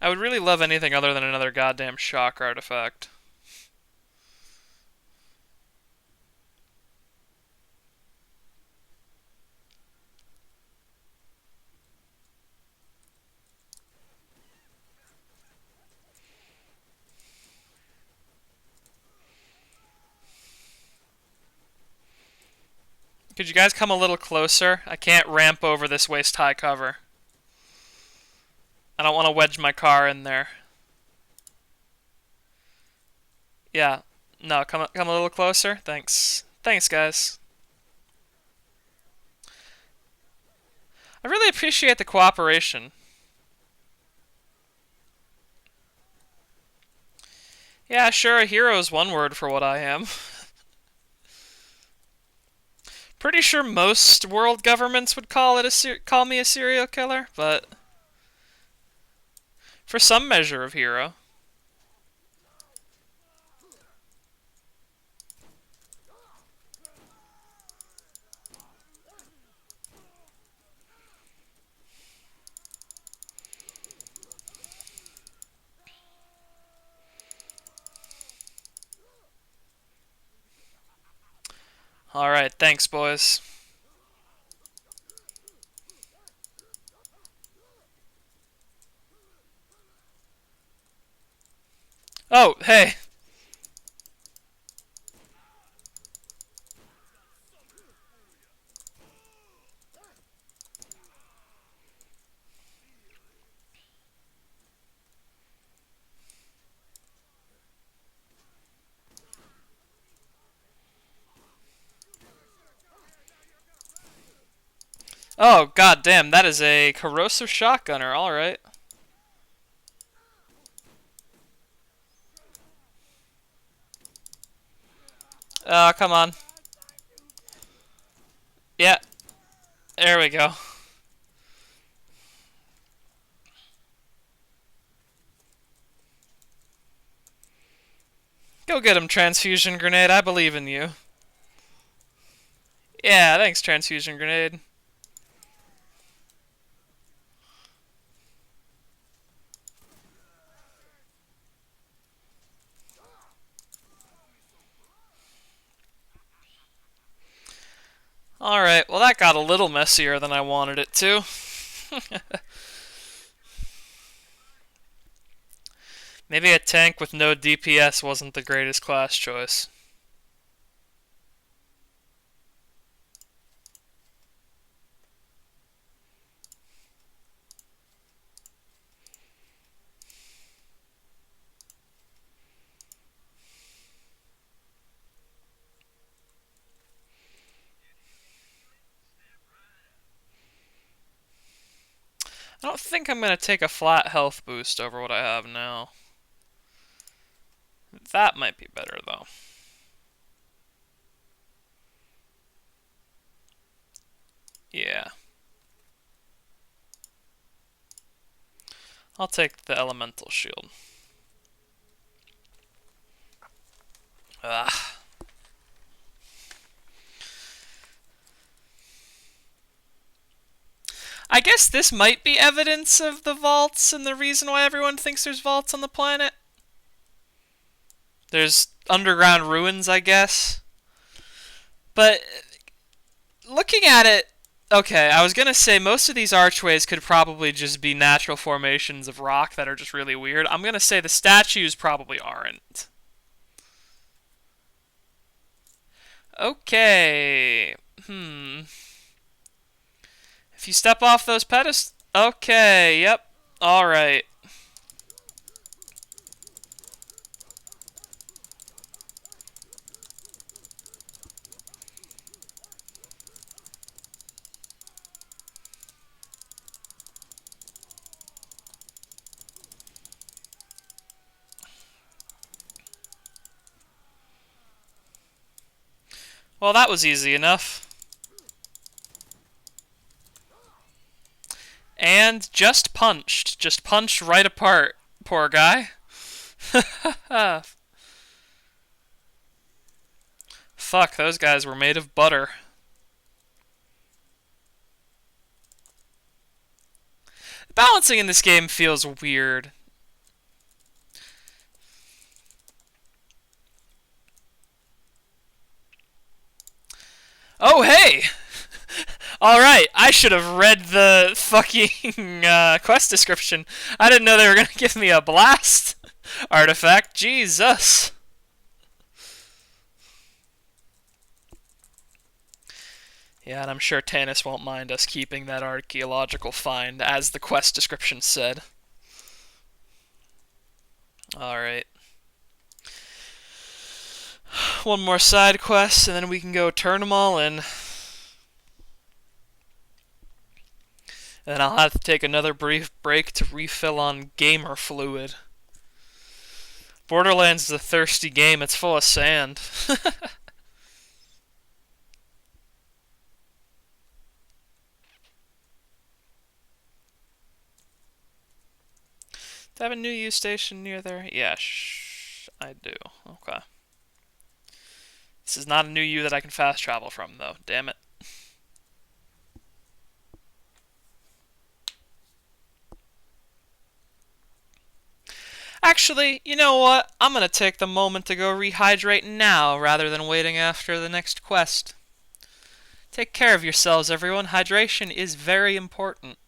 I would really love anything other than another goddamn shock artifact. Could you guys come a little closer? I can't ramp over this waist-high cover. I don't want to wedge my car in there. Yeah. No, come a little closer. Thanks. Thanks, guys. I really appreciate the cooperation. Yeah, sure, a hero is one word for what I am. Pretty sure most world governments would call me a serial killer, but for some measure of hero. Alright, thanks, boys. Oh, hey. Oh, god damn, that is a corrosive shotgunner, alright. Come on. Yeah, there we go. Go get him, transfusion grenade, I believe in you. Yeah, thanks, transfusion grenade. Alright, well that got a little messier than I wanted it to. Maybe a tank with no DPS wasn't the greatest class choice. I don't think I'm going to take a flat health boost over what I have now. That might be better, though. Yeah. I'll take the elemental shield. Ugh. I guess this might be evidence of the vaults and the reason why everyone thinks there's vaults on the planet. There's underground ruins, I guess. But looking at it, okay, I was gonna say most of these archways could probably just be natural formations of rock that are just really weird. I'm gonna say the statues probably aren't. Okay. If you step off those pedestals. Okay, yep. Alright. Well, that was easy enough. And just punched. Just punched right apart. Poor guy. Fuck, those guys were made of butter. Balancing in this game feels weird. Oh, hey! Alright, I should have read the fucking quest description. I didn't know they were gonna give me a blast artifact. Jesus. Yeah, and I'm sure Tanis won't mind us keeping that archaeological find, as the quest description said. Alright. One more side quest, and then we can go turn them all in. And then I'll have to take another brief break to refill on gamer fluid. Borderlands is a thirsty game, it's full of sand. Do I have a new use station near there? Yeah, I do. Okay. This is not a new U that I can fast travel from, though. Damn it. Actually, you know what? I'm gonna take the moment to go rehydrate now rather than waiting after the next quest. Take care of yourselves, everyone. Hydration is very important.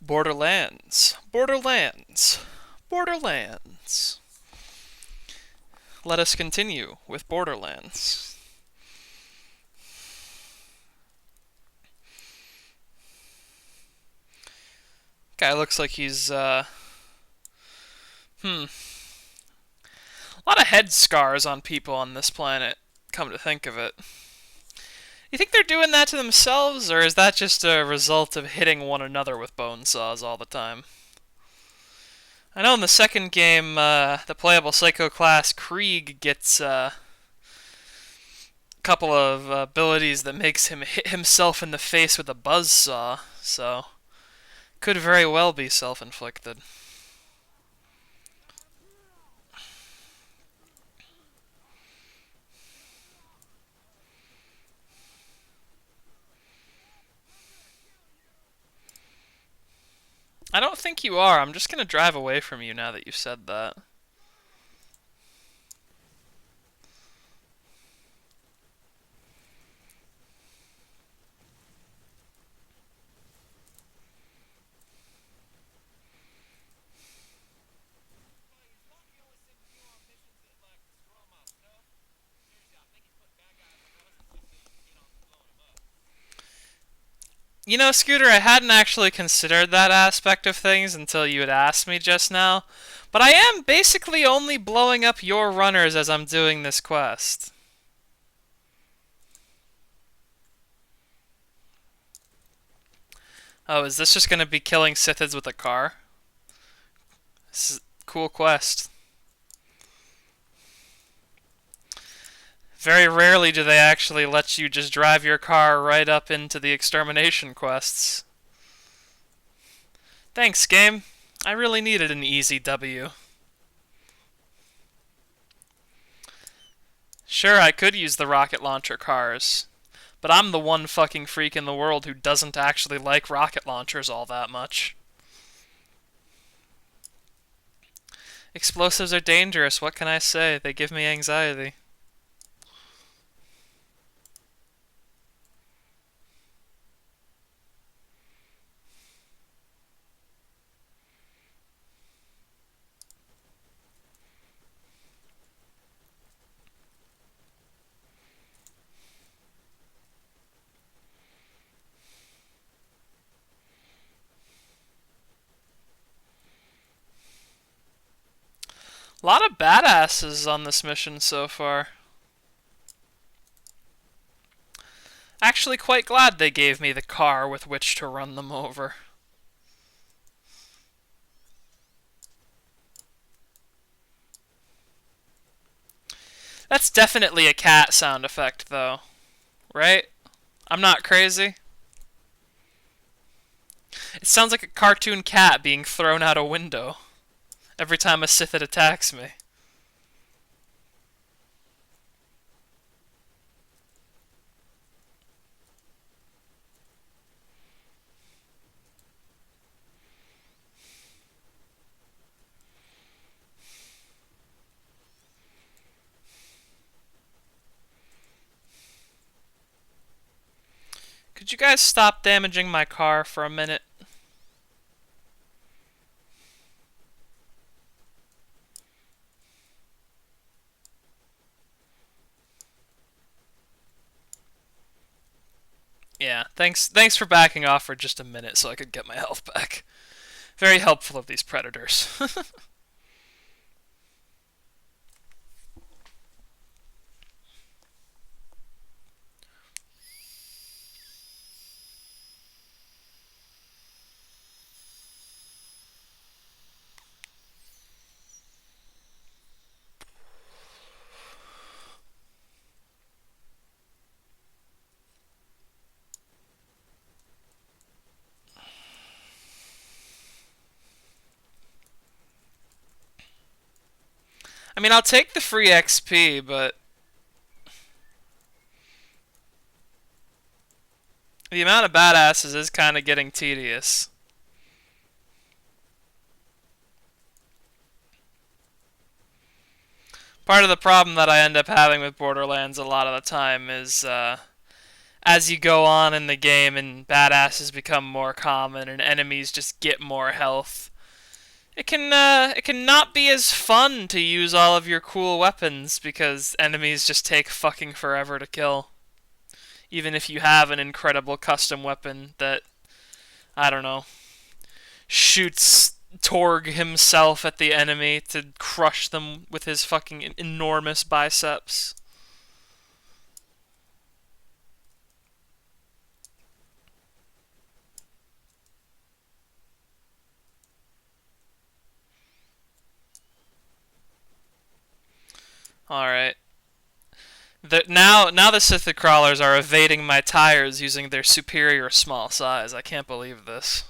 Borderlands. Borderlands. Borderlands. Let us continue with Borderlands. Guy looks like he's, a lot of head scars on people on this planet, come to think of it. You think they're doing that to themselves, or is that just a result of hitting one another with bone saws all the time? I know in the second game, the playable Psycho class Krieg gets a couple of abilities that makes him hit himself in the face with a buzzsaw, so could very well be self-inflicted. I don't think you are. I'm just gonna drive away from you now that you said that. You know, Scooter, I hadn't actually considered that aspect of things until you had asked me just now, but I am basically only blowing up your runners as I'm doing this quest. Oh, is this just gonna be killing Sithids with a car? This is a cool quest. Very rarely do they actually let you just drive your car right up into the extermination quests. Thanks, game. I really needed an easy W. Sure, I could use the rocket launcher cars, but I'm the one fucking freak in the world who doesn't actually like rocket launchers all that much. Explosives are dangerous, what can I say? They give me anxiety. A lot of badasses on this mission so far. Actually quite glad they gave me the car with which to run them over. That's definitely a cat sound effect, though. Right? I'm not crazy. It sounds like a cartoon cat being thrown out a window every time a Sithid attacks me. Could you guys stop damaging my car for a minute? Yeah, thanks for backing off for just a minute so I could get my health back. Very helpful of these predators. I mean, I'll take the free XP, but the amount of badasses is kind of getting tedious. Part of the problem that I end up having with Borderlands a lot of the time is as you go on in the game and badasses become more common and enemies just get more health, it can not be as fun to use all of your cool weapons because enemies just take fucking forever to kill. Even if you have an incredible custom weapon that, I don't know, shoots Torg himself at the enemy to crush them with his fucking enormous biceps. Alright. Now the Sithid crawlers are evading my tires using their superior small size. I can't believe this.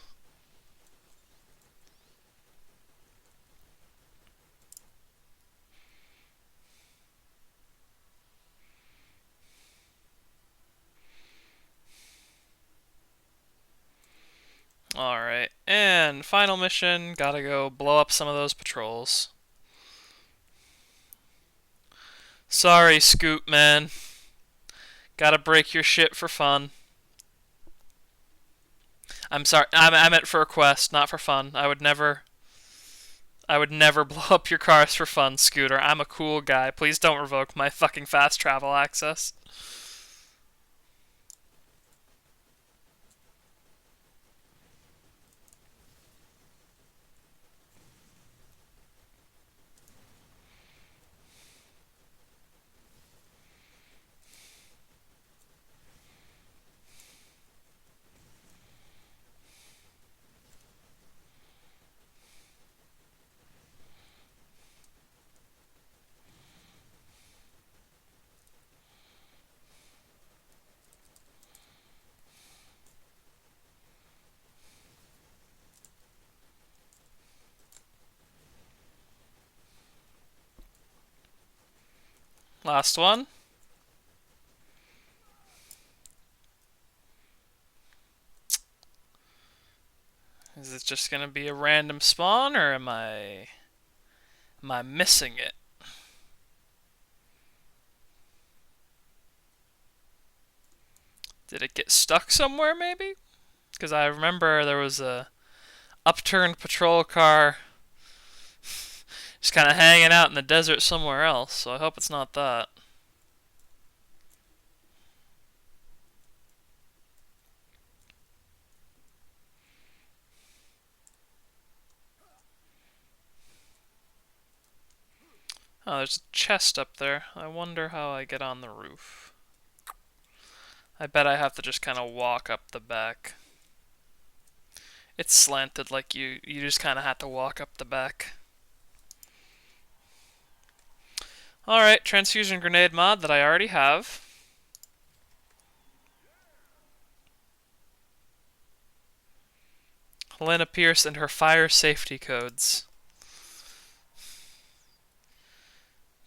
Alright, and final mission, gotta go blow up some of those patrols. Sorry, Scoot man. Gotta break your shit for fun. I'm sorry, I meant for a quest, not for fun. I would never blow up your cars for fun, Scooter. I'm a cool guy. Please don't revoke my fucking fast travel access. Last one. Is it just gonna be a random spawn, or am I missing it? Did it get stuck somewhere, maybe? Because I remember there was a upturned patrol car just kind of hanging out in the desert somewhere else, so I hope it's not that. Oh, there's a chest up there. I wonder how I get on the roof. I bet I have to just kind of walk up the back. It's slanted, like you just kind of have to walk up the back. Alright, transfusion grenade mod that I already have. Helena Pierce and her fire safety codes.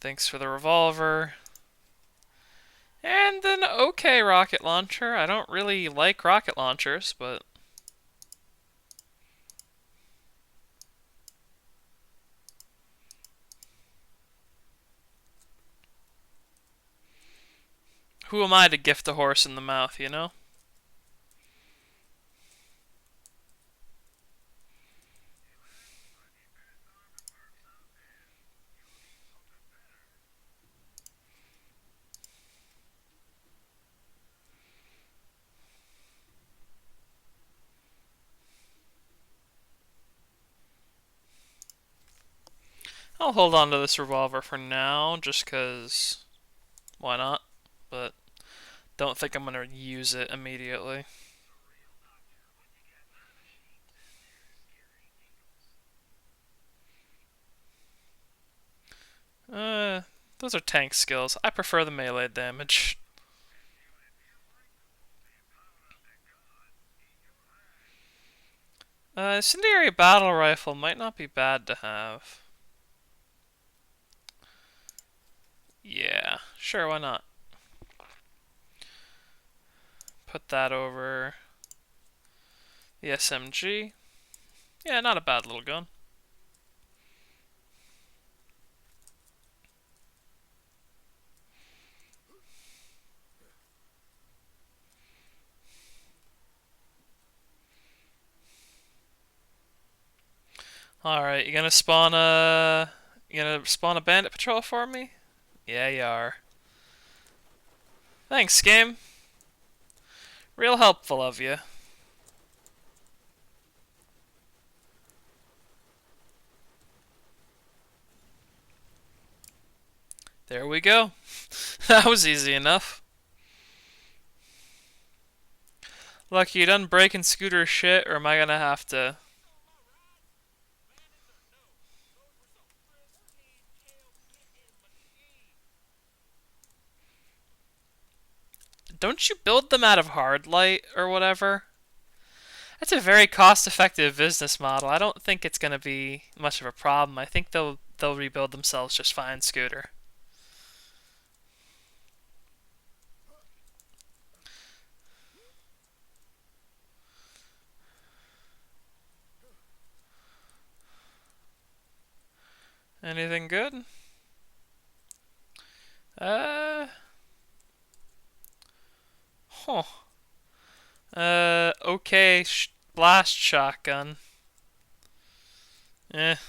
Thanks for the revolver. And an okay rocket launcher. I don't really like rocket launchers, but... who am I to gift a horse in the mouth, you know? I'll hold on to this revolver for now, just 'cause why not? But don't think I'm gonna use it immediately. Uh, those are tank skills. I prefer the melee damage. Incendiary battle rifle might not be bad to have. Yeah, sure, why not? Put that over the SMG. Yeah, not a bad little gun. Alright, you gonna spawn a bandit patrol for me? Yeah, you are. Thanks, game. Real helpful of you. There we go. That was easy enough. Lucky, you done breaking Scooter's shit, or am I gonna have to... Don't you build them out of hard light or whatever? That's a very cost-effective business model. I don't think it's gonna be much of a problem. I think they'll rebuild themselves just fine, Scooter. Anything good? Uh, huh. Okay, blast shotgun.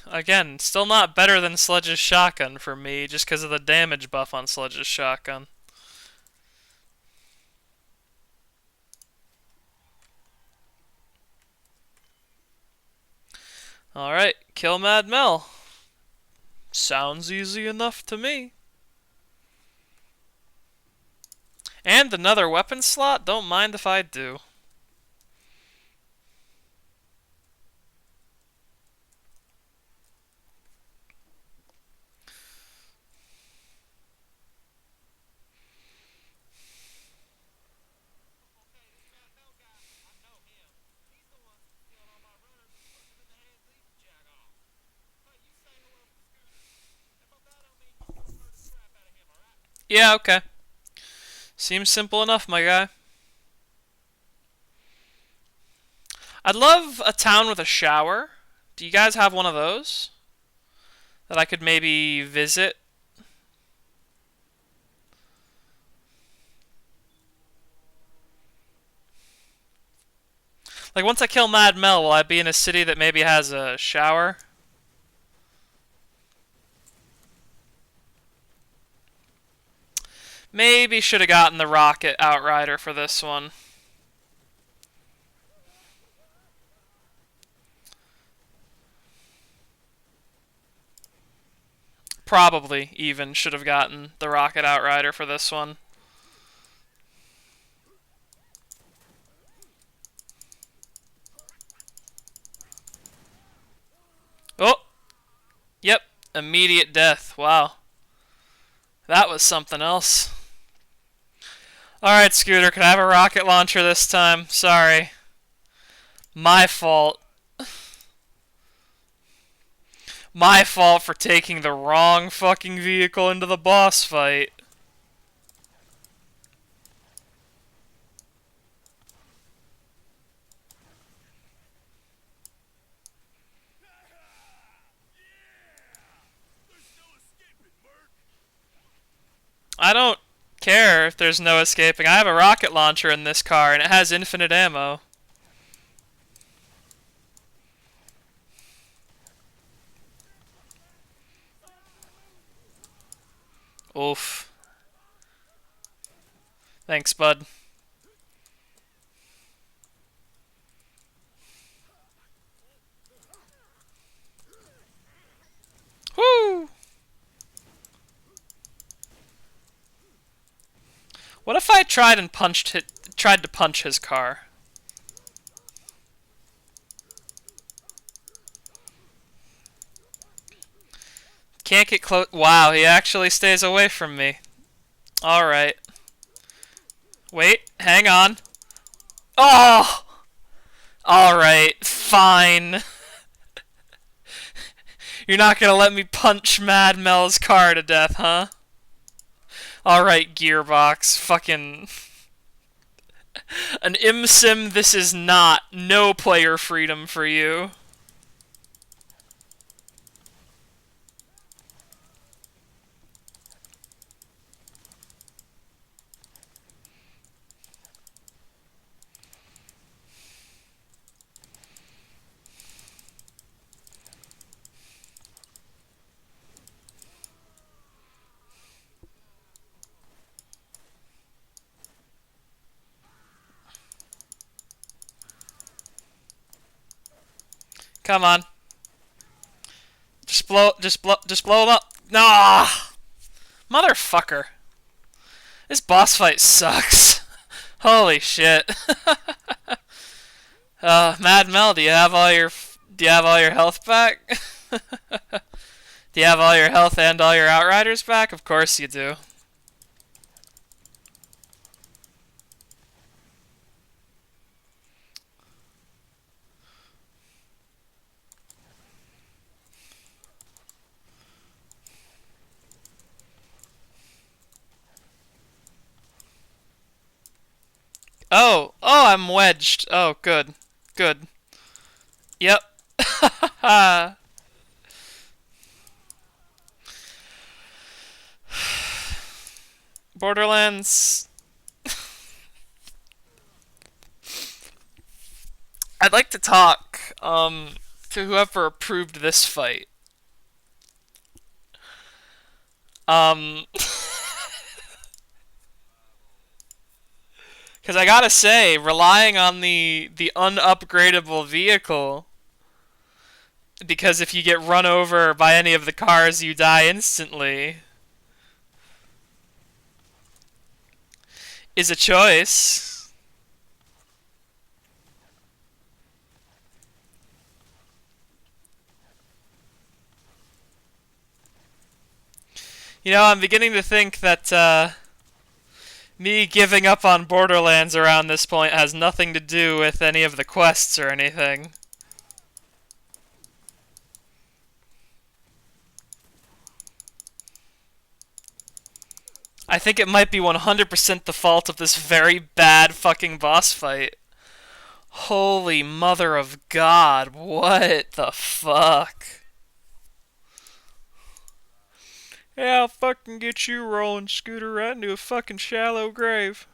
Again, still not better than Sledge's shotgun for me, just because of the damage buff on Sledge's shotgun. Alright, kill Mad Mel. Sounds easy enough to me. And another weapon slot? Don't mind if I do. Yeah, okay. Seems simple enough, my guy. I'd love a town with a shower. Do you guys have one of those? That I could maybe visit? Like, once I kill Mad Mel, will I be in a city that maybe has a shower? Maybe should have gotten the Rocket Outrider for this one. Probably even should have gotten the Rocket Outrider for this one. Oh! Yep. Immediate death. Wow. That was something else. Alright, Scooter, can I have a rocket launcher this time? Sorry. My fault. My fault for taking the wrong fucking vehicle into the boss fight. I don't care if there's no escaping. I have a rocket launcher in this car and it has infinite ammo. Oof. Thanks, bud. Woo! What if I tried to punch his car? Can't get close. Wow, he actually stays away from me. Alright. Wait, hang on. Oh! Alright, fine. You're not gonna let me punch Mad Mel's car to death, huh? Alright, Gearbox. Fucking... An ImSim, this is not. No player freedom for you. Come on. Just blow him up. Nah! Motherfucker. This boss fight sucks. Holy shit. Mad Mel, do you have all your health back? Do you have all your health and all your outriders back? Of course you do. Oh, I'm wedged. Oh, good. Good. Yep. Borderlands. I'd like to talk to whoever approved this fight. Um Cuz I got to say, relying on the unupgradable vehicle, because if you get run over by any of the cars you die instantly, is a choice. You know, I'm beginning to think that me giving up on Borderlands around this point has nothing to do with any of the quests or anything. I think it might be 100% the fault of this very bad fucking boss fight. Holy mother of God, what the fuck? Yeah, I'll fucking get you rolling, Scooter, right into a fucking shallow grave.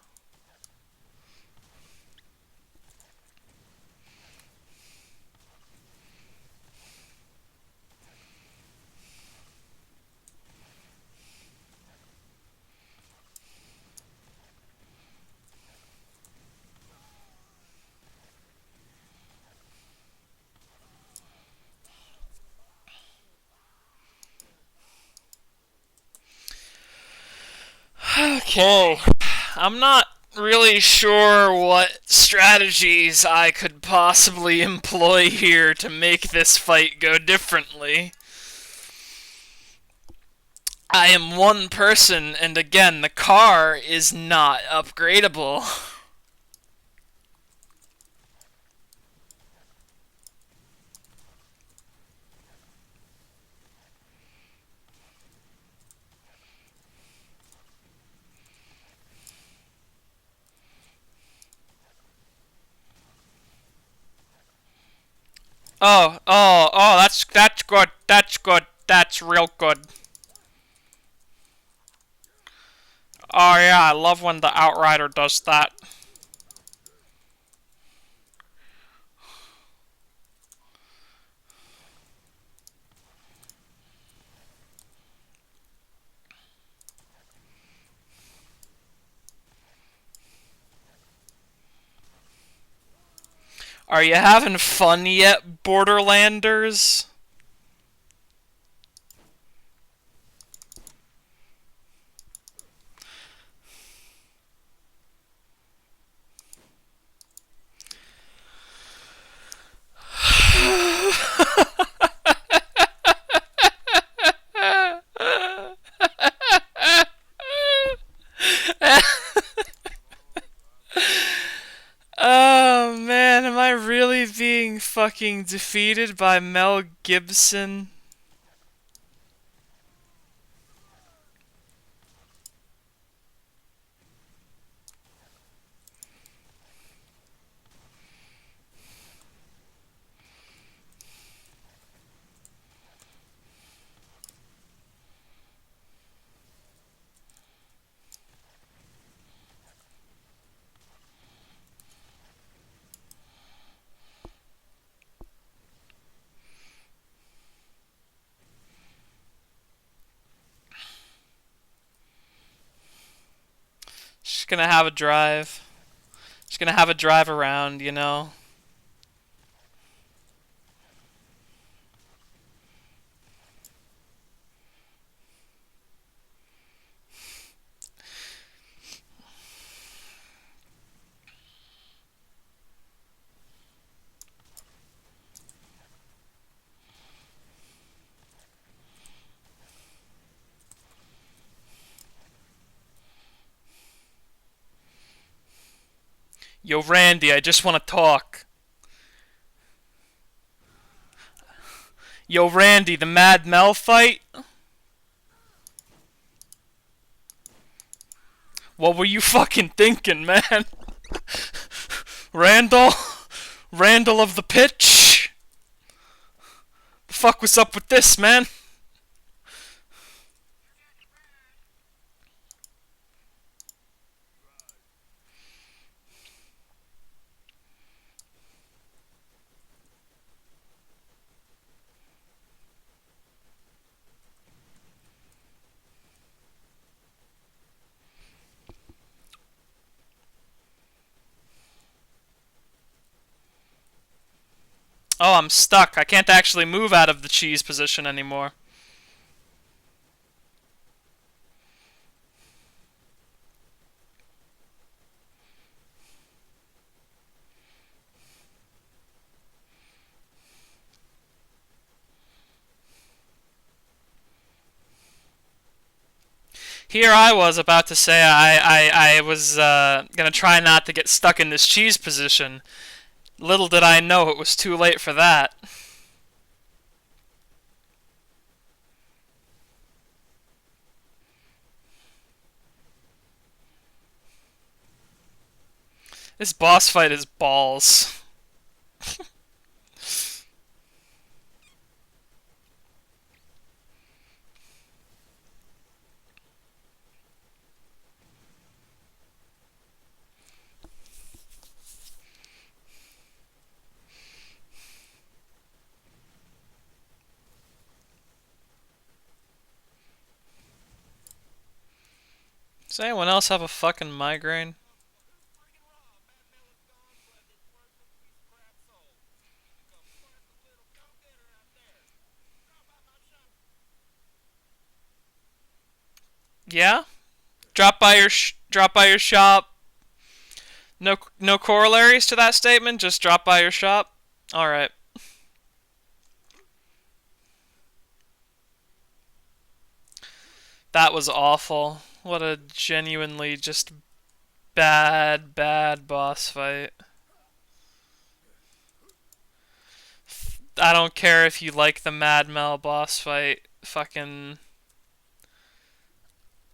Okay, I'm not really sure what strategies I could possibly employ here to make this fight go differently. I am one person, and again, the car is not upgradable. Oh, that's good. That's good. That's real good. Oh yeah, I love when the Outrider does that. Are you having fun yet, Borderlanders? Oh man, am I really being fucking defeated by Mel Gibson? Just gonna have a drive. Just gonna have a drive around, you know? Yo, Randy, I just want to talk. Yo, Randy, the Mad Mel fight? What were you fucking thinking, man? Randall? Randall of the pitch? The fuck was up with this, man? Oh, I'm stuck. I can't actually move out of the cheese position anymore. Here I was about to say I was gonna try not to get stuck in this cheese position. Little did I know it was too late for that. This boss fight is balls. Does anyone else have a fucking migraine? Yeah? Drop by your shop. No corollaries to that statement. Just drop by your shop. All right. That was awful. What a genuinely just bad boss fight. I don't care if you like the Mad Mel boss fight. Fucking.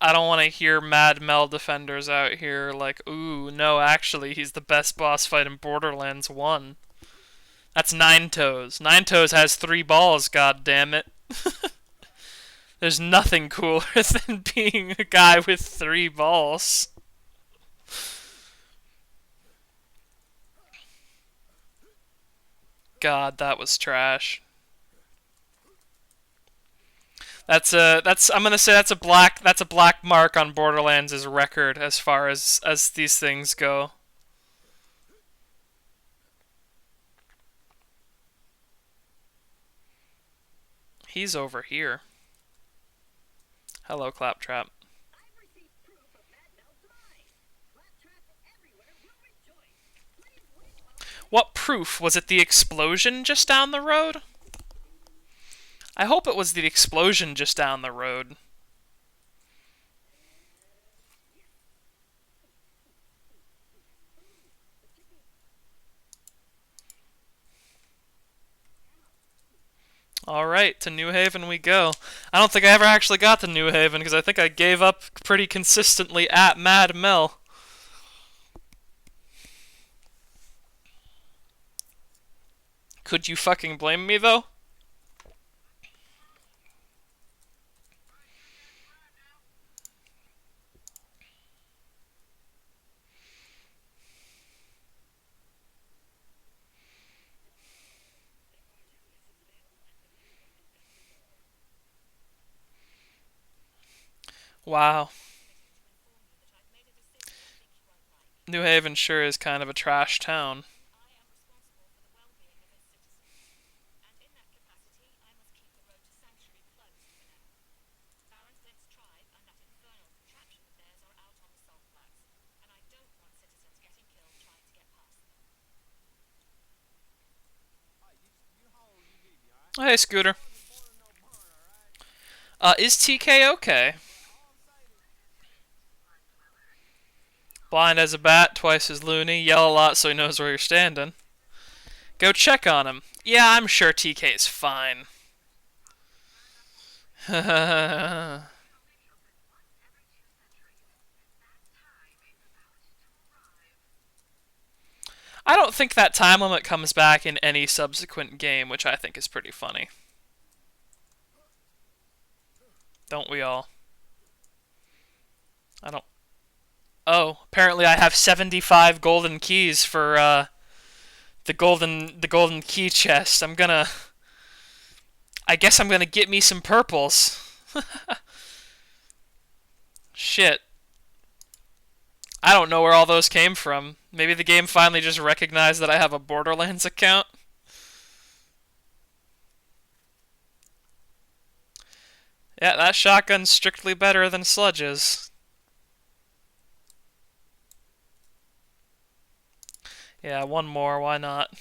I don't want to hear Mad Mel defenders out here like, ooh, no, actually, he's the best boss fight in Borderlands 1. That's Nine Toes. Nine Toes has 3 balls, god damn it. There's nothing cooler than being a guy with 3 balls. God, that was trash. I'm gonna say that's a black mark on Borderlands' record as far as these things go. He's over here. Hello, Claptrap. What proof? Was it the explosion just down the road? I hope it was the explosion just down the road. Alright, to New Haven we go. I don't think I ever actually got to New Haven because I think I gave up pretty consistently at Mad Mel. Could you fucking blame me though? Wow. New Haven sure is kind of a trash town. Hey, Scooter. Is TK okay? Blind as a bat, twice as loony, yell a lot so he knows where you're standing. Go check on him. Yeah, I'm sure TK's fine. I don't think that time limit comes back in any subsequent game, which I think is pretty funny. Don't we all? I don't. Oh, apparently I have 75 golden keys for the golden key chest. I guess I'm gonna get me some purples. Shit. I don't know where all those came from. Maybe the game finally just recognized that I have a Borderlands account. Yeah, that shotgun's strictly better than Sludge's. Yeah, one more, why not?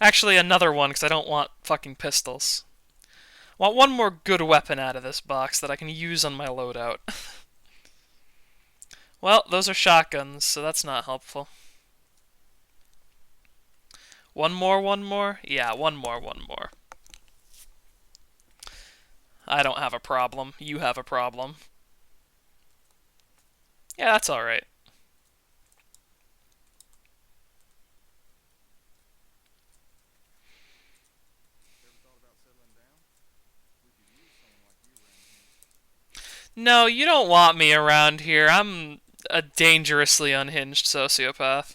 Actually, another one, because I don't want fucking pistols. I want one more good weapon out of this box that I can use on my loadout. Well, those are shotguns, so that's not helpful. One more, one more? Yeah, one more, one more. I don't have a problem. You have a problem. Yeah, that's alright. No, you don't want me around here. I'm a dangerously unhinged sociopath.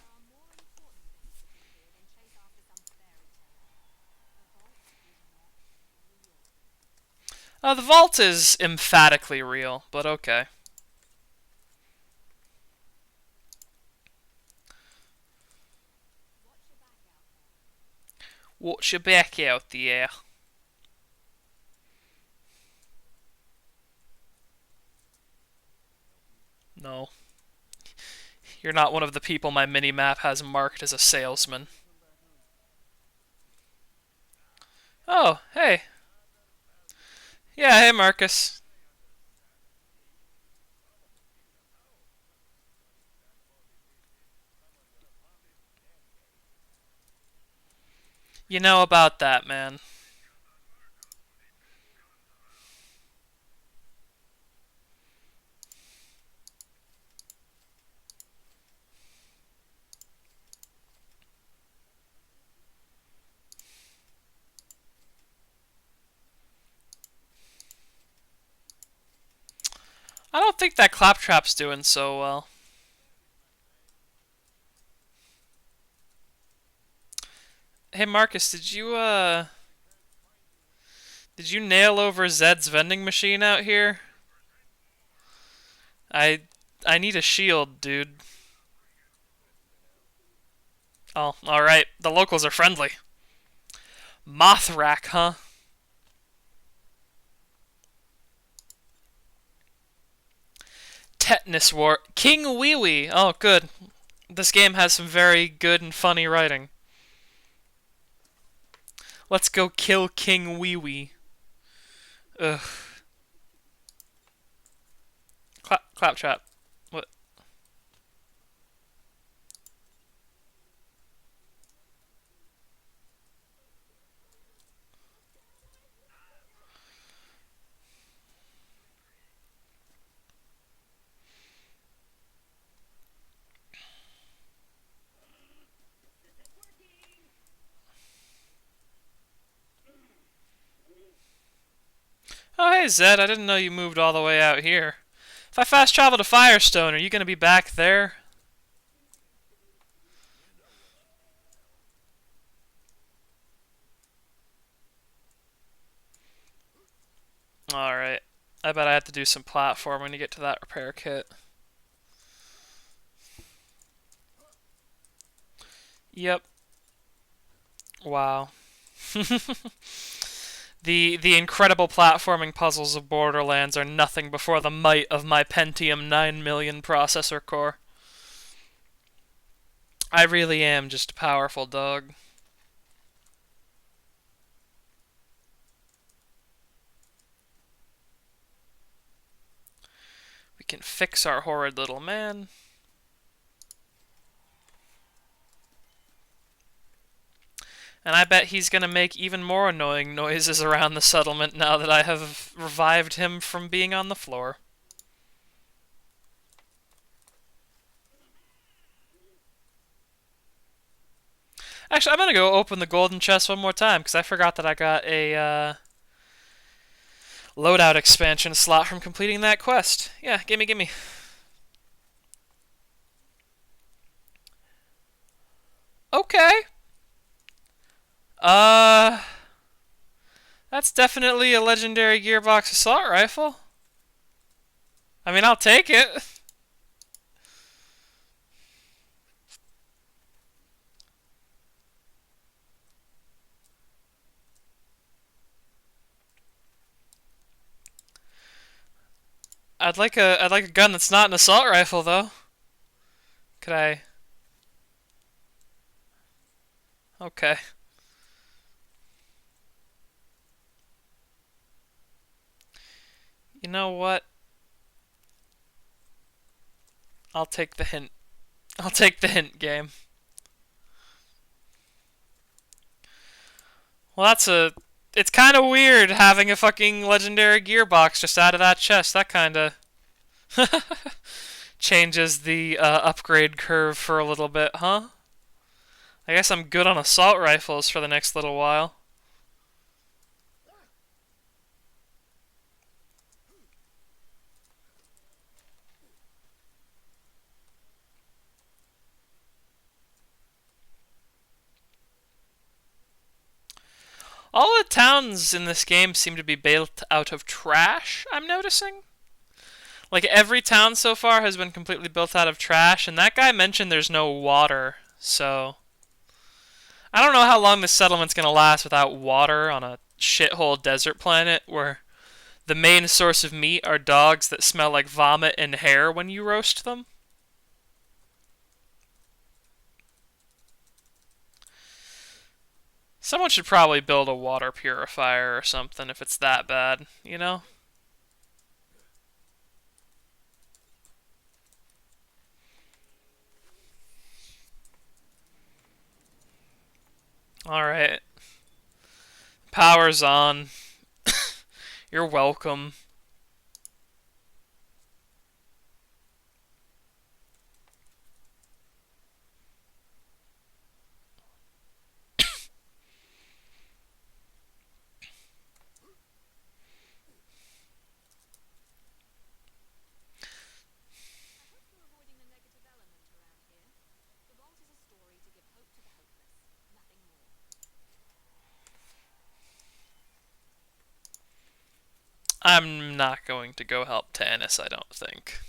The vault is emphatically real, but okay. Watch your back out there. No. You're not one of the people my mini-map has marked as a salesman. Oh, hey. Yeah, hey Marcus. You know about that, man. I don't think that claptrap's doing so well. Hey Marcus, did you nail over Zed's vending machine out here? I I need a shield, dude. Oh, alright. The locals are friendly. Mothrack, huh? Tetanus War. King Wee Wee. Oh, good. This game has some very good and funny writing. Let's go kill King Wee Wee. Ugh. Claptrap. What? Oh, hey Zed, I didn't know you moved all the way out here. If I fast travel to Firestone, are you gonna be back there? Alright. I bet I have to do some platforming to get to that repair kit. Yep. Wow. The incredible platforming puzzles of Borderlands are nothing before the might of my Pentium 9 million processor core. I really am just a powerful dog. We can fix our horrid little man. And I bet he's gonna make even more annoying noises around the settlement now that I have revived him from being on the floor. Actually, I'm gonna go open the golden chest one more time because I forgot that I got a loadout expansion slot from completing that quest. Yeah, gimme, gimme. Okay. Uh, that's definitely a legendary gearbox assault rifle. I mean, I'll take it. I'd like a gun that's not an assault rifle though. Could I? Okay. You know what? I'll take the hint. I'll take the hint game. Well, that's a. It's kind of weird having a fucking legendary gearbox just out of that chest. That kind of changes the upgrade curve for a little bit, huh? I guess I'm good on assault rifles for the next little while. All the towns in this game seem to be built out of trash, I'm noticing. Like every town so far has been completely built out of trash, and that guy mentioned there's no water, so I don't know how long this settlement's gonna last without water on a shithole desert planet where the main source of meat are dogs that smell like vomit and hair when you roast them. Someone should probably build a water purifier or something if it's that bad, you know? Alright. Power's on. You're welcome. I'm not going to go help Tannis, I don't think.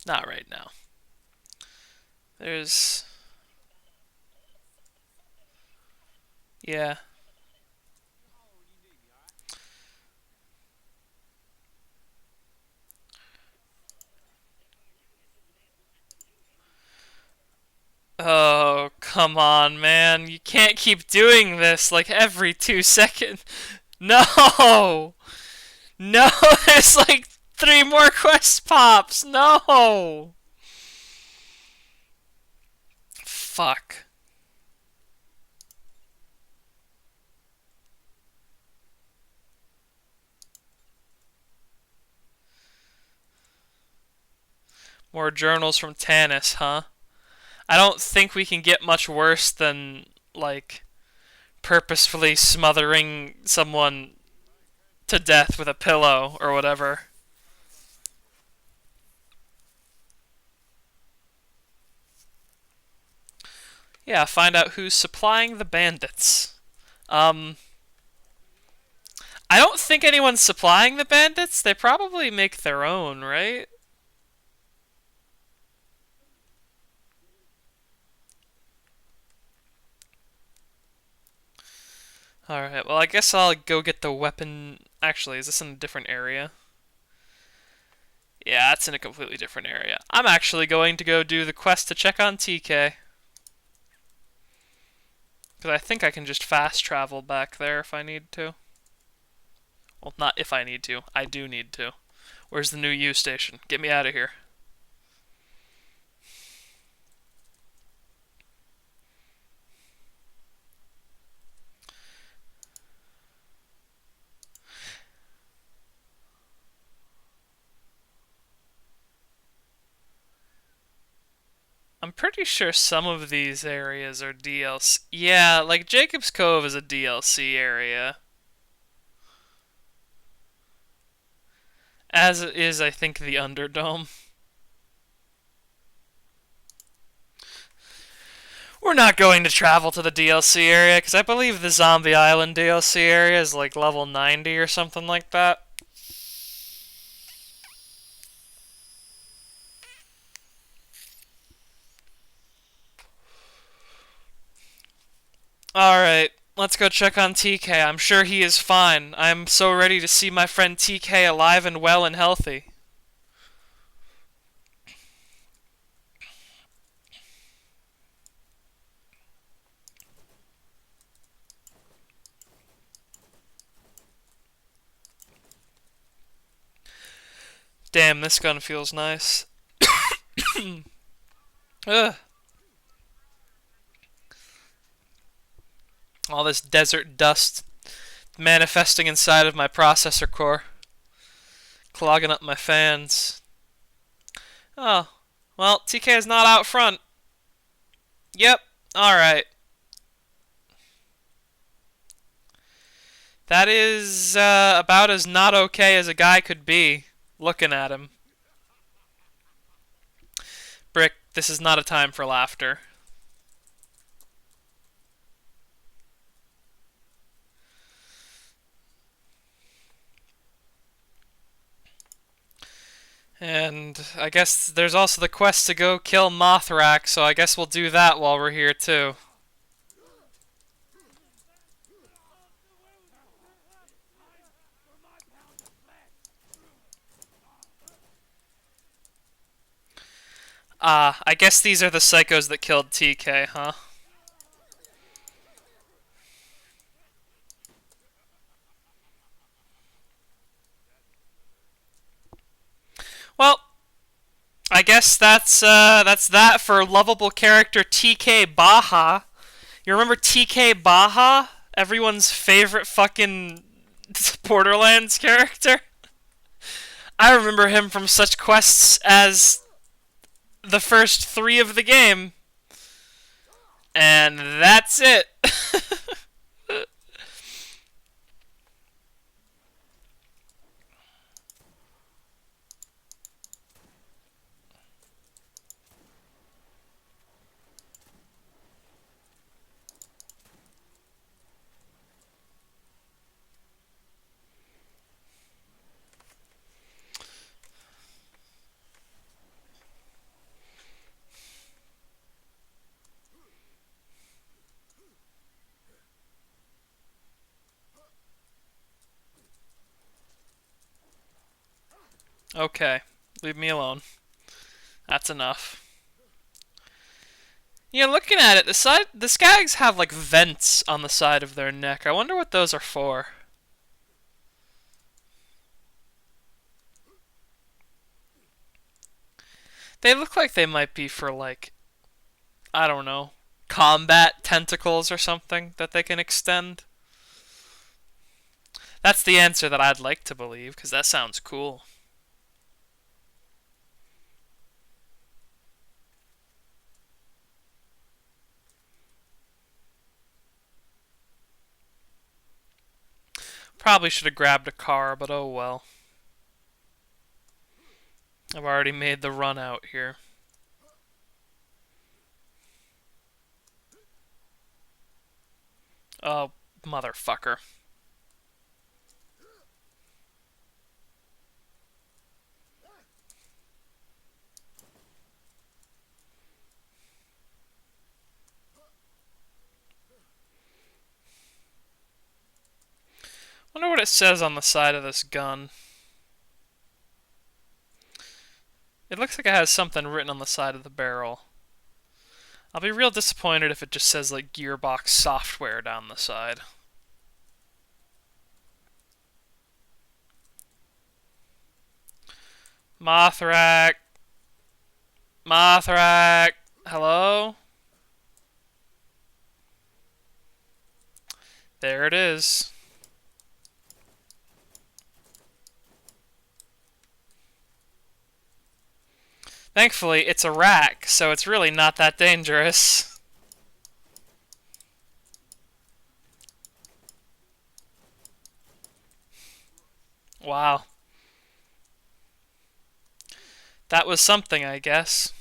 Not right now. There's. Yeah. Oh, come on, man. You can't keep doing this like every 2 seconds. No! No, there's like 3 more quest pops. No! Fuck. More journals from Tannis, huh? I don't think we can get much worse than, like, purposefully smothering someone to death with a pillow or whatever. Yeah, find out who's supplying the bandits. Um, I don't think anyone's supplying the bandits. They probably make their own, right? Alright, well, I guess I'll go get the weapon. Actually, is this in a different area? Yeah, it's in a completely different area. I'm actually going to go do the quest to check on TK. Because I think I can just fast travel back there if I need to. Well, not if I need to. I do need to. Where's the new U station? Get me out of here. pretty sure some of these areas are DLC. Yeah, like Jacob's Cove is a DLC area. As is, I think, the Underdome. We're not going to travel to the DLC area, because I believe the Zombie Island DLC area is like level 90 or something like that. Alright, let's go check on TK. I'm sure he is fine. I'm so ready to see my friend TK alive and well and healthy. Damn, this gun feels nice. Ugh. All this desert dust manifesting inside of my processor core, clogging up my fans. Oh, well, TK is not out front. Yep, alright. That is about as not okay as a guy could be, looking at him. Brick, this is not a time for laughter. And I guess there's also the quest to go kill Mothrak, so I guess we'll do that while we're here too. I guess these are the psychos that killed TK, huh? Well, I guess that's that for lovable character TK Baja. You remember TK Baja? Everyone's favorite fucking Borderlands character? I remember him from such quests as the first 3 of the game. And that's it. Okay, leave me alone. That's enough. Yeah, looking at it, the skags have like vents on the side of their neck. I wonder what those are for. They look like they might be for like, I don't know, combat tentacles or something that they can extend. That's the answer that I'd like to believe, because that sounds cool. Probably should have grabbed a car, but oh well. I've already made the run out here. Oh, motherfucker. Wonder what it says on the side of this gun. It looks like it has something written on the side of the barrel. I'll be real disappointed if it just says like Gearbox software down the side. Mothrak. Mothrak. Hello? There it is. Thankfully, it's a rack, so it's really not that dangerous. Wow. That was something, I guess.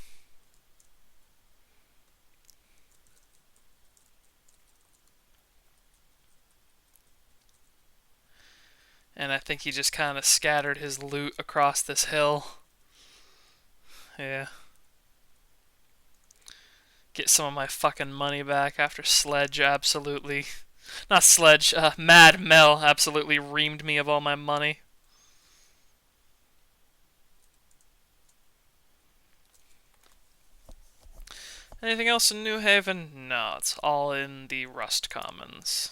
And I think he just kind of scattered his loot across this hill. Yeah. Get some of my fucking money back after Sledge absolutely. Not Sledge, Mad Mel absolutely reamed me of all my money. Anything else in New Haven? No, it's all in the Rust Commons.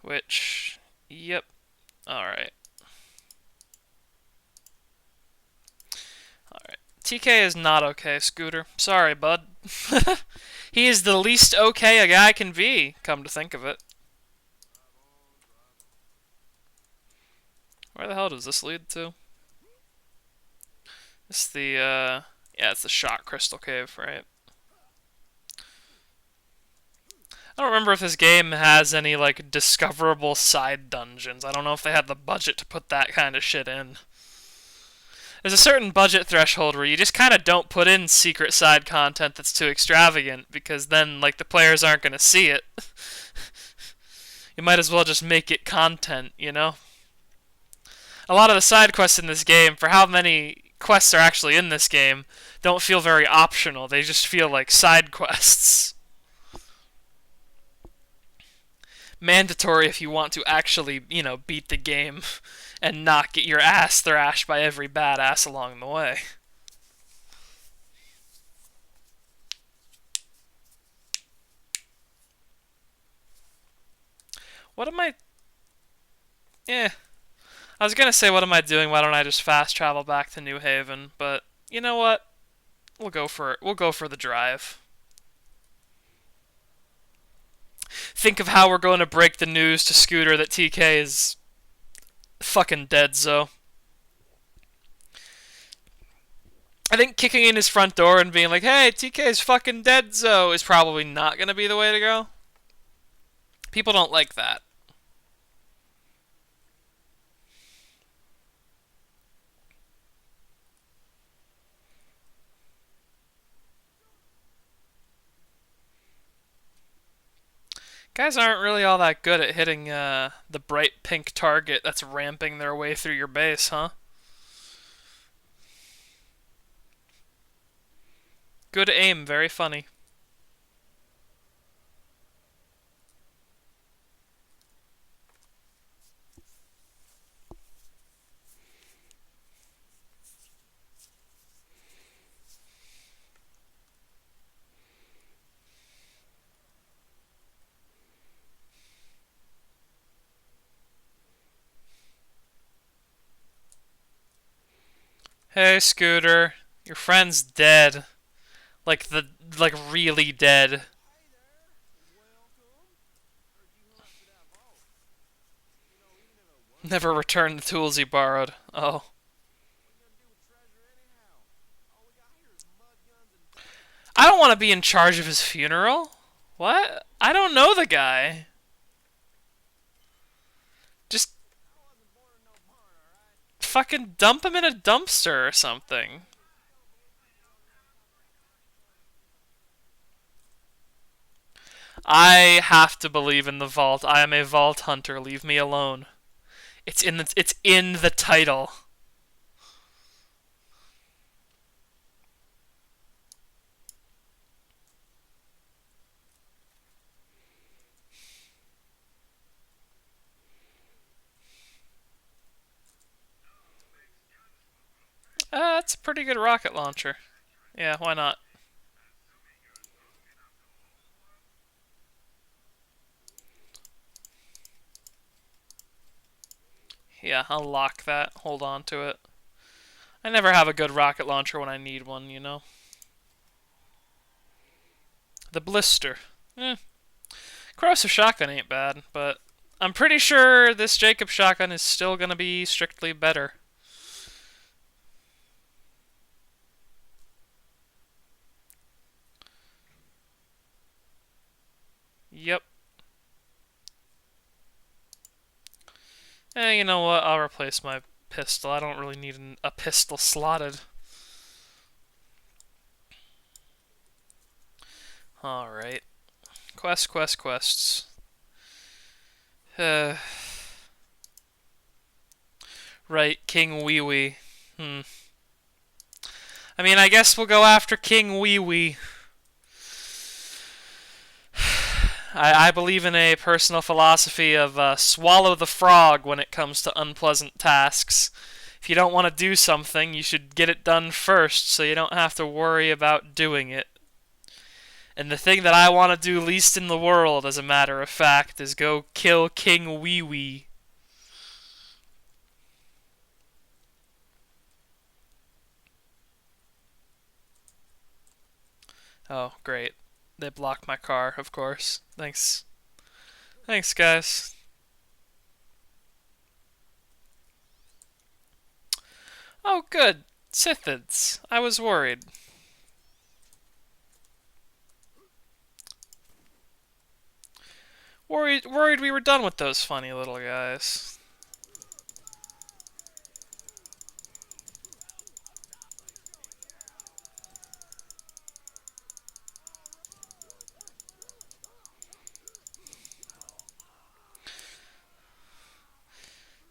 Which, yep, alright. Alright. TK is not okay, Scooter. Sorry, bud. He is the least okay a guy can be, come to think of it. Where the hell does this lead to? It's the, yeah, it's the Shot Crystal Cave, right? I don't remember if this game has any, like, discoverable side dungeons. I don't know if they had the budget to put that kind of shit in. There's a certain budget threshold where you just kind of don't put in secret side content that's too extravagant, because then, like, the players aren't going to see it. You might as well just make it content, you know? A lot of the side quests in this game, for how many quests are actually in this game, don't feel very optional. They just feel like side quests. Mandatory if you want to actually, you know, beat the game and not get your ass thrashed by every badass along the way. What am I... Eh. I was gonna say, what am I doing? Why don't I just fast travel back to New Haven? But, you know what? We'll go for it. We'll go for the drive. Think of how we're going to break the news to Scooter that TK is fucking dead, so. I think kicking in his front door and being like, hey, TK's fucking dead, so, is probably not going to be the way to go. People don't like that. Guys aren't really all that good at hitting the bright pink target that's ramping their way through your base, huh? Good aim, very funny. Hey, Scooter, your friend's dead. Like really dead. Never returned the tools he borrowed. Oh. I don't want to be in charge of his funeral. What? I don't know the guy. Just fucking dump him in a dumpster or something. I have to believe in the vault. I am a vault hunter. Leave me alone. It's in the title. That's a pretty good rocket launcher. Yeah, why not? Yeah, I'll lock that. Hold on to it. I never have a good rocket launcher when I need one, you know? The blister. Eh. Corrosive shotgun ain't bad, but I'm pretty sure this Jacob shotgun is still gonna be strictly better. You know what? I'll replace my pistol. I don't really need a pistol slotted. Alright. Quests. Uh, right, King Wee Wee. Hmm. I mean, I guess we'll go after King Wee Wee. I believe in a personal philosophy of swallow the frog when it comes to unpleasant tasks. If you don't want to do something, you should get it done first so you don't have to worry about doing it. And the thing that I want to do least in the world, as a matter of fact, is go kill King Wee Wee. Oh, great. They blocked my car, of course. Thanks. Thanks, guys. Oh, good. Scythids. I was worried. Worried we were done with those funny little guys.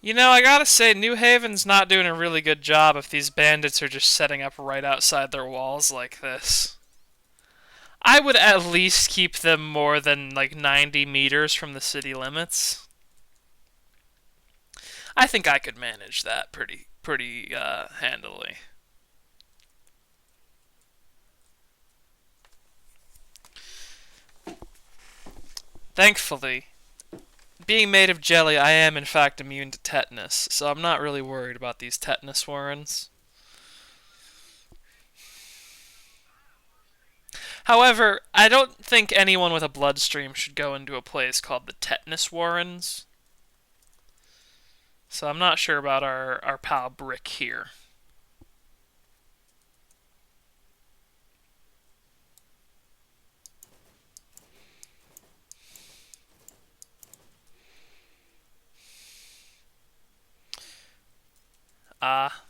You know, I gotta say, New Haven's not doing a really good job if these bandits are just setting up right outside their walls like this. I would at least keep them more than like 90 meters from the city limits. I think I could manage that pretty handily. Thankfully, being made of jelly, I am in fact immune to tetanus, so I'm not really worried about these tetanus warrens. However, I don't think anyone with a bloodstream should go into a place called the tetanus warrens. So I'm not sure about our pal Brick here.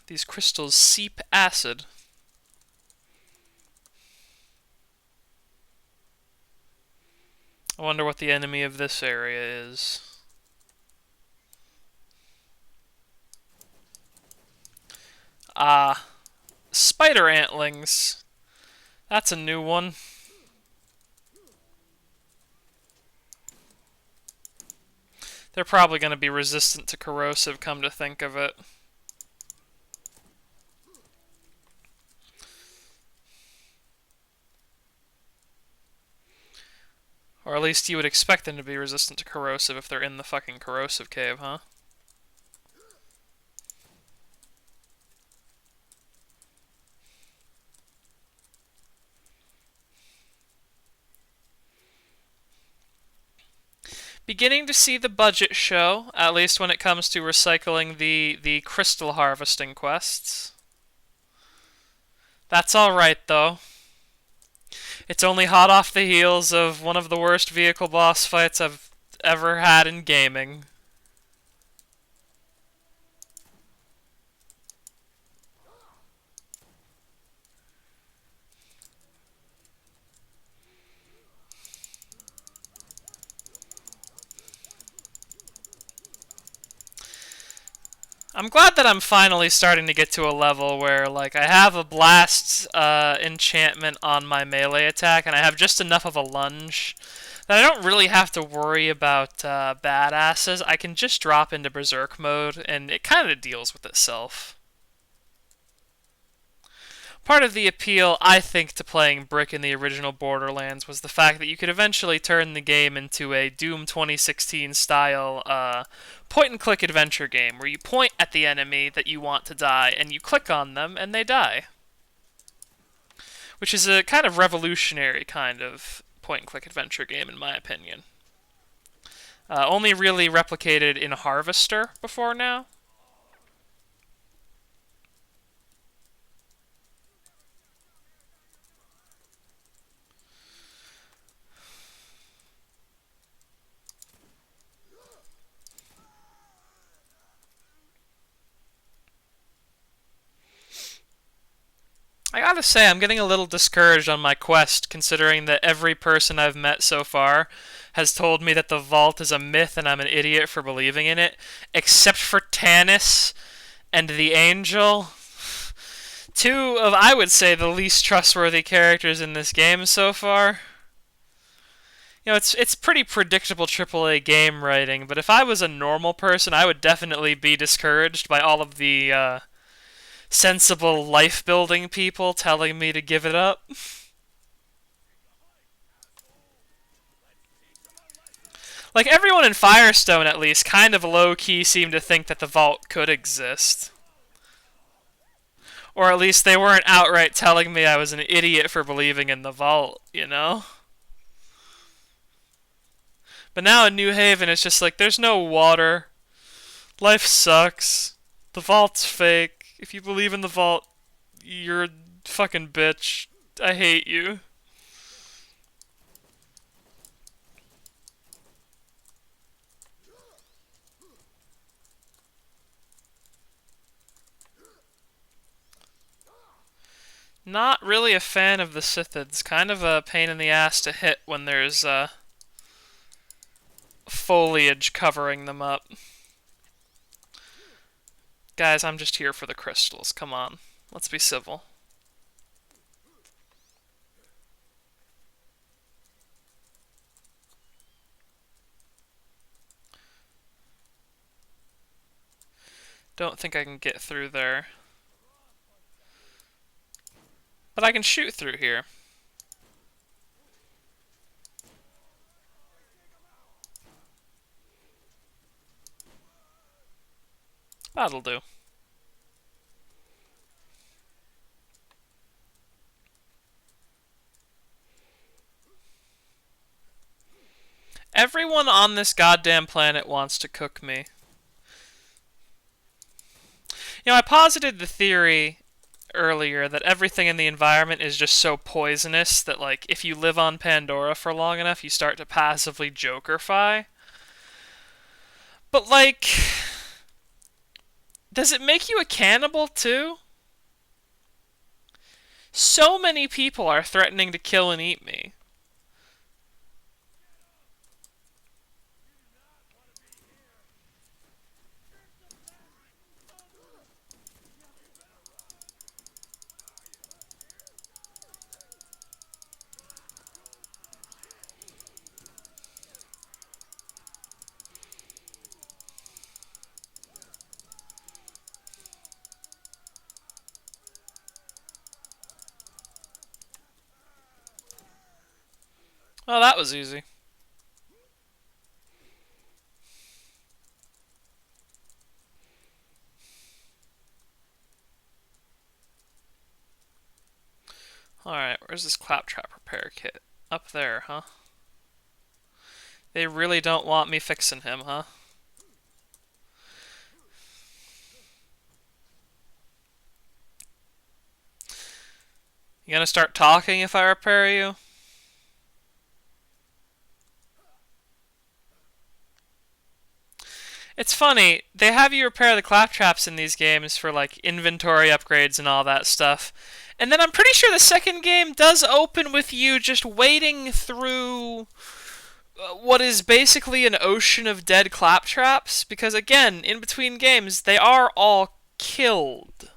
These crystals seep acid. I wonder what the enemy of this area is. Spider antlings. That's a new one. They're probably going to be resistant to corrosive, come to think of it. Or at least you would expect them to be resistant to corrosive if they're in the fucking corrosive cave, huh? Beginning to see the budget show, at least when it comes to recycling the crystal harvesting quests. That's alright, though. It's only hot off the heels of one of the worst vehicle boss fights I've ever had in gaming. I'm glad that I'm finally starting to get to a level where, like, I have a blast enchantment on my melee attack, and I have just enough of a lunge that I don't really have to worry about badasses. I can just drop into berserk mode, and it kind of deals with itself. Part of the appeal, I think, to playing Brick in the original Borderlands was the fact that you could eventually turn the game into a Doom 2016 style point and click adventure game where you point at the enemy that you want to die and you click on them and they die. Which is a kind of revolutionary kind of point and click adventure game, in my opinion. Only really replicated in Harvester before now. I gotta say, I'm getting a little discouraged on my quest, considering that every person I've met so far has told me that the vault is a myth and I'm an idiot for believing in it, except for Tanis and the Angel. Two of, I would say, the least trustworthy characters in this game so far. You know, it's pretty predictable AAA game writing, but if I was a normal person, I would definitely be discouraged by all of the sensible life building people telling me to give it up. Like, everyone in Firestone, at least, kind of low key seemed to think that the vault could exist. Or at least they weren't outright telling me I was an idiot for believing in the vault, you know? But now in New Haven, it's just like, there's no water. Life sucks. The vault's fake. If you believe in the vault, you're a fucking bitch. I hate you. Not really a fan of the Scythids. Kind of a pain in the ass to hit when there's foliage covering them up. Guys, I'm just here for the crystals. Come on. Let's be civil. Don't think I can get through there. But I can shoot through here. That'll do. Everyone on this goddamn planet wants to cook me. You know, I posited the theory earlier that everything in the environment is just so poisonous that, like, if you live on Pandora for long enough, you start to passively Jokerify. But, like, does it make you a cannibal, too? So many people are threatening to kill and eat me. Well, that was easy. Alright, where's this claptrap repair kit? Up there, huh? They really don't want me fixing him, huh? You gonna start talking if I repair you? It's funny, they have you repair the claptraps in these games for, like, inventory upgrades and all that stuff. And then I'm pretty sure the second game does open with you just wading through what is basically an ocean of dead claptraps. Because, again, in between games, they are all killed.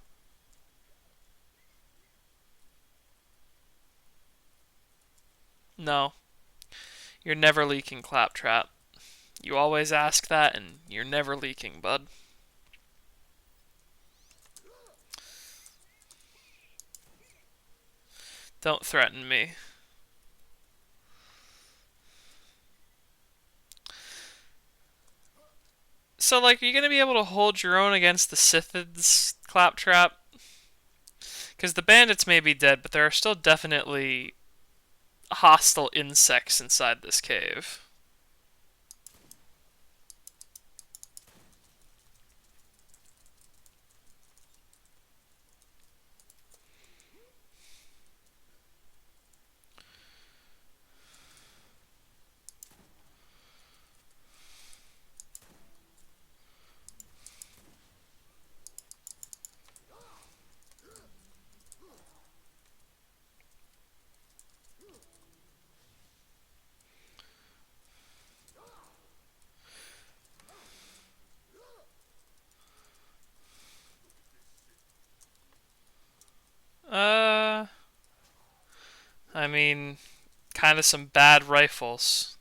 No. You're never leaking claptrap. You always ask that, and you're never leaking, bud. Don't threaten me. So, like, are you gonna be able to hold your own against the Scythids claptrap? Because the bandits may be dead, but there are still definitely hostile insects inside this cave. I mean, kind of some bad rifles.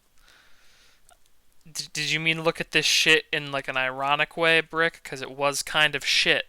Did you mean look at this shit in like an ironic way, Brick? Because it was kind of shit.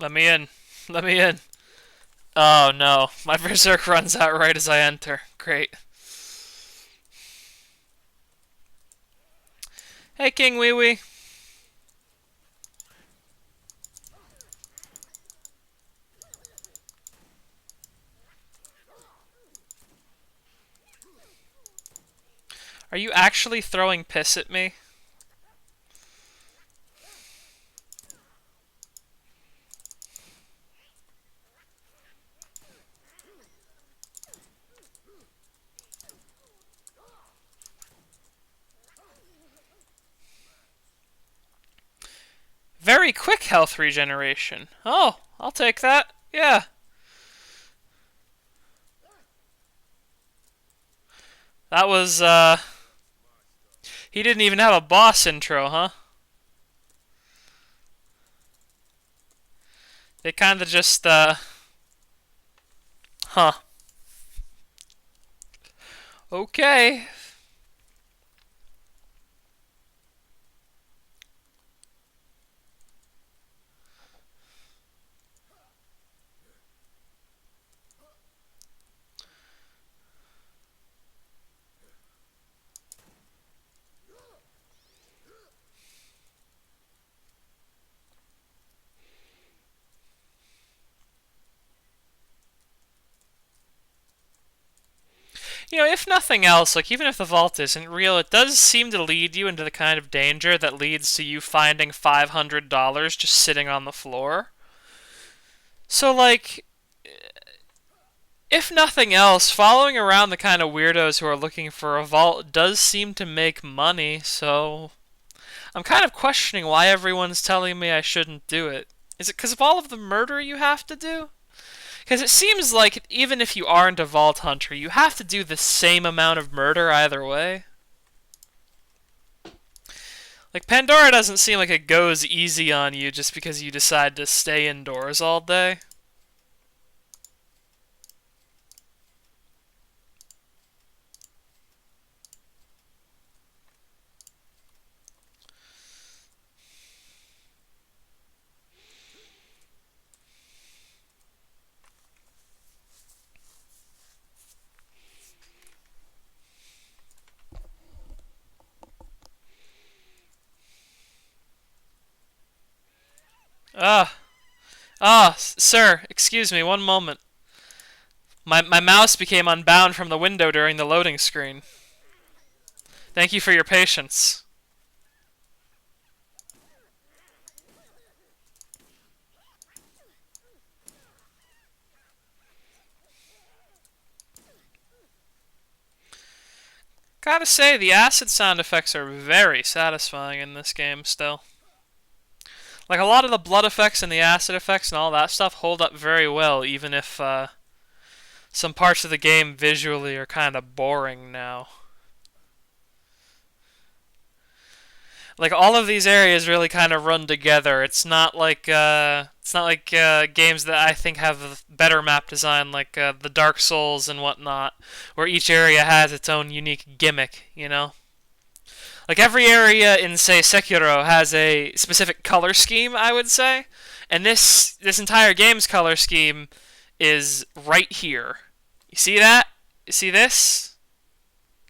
Let me in. Let me in. Oh no, my berserk runs out right as I enter. Great. Hey, King Wee Wee. Are you actually throwing piss at me? Very quick health regeneration. Oh, I'll take that. Yeah. That was, he didn't even have a boss intro, huh? They kinda just, huh. Okay. You know, if nothing else, like, even if the vault isn't real, it does seem to lead you into the kind of danger that leads to you finding $500 just sitting on the floor. So, like, if nothing else, following around the kind of weirdos who are looking for a vault does seem to make money, so I'm kind of questioning why everyone's telling me I shouldn't do it. Is it because of all of the murder you have to do? Because it seems like even if you aren't a vault hunter, you have to do the same amount of murder either way. Like, Pandora doesn't seem like it goes easy on you just because you decide to stay indoors all day. Ah, sir, excuse me, one moment. My mouse became unbound from the window during the loading screen. Thank you for your patience. Gotta say, the acid sound effects are very satisfying in this game still. Like, a lot of the blood effects and the acid effects and all that stuff hold up very well, even if some parts of the game visually are kind of boring now. Like, all of these areas really kind of run together. It's not like games that I think have better map design, like the Dark Souls and whatnot, where each area has its own unique gimmick. You know, like every area in say Sekiro has a specific color scheme, I would say, and this entire game's color scheme is right here. You see that? You see this?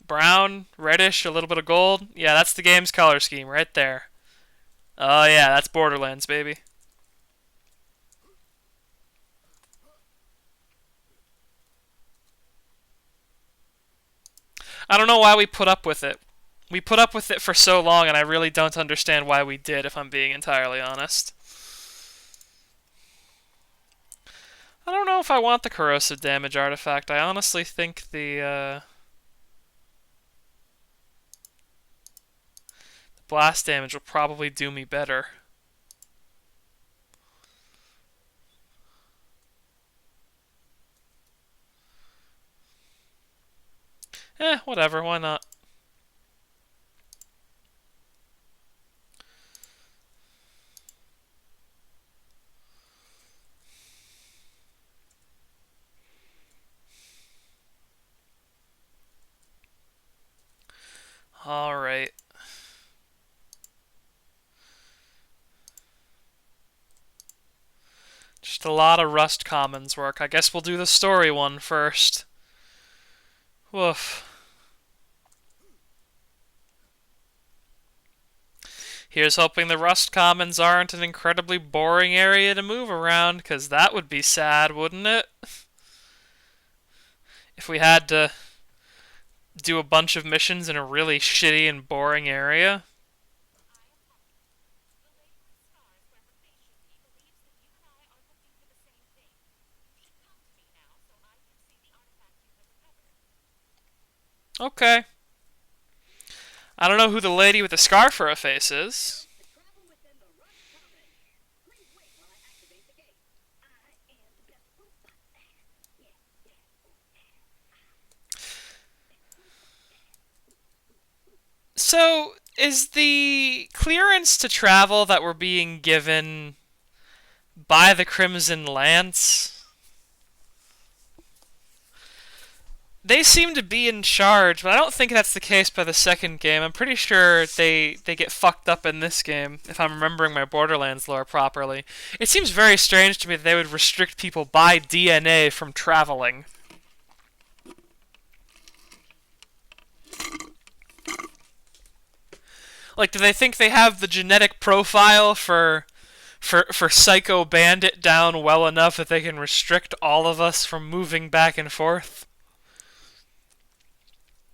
Brown, reddish, a little bit of gold. Yeah, that's the game's color scheme right there. Oh yeah, that's Borderlands, baby. I don't know why we put up with it. We put up with it for so long, and I really don't understand why we did, if I'm being entirely honest. I don't know if I want the corrosive damage artifact. I honestly think the blast damage will probably do me better. Whatever, why not? Alright. Just a lot of Rust Commons work. I guess we'll do the story one first. Woof. Here's hoping the Rust Commons aren't an incredibly boring area to move around, because that would be sad, wouldn't it? If we had to do a bunch of missions in a really shitty and boring area. Okay. I don't know who the lady with the scar for a face is. So, is the clearance to travel that we're being given by the Crimson Lance? They seem to be in charge, but I don't think that's the case by the second game. I'm pretty sure they get fucked up in this game, if I'm remembering my Borderlands lore properly. It seems very strange to me that they would restrict people by DNA from traveling. Like, do they think they have the genetic profile for Psycho Bandit down well enough that they can restrict all of us from moving back and forth?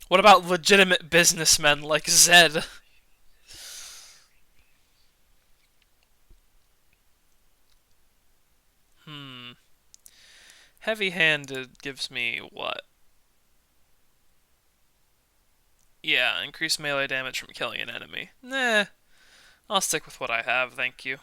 What about legitimate businessmen like Zed? Hmm. Heavy-handed gives me what? Yeah, increased melee damage from killing an enemy. Nah, I'll stick with what I have, thank you.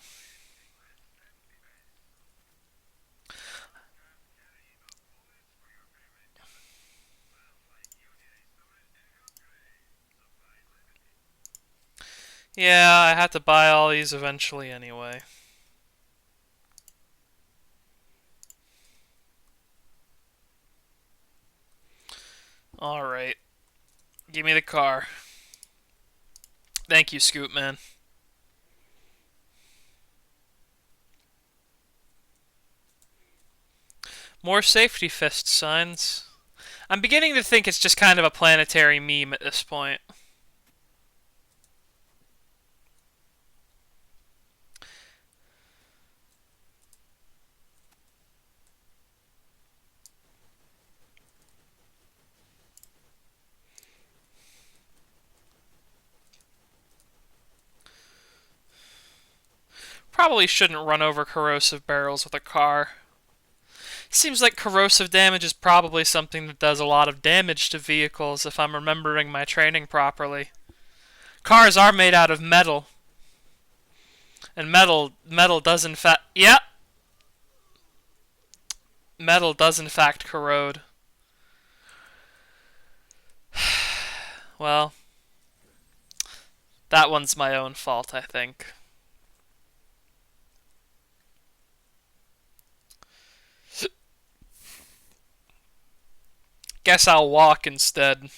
Yeah, I had to buy all these eventually anyway. Alright. Give me the car. Thank you, Scoot Man. More safety fist signs. I'm beginning to think it's just kind of a planetary meme at this point. Probably shouldn't run over corrosive barrels with a car. Seems like corrosive damage is probably something that does a lot of damage to vehicles if I'm remembering my training properly. Cars are made out of metal. And metal does in fact metal does in fact corrode. Well, that one's my own fault, I think. Guess I'll walk instead.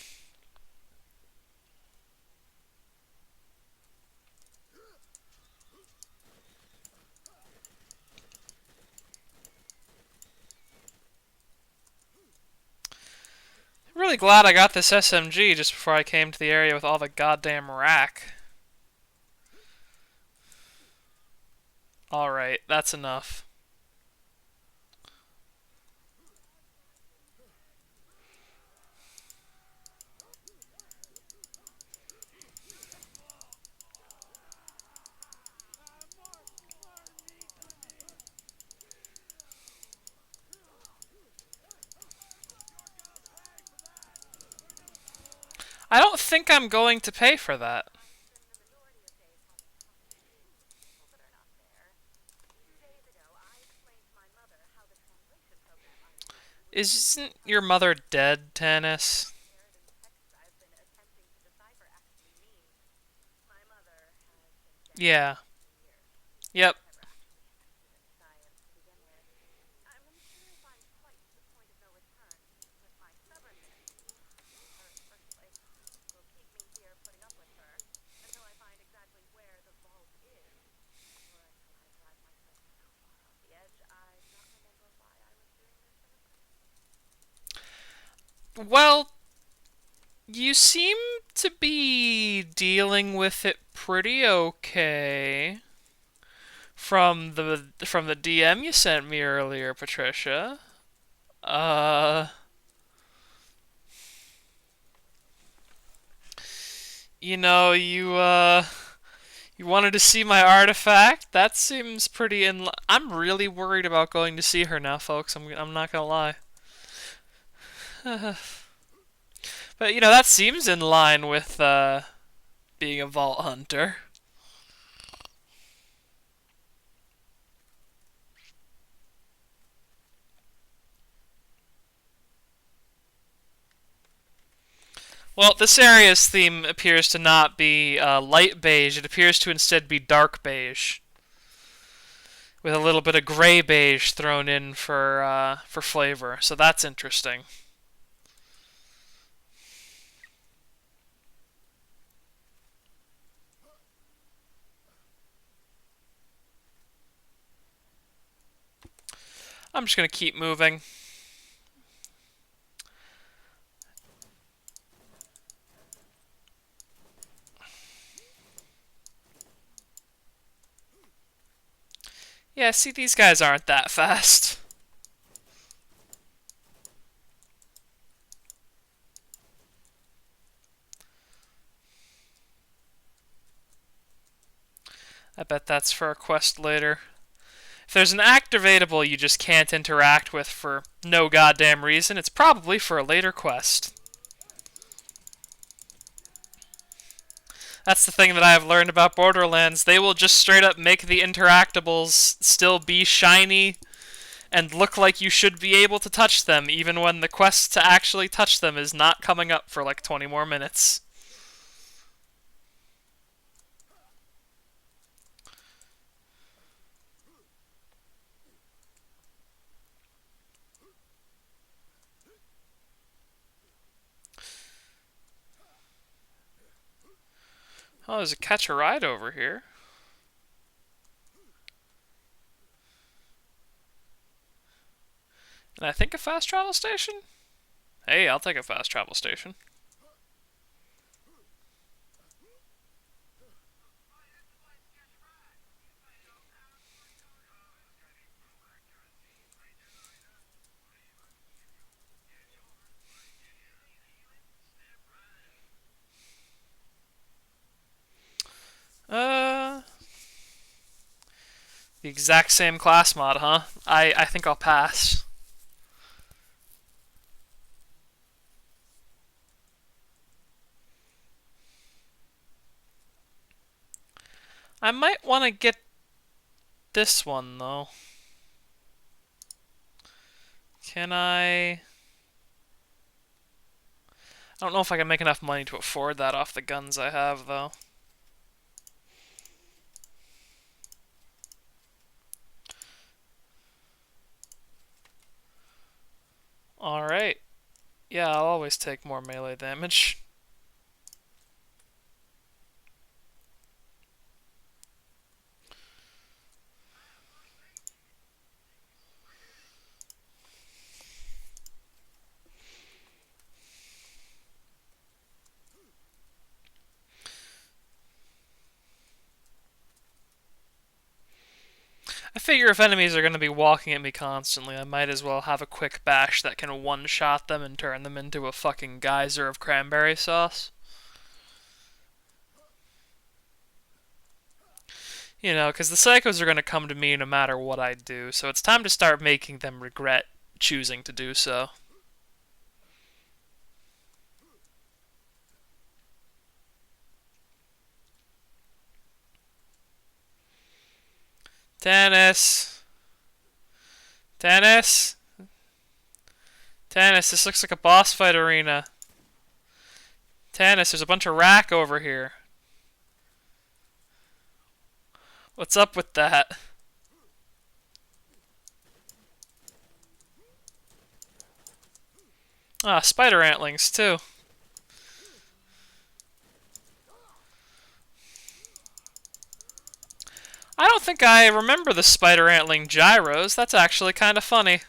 Really glad I got this SMG just before I came to the area with all the goddamn rack. Alright, that's enough. I don't think I'm going to pay for that. Isn't your mother dead, Tannis? Yeah. Yep. Well, you seem to be dealing with it pretty okay from the DM you sent me earlier, Patricia. Uh, you wanted to see my artifact? That seems pretty in. I'm really worried about going to see her now, folks. I'm not gonna lie. But that seems in line with being a vault hunter. Well, this area's theme appears to not be light beige. It appears to instead be dark beige, with a little bit of gray beige thrown in for flavor. So that's interesting. I'm just gonna keep moving. Yeah, see, these guys aren't that fast. I bet that's for a quest later. If there's an activatable you just can't interact with for no goddamn reason, it's probably for a later quest. That's the thing that I have learned about Borderlands. They will just straight up make the interactables still be shiny and look like you should be able to touch them, even when the quest to actually touch them is not coming up for like 20 more minutes. Oh, there's a catch a ride over here. And I think a fast travel station? Hey, I'll take a fast travel station. Uh, the exact same class mod, huh? I think I'll pass. I might want to get this one, though. Can I... I don't know if I can make enough money to afford that off the guns I have, though. Alright. Yeah, I'll always take more melee damage. I figure if enemies are going to be walking at me constantly, I might as well have a quick bash that can one-shot them and turn them into a fucking geyser of cranberry sauce. Because the psychos are going to come to me no matter what I do, so it's time to start making them regret choosing to do so. Dennis. Dennis. Dennis, this looks like a boss fight arena. Dennis, there's a bunch of rack over here. What's up with that? Ah, spider antlings, too. I don't think I remember the spider antling gyros. That's actually kind of funny.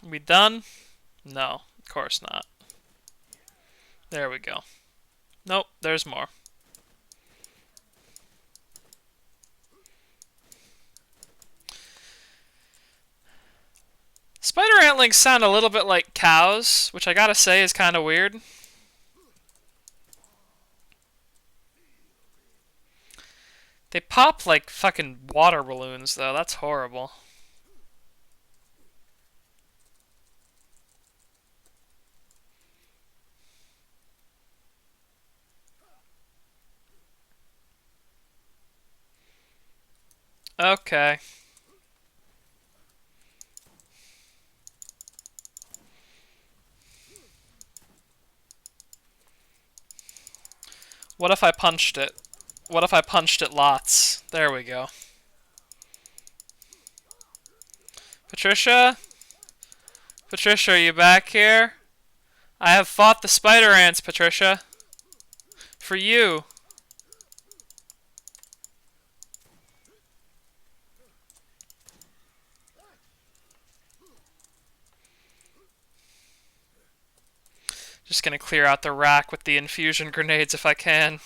We done? No, of course not. There we go. Nope, there's more. Spider antlings sound a little bit like cows, which I gotta say is kind of weird. They pop like fucking water balloons, though. That's horrible. Okay. What if I punched it? What if I punched it lots? There we go. Patricia? Patricia, are you back here? I have fought the spider ants, Patricia. For you. Just gonna clear out the rack with the infusion grenades if I can.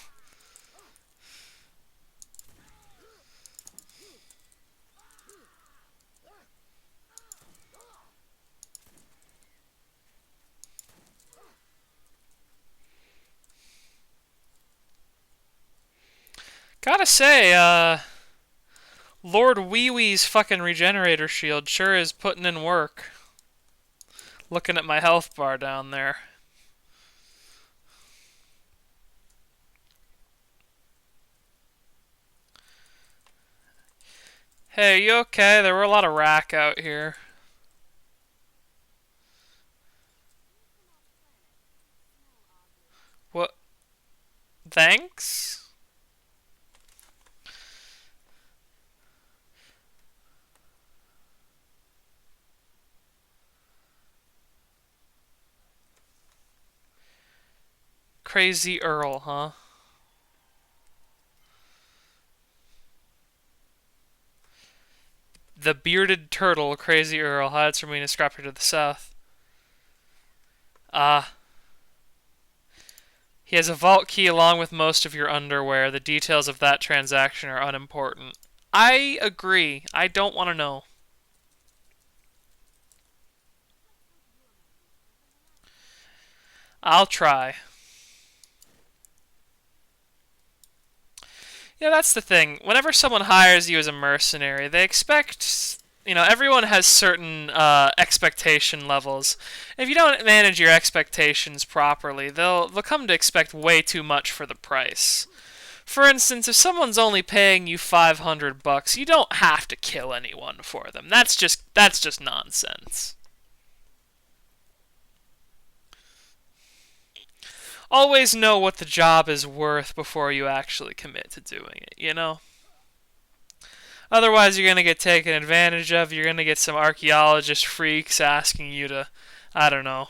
Gotta say, Lord Wee Wee's fucking regenerator shield sure is putting in work. Looking at my health bar down there. Hey, you okay? There were a lot of rack out here. What? Thanks? Crazy Earl, huh? The bearded turtle, Crazy Earl, hides from me in a scrapper to the south. Ah. He has a vault key along with most of your underwear. The details of that transaction are unimportant. I agree. I don't want to know. I'll try. Yeah, that's the thing. Whenever someone hires you as a mercenary, they expect, everyone has certain expectation levels. If you don't manage your expectations properly, they'll come to expect way too much for the price. For instance, if someone's only paying you $500, you don't have to kill anyone for them. That's just nonsense. Always know what the job is worth before you actually commit to doing it, you know? Otherwise, you're going to get taken advantage of. You're going to get some archaeologist freaks asking you to, I don't know,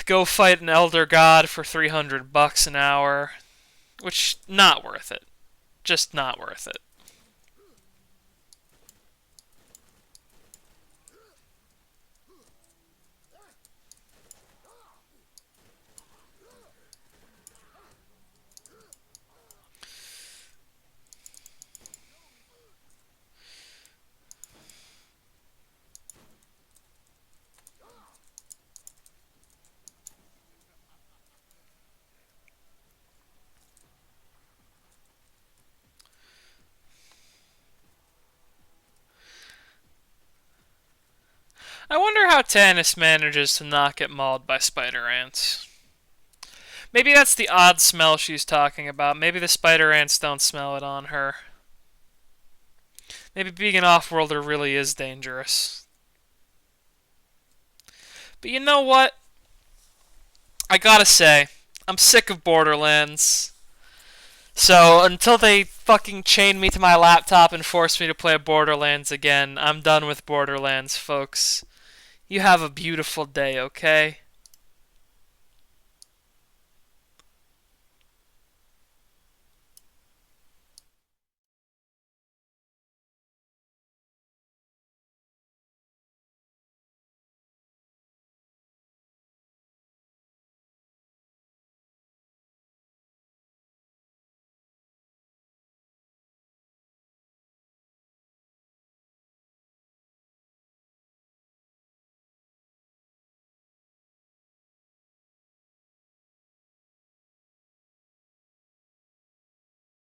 go fight an elder god for $300 an hour, which not worth it. Just not worth it. I wonder how Tannis manages to not get mauled by spider ants. Maybe that's the odd smell she's talking about. Maybe the spider ants don't smell it on her. Maybe being an off-worlder really is dangerous. But you know what? I gotta say, I'm sick of Borderlands. So until they fucking chain me to my laptop and force me to play Borderlands again, I'm done with Borderlands, folks. You have a beautiful day, okay?